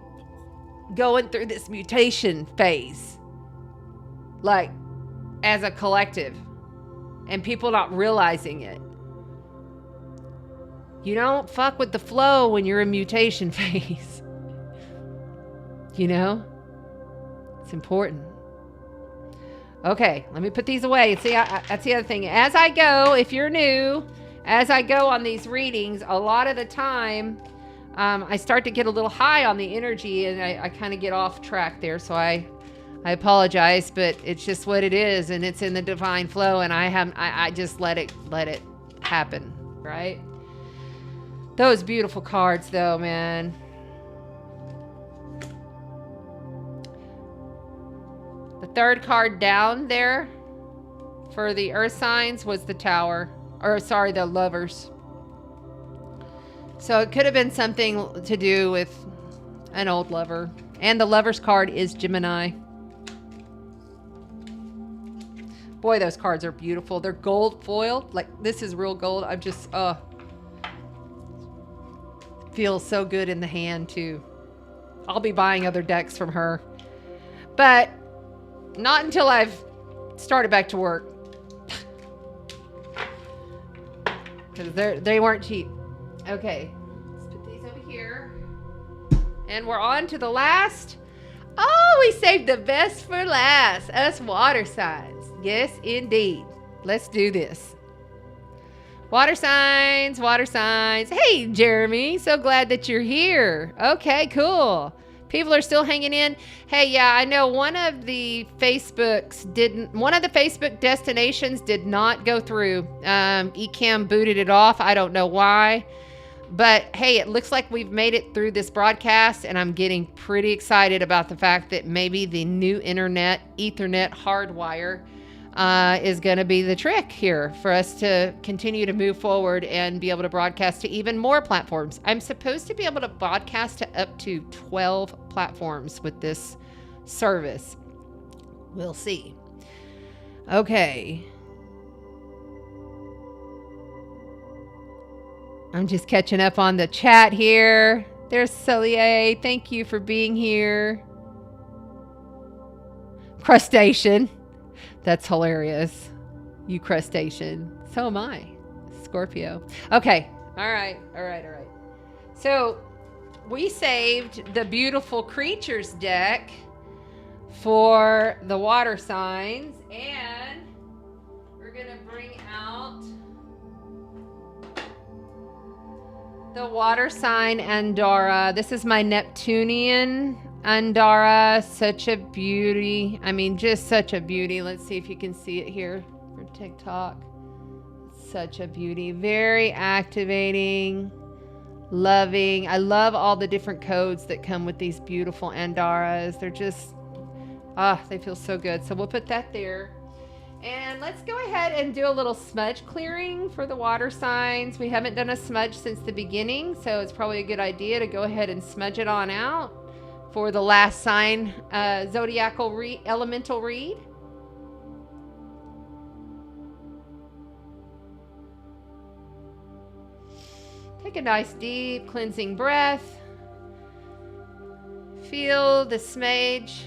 going through this mutation phase, as a collective, and people not realizing it. You don't fuck with the flow when you're in mutation phase. You know? It's important. Okay, let me put these away. See, that's the other thing. As I go, if you're new, as I go on these readings, a lot of the time, I start to get a little high on the energy and I kind of get off track there. So I apologize, but it's just what it is, and it's in the divine flow, and I just let it happen, right? Those beautiful cards though, man. The third card down there for the earth signs was the Tower. Or sorry, the Lovers. So it could have been something to do with an old lover. And the Lovers card is Gemini. Boy, those cards are beautiful. They're gold foiled. Like, this is real gold. I'm just, feels so good in the hand, too. I'll be buying other decks from her. But not until I've started back to work. Because they weren't cheap. Okay. Let's put these over here. And we're on to the last. Oh, we saved the best for last. Us water signs. Yes, indeed. Let's do this. Water signs, water signs. Hey, Jeremy. So glad that you're here. Okay, cool. People are still hanging in. Hey, yeah, I know one of the Facebook destinations did not go through. Ecamm booted it off. I don't know why. But hey, it looks like we've made it through this broadcast, and I'm getting pretty excited about the fact that maybe the new internet, Ethernet hardwire, is going to be the trick here for us to continue to move forward and be able to broadcast to even more platforms. I'm supposed to be able to broadcast to up to 12 platforms with this service. We'll see. Okay. I'm just catching up on the chat here. There's Celia. Thank you for being here. Crustacean. That's hilarious. You crustacean. So am I. Scorpio. Okay. All right. So we saved the beautiful creatures deck for the water signs, and we're going to bring out the water sign Andorra. This is my Neptunian Andorra. Such a beauty. I mean, just such a beauty. Let's see if you can see it here for TikTok. Such a beauty. Very activating, loving. I love all the different codes that come with these beautiful Andorras. They're just, they feel so good. So we'll put that there. And let's go ahead and do a little smudge clearing for the water signs. We haven't done a smudge since the beginning, so it's probably a good idea to go ahead and smudge it on out for the last sign zodiacal elemental read. Take a nice deep cleansing breath. Feel the sage.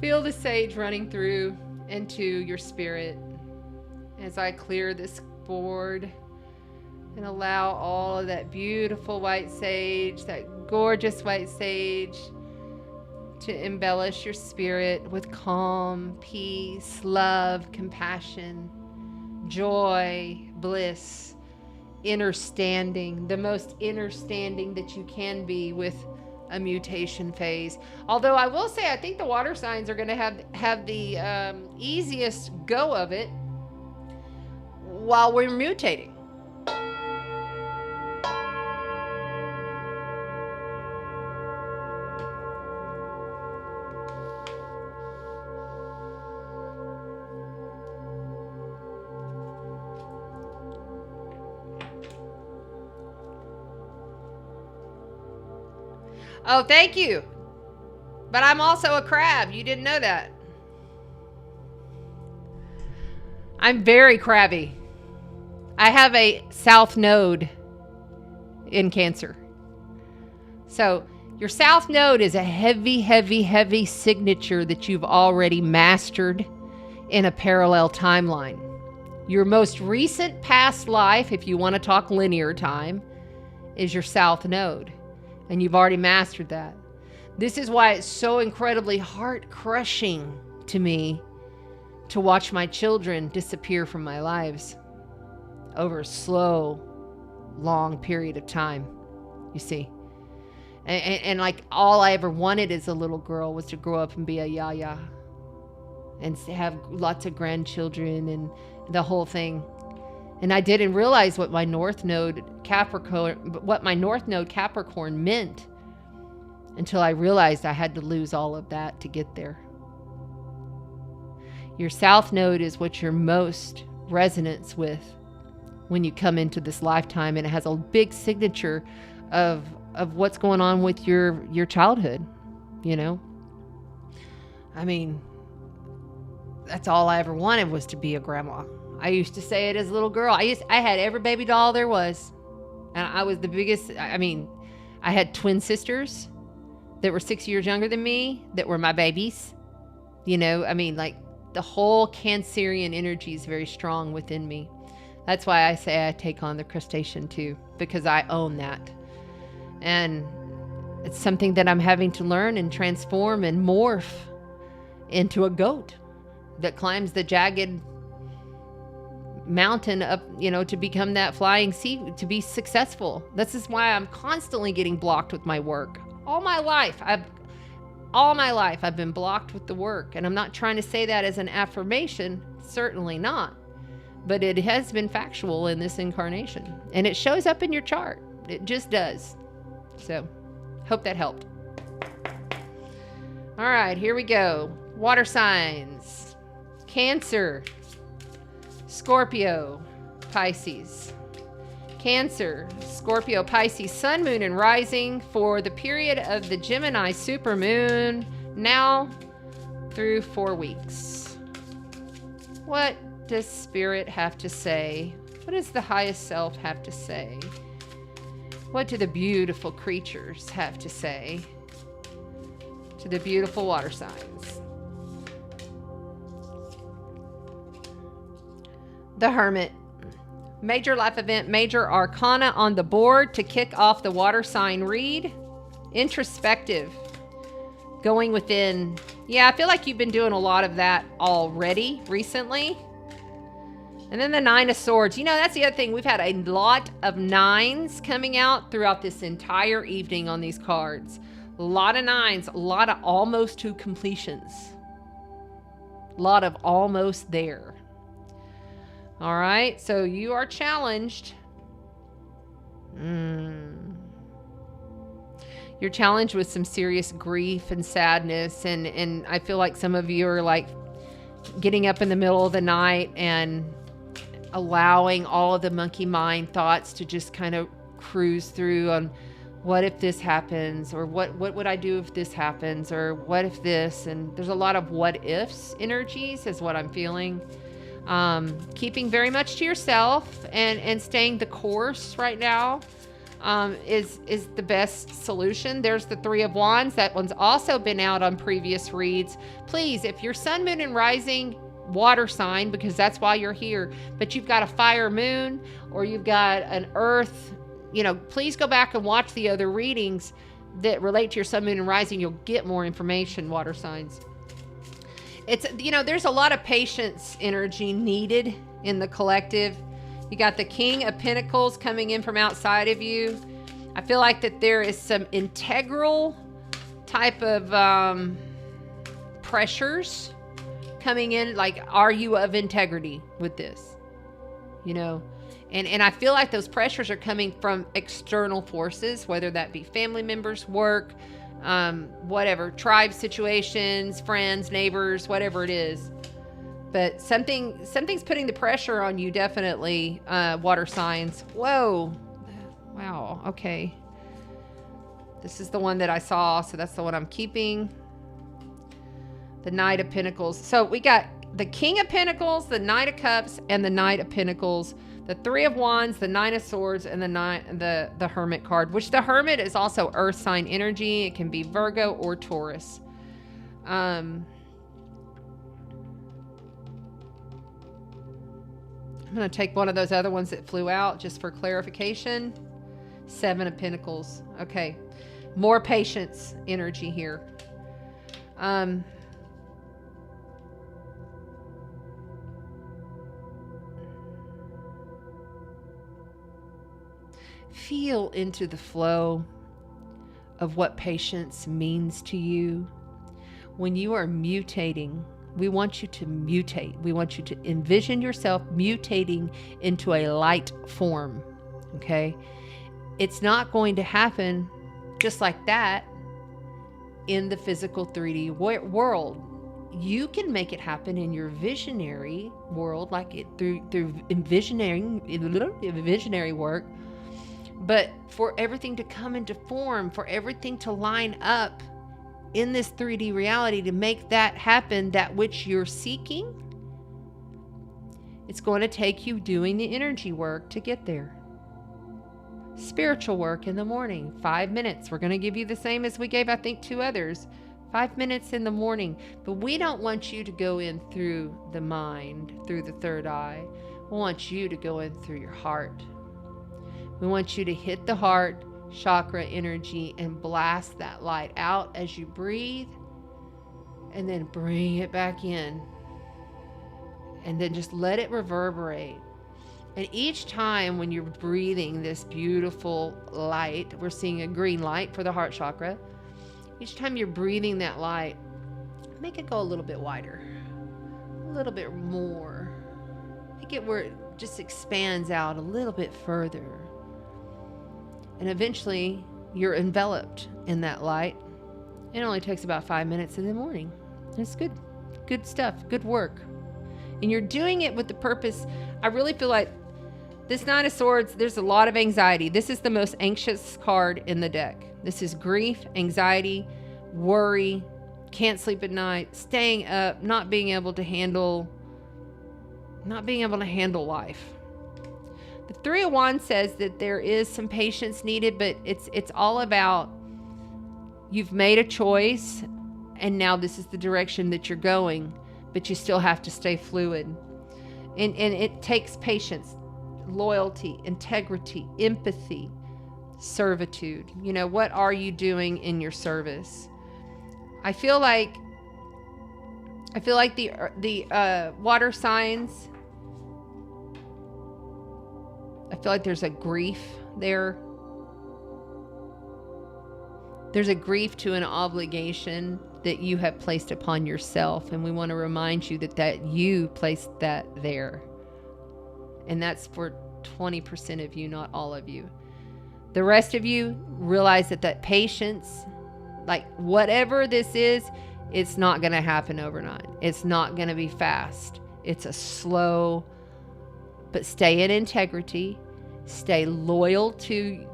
Feel the sage running through into your spirit as I clear this board and allow all of that beautiful white sage, that gorgeous white sage, to embellish your spirit with calm, peace, love, compassion, joy, bliss, innerstanding, the most innerstanding that you can be with a mutation phase. Although I will say, I think the water signs are going to have the easiest go of it while we're mutating. Oh, thank you. But I'm also a crab. You didn't know that. I'm very crabby. I have a south node in Cancer. So your south node is a heavy, heavy, heavy signature that you've already mastered in a parallel timeline. Your most recent past life, if you want to talk linear time, is your south node. And you've already mastered that. This is why it's so incredibly heart-crushing to me to watch my children disappear from my lives over a slow, long period of time, you see. And like all I ever wanted as a little girl was to grow up and be a yaya and have lots of grandchildren and the whole thing. And I didn't realize what my North Node Capricorn meant until I realized I had to lose all of that to get there. Your South Node is what you're most resonance with when you come into this lifetime, and it has a big signature of what's going on with your childhood, you know? I mean, that's all I ever wanted, was to be a grandma. I used to say it as a little girl. I had every baby doll there was. And I was the biggest. I mean, I had twin sisters that were 6 years younger than me that were my babies. You know, I mean, like, the whole Cancerian energy is very strong within me. That's why I say I take on the crustacean too, because I own that. And it's something that I'm having to learn and transform and morph into a goat that climbs the jagged mountain up, you know, to become that flying sea, to be successful. This is why I'm constantly getting blocked with my work. All my life I've been blocked with the work. And I'm not trying to say that as an affirmation, certainly not. But it has been factual in this incarnation. And it shows up in your chart. It just does. So, hope that helped. All right, here we go. Water signs. Cancer, Scorpio, Pisces. Cancer, Scorpio, Pisces, Sun, Moon, and Rising for the period of the Gemini Supermoon, now through 4 weeks. What does Spirit have to say? What does the highest self have to say? What do the beautiful creatures have to say to the beautiful water signs? The Hermit. Major life event, major arcana on the board to kick off the water sign read. Introspective. Going within. Yeah, I feel like you've been doing a lot of that already recently. And then the Nine of Swords. You know, that's the other thing. We've had a lot of nines coming out throughout this entire evening on these cards. A lot of nines, a lot of almost to completions. A lot of almost there. All right, so you are challenged. You're challenged with some serious grief and sadness, and I feel like some of you are like getting up in the middle of the night and allowing all of the monkey mind thoughts to just kind of cruise through on what if this happens, or what would I do if this happens, or what if this, and there's a lot of what ifs energies is what I'm feeling. Keeping very much to yourself and staying the course right now is the best solution. There's the Three of Wands. That one's also been out on previous reads. Please, if you're Sun, Moon, and Rising water sign, because that's why you're here, but you've got a fire moon or you've got an earth, you know, please go back and watch the other readings that relate to your Sun, Moon, and Rising. You'll get more information, water signs. It's, you know, there's a lot of patience energy needed in the collective. You got the King of Pentacles coming in from outside of you. I feel like that there is some integral type of pressures coming in. Like, are you of integrity with this? You know, and I feel like those pressures are coming from external forces, whether that be family members, work, whatever, tribe situations, friends, neighbors, whatever it is. But something's putting the pressure on you, definitely, water signs. Whoa. Wow. Okay. This is the one that I saw, so that's the one I'm keeping. The Knight of Pentacles. So we got the King of Pentacles, the Knight of Cups, and the Knight of Pentacles. The Three of Wands, the Nine of Swords, and the Hermit card, which the Hermit is also earth sign energy. It can be Virgo or Taurus. I'm going to take one of those other ones that flew out just for clarification. Seven of Pentacles. Okay. More patience energy here. Feel into the flow of what patience means to you when you are mutating We want you to mutate. We want you to envision yourself mutating into a light form. Okay? It's not going to happen just like that in the physical 3D world. You can make it happen in your visionary world, like it through visionary work. But for everything to come into form, for everything to line up in this 3D reality to make that happen, that which you're seeking, it's going to take you doing the energy work to get there. Spiritual work in the morning, 5 minutes. We're going to give you the same as we gave, I think, 2 others. 5 minutes in the morning. But we don't want you to go in through the mind, through the third eye. We want you to go in through your heart. We want you to hit the heart chakra energy and blast that light out as you breathe, and then bring it back in, and then just let it reverberate. And each time when you're breathing this beautiful light, we're seeing a green light for the heart chakra. Each time you're breathing that light, make it go a little bit wider, a little bit more. Make it where it just expands out a little bit further. And eventually you're enveloped in that light. It only takes about 5 minutes in the morning. It's good stuff, good work. And you're doing it with the purpose. I really feel like this Nine of Swords, there's a lot of anxiety. This is the most anxious card in the deck. This is grief, anxiety, worry, can't sleep at night, staying up, not being able to handle life. The Three of Wands says that there is some patience needed, but it's all about you've made a choice and now this is the direction that you're going, but you still have to stay fluid. And it takes patience, loyalty, integrity, empathy, servitude. You know, what are you doing in your service? I feel like the water signs, I feel like there's a grief there. There's a grief to an obligation that you have placed upon yourself. And we want to remind you that you placed that there. And that's for 20% of you, not all of you. The rest of you realize that patience, like whatever this is, it's not going to happen overnight. It's not going to be fast. It's a slow, but stay in integrity, stay loyal to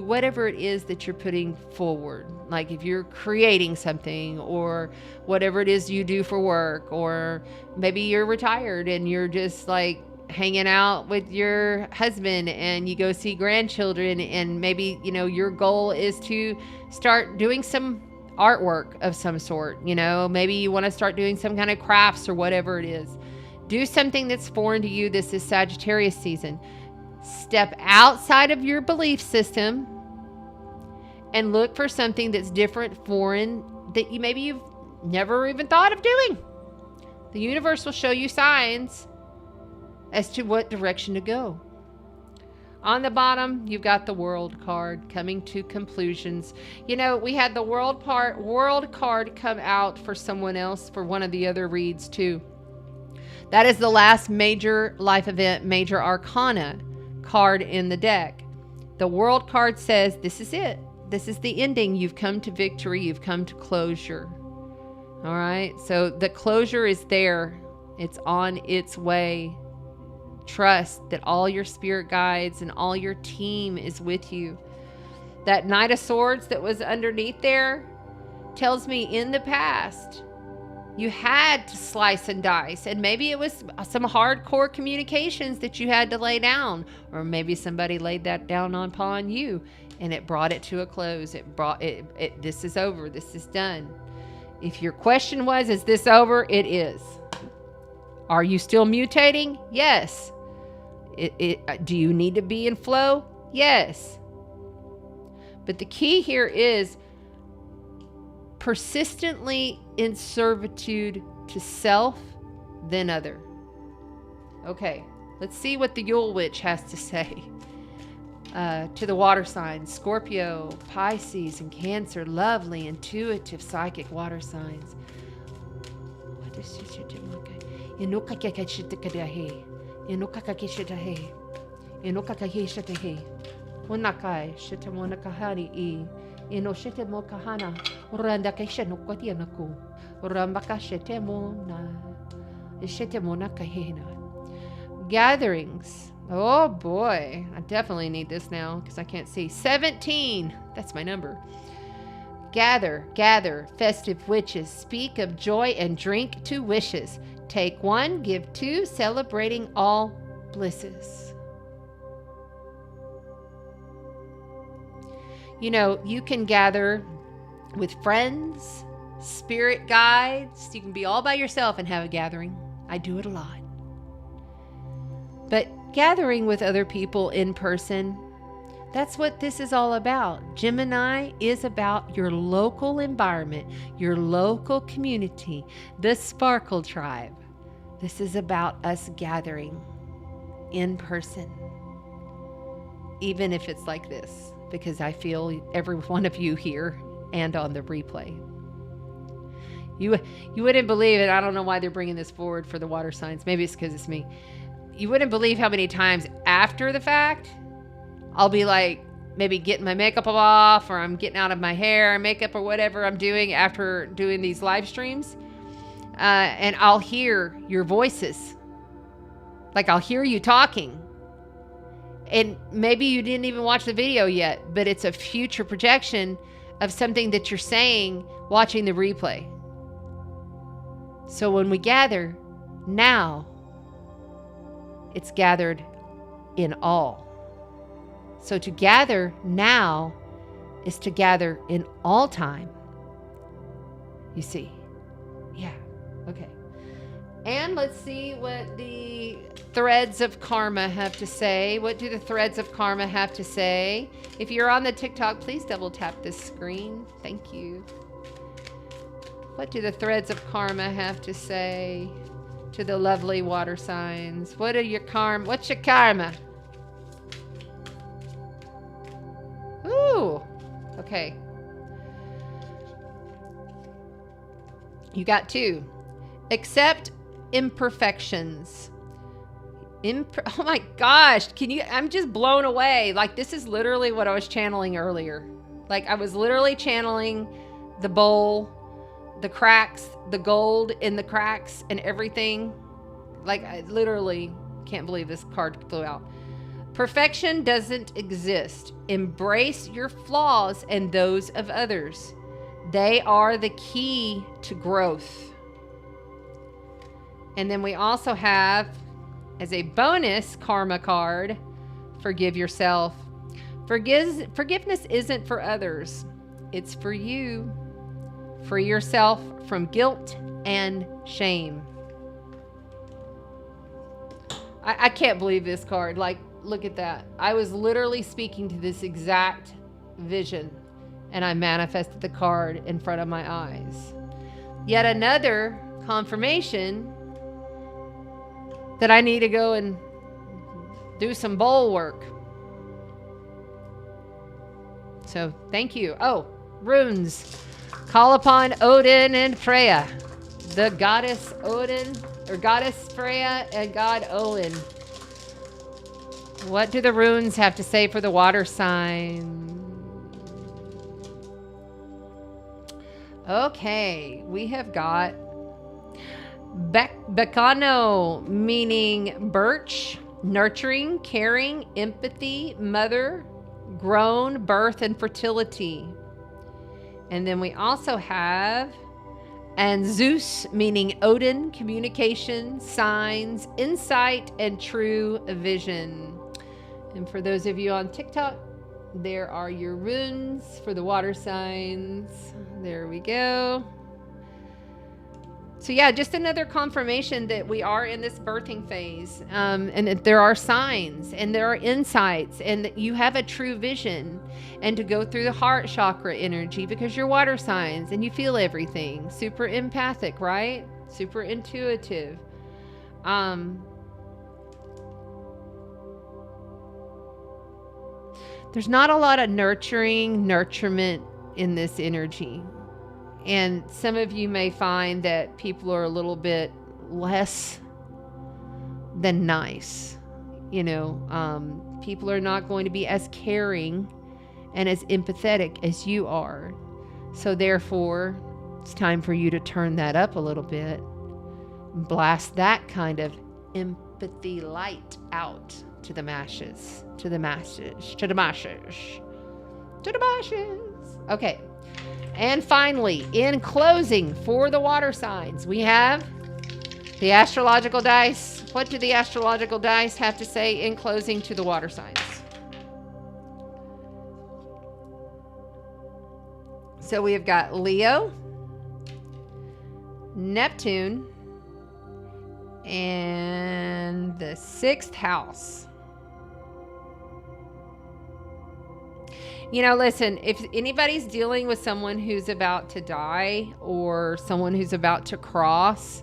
whatever it is that you're putting forward. Like if you're creating something or whatever it is you do for work, or maybe you're retired and you're just like hanging out with your husband and you go see grandchildren, and maybe, you know, your goal is to start doing some artwork of some sort. You know, maybe you want to start doing some kind of crafts or whatever it is. Do something that's foreign to you. This is Sagittarius season. Step outside of your belief system and look for something that's different, foreign, that you've never even thought of doing. The universe will show you signs as to what direction to go. On the bottom, you've got the World card, coming to conclusions. You know, we had the World card come out for someone else for one of the other reads too. That is the last major life event, major arcana card in the deck. The World card says this is it. This is the ending. You've come to victory. You've come to closure. All right. So the closure is there. It's on its way. Trust that all your spirit guides and all your team is with you. That Knight of Swords that was underneath there tells me in the past you had to slice and dice, and maybe it was some hardcore communications that you had to lay down, or maybe somebody laid that down upon you and it brought it to a close. This is over. This is done. If your question was, is this over? It is. Are you still mutating? Yes. Do you need to be in flow? Yes. But the key here is persistently in servitude to self, then other. Okay, let's see what the Yule Witch has to say to the water signs. Scorpio, Pisces, and Cancer, lovely, intuitive, psychic water signs. What Unakai shitamona kahari I ino shitemo kahana uranda kaishano kwatianaku urambaka shitemo na shitemo na kahina. Gatherings. Oh boy, I definitely need this now because I can't see. 17. That's my number. Gather, gather, festive witches, speak of joy and drink to wishes. Take one, give two, celebrating all blisses. You know, you can gather with friends, spirit guides. You can be all by yourself and have a gathering. I do it a lot. But gathering with other people in person, that's what this is all about. Gemini is about your local environment, your local community, the Sparkle Tribe. This is about us gathering in person, even if it's like this, because I feel every one of you here and on the replay. You wouldn't believe it. I don't know why they're bringing this forward for the water signs. Maybe it's because it's me. You wouldn't believe how many times after the fact, I'll be like maybe getting my makeup off, or I'm getting out of my hair, makeup, or whatever I'm doing after doing these live streams. And I'll hear your voices. Like I'll hear you talking. And maybe you didn't even watch the video yet, but it's a future projection of something that you're saying watching the replay. So when we gather now, it's gathered in all. So to gather now is to gather in all time. You see? Yeah. Okay. And let's see what the threads of karma have to say. What do the threads of karma have to say? If you're on the TikTok, please double tap this screen. Thank you. What do the threads of karma have to say to the lovely water signs? What are your karma? What's your karma? Ooh. Okay. You got two. Accept imperfections. Oh my gosh. I'm just blown away. Like, this is literally what I was channeling earlier. Like, I was literally channeling the bowl, the cracks, the gold in the cracks and everything. Like, I literally can't believe this card flew out. Perfection doesn't exist. Embrace your flaws and those of others. They are the key to growth. And then we also have, as a bonus karma card, forgive yourself. Forgiveness isn't for others. It's for you. Free yourself from guilt and shame. I can't believe this card. Like, look at that. I was literally speaking to this exact vision, and I manifested the card in front of my eyes. Yet another confirmation that I need to go and do some bowl work. So thank you. Oh, runes. Call upon Odin and Freya. The goddess Odin, or goddess Freya and god Odin. What do the runes have to say for the water sign? Okay, we have got Becano, meaning birch, nurturing, caring, empathy, mother, grown, birth, and fertility. And then we also have Zeus, meaning Odin, communication, signs, insight, and true vision. And for those of you on TikTok, there are your runes for the water signs. There we go. So yeah, just another confirmation that we are in this birthing phase, and that there are signs and there are insights, and that you have a true vision, and to go through the heart chakra energy because you're water signs and you feel everything. Super empathic, right? Super intuitive. There's not a lot of nurturing, nurturement in this energy. And some of you may find that people are a little bit less than nice. You know, people are not going to be as caring and as empathetic as you are. So therefore, it's time for you to turn that up a little bit. Blast that kind of empathy light out to the masses, to the masses, to the masses, to the masses. Okay. And finally, in closing for the water signs, we have the astrological dice. What do the astrological dice have to say in closing to the water signs? So we have got Leo, Neptune, and the 6th house. You know, listen, if anybody's dealing with someone who's about to die or someone who's about to cross,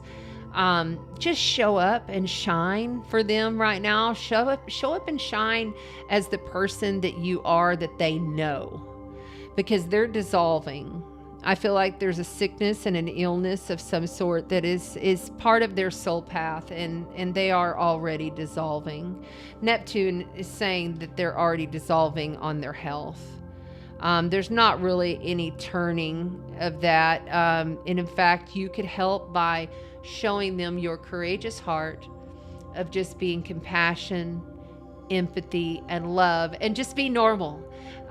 just show up and shine for them right now. Show up and shine as the person that you are, that they know, because they're dissolving. I feel like there's a sickness and an illness of some sort that is part of their soul path, and they are already dissolving. Neptune is saying that they're already dissolving on their health. There's not really any turning of that. And in fact, you could help by showing them your courageous heart of just being compassion, empathy, and love, and just be normal.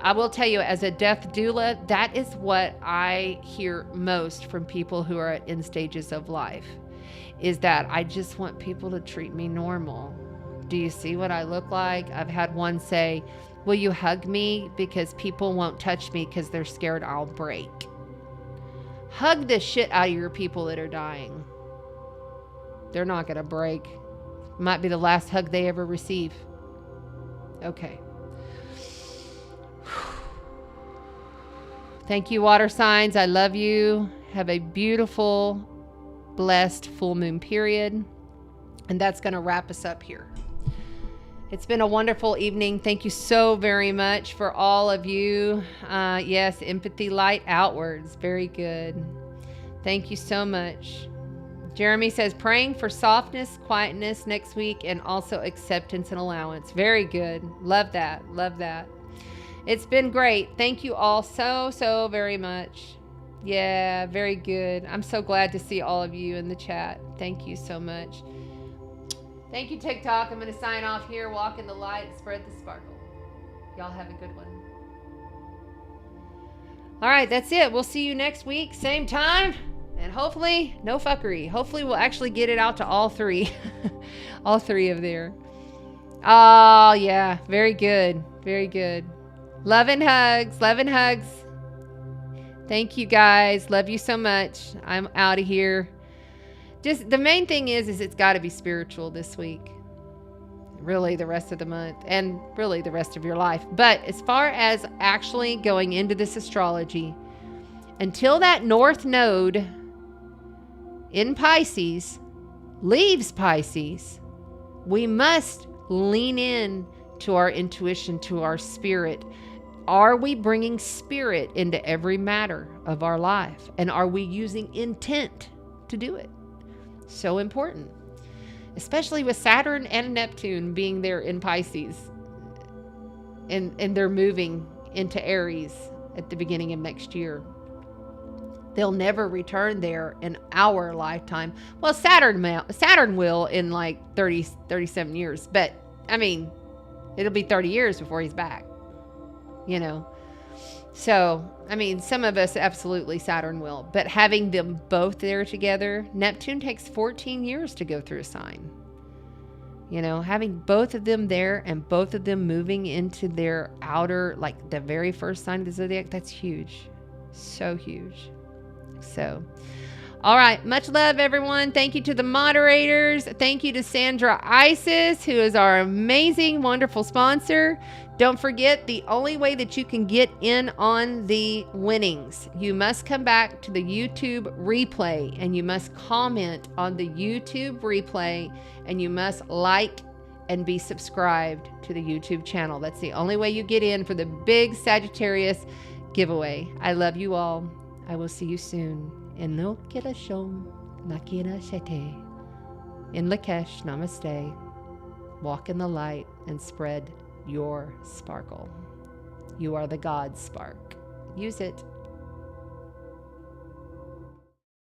I will tell you, as a death doula, that is what I hear most from people who are at end stages of life, is that I just want people to treat me normal. Do you see what I look like? I've had one say, will you hug me? Because people won't touch me because they're scared I'll break. Hug the shit out of your people that are dying. They're not going to break. It might be the last hug they ever receive. Okay. Thank you, water signs. I love you. Have a beautiful, blessed full moon period. And that's going to wrap us up here. It's been a wonderful evening. Thank you so very much for all of you. Yes, empathy light outwards. Very good. Thank you so much. Jeremy says, praying for softness, quietness next week, and also acceptance and allowance. Very good. Love that. Love that. It's been great. Thank you all so very much. Yeah, very good. I'm so glad to see all of you in the chat. Thank you so much. Thank you, TikTok. I'm going to sign off here. Walk in the light, spread the sparkle. Y'all have a good one. All right, that's it. We'll see you next week, same time. And hopefully, no fuckery. Hopefully, we'll actually get it out to all three. All three of there. Oh, yeah. Very good. Very good. Love and hugs. Love and hugs. Thank you, guys. Love you so much. I'm out of here. Just the main thing is it's got to be spiritual this week. Really, the rest of the month. And really, the rest of your life. But as far as actually going into this astrology, until that North Node in Pisces leaves Pisces, we must lean in to our intuition, to our spirit. Are we bringing spirit into every matter of our life? And are we using intent to do it? So important, especially with Saturn and Neptune being there in Pisces, and they're moving into Aries at the beginning of next year. They'll never return there in our lifetime. Well, Saturn will in like 37 years. But, I mean, it'll be 30 years before he's back. You know? So, I mean, some of us absolutely Saturn will. But having them both there together, Neptune takes 14 years to go through a sign. You know, having both of them there and both of them moving into their outer, like the very first sign of the zodiac, that's huge. So huge. So, all right. Much love, everyone. Thank you to the moderators. Thank you to Sandra Isis, who is our amazing, wonderful sponsor. Don't forget, the only way that you can get in on the winnings, you must come back to the YouTube replay, and you must comment on the YouTube replay, and you must like and be subscribed to the YouTube channel. That's the only way you get in for the big Sagittarius giveaway. I love you all. I will see you soon. In Lokira Shom, Nakira Shete. In Lakesh, namaste. Walk in the light and spread your sparkle. You are the God spark. Use it.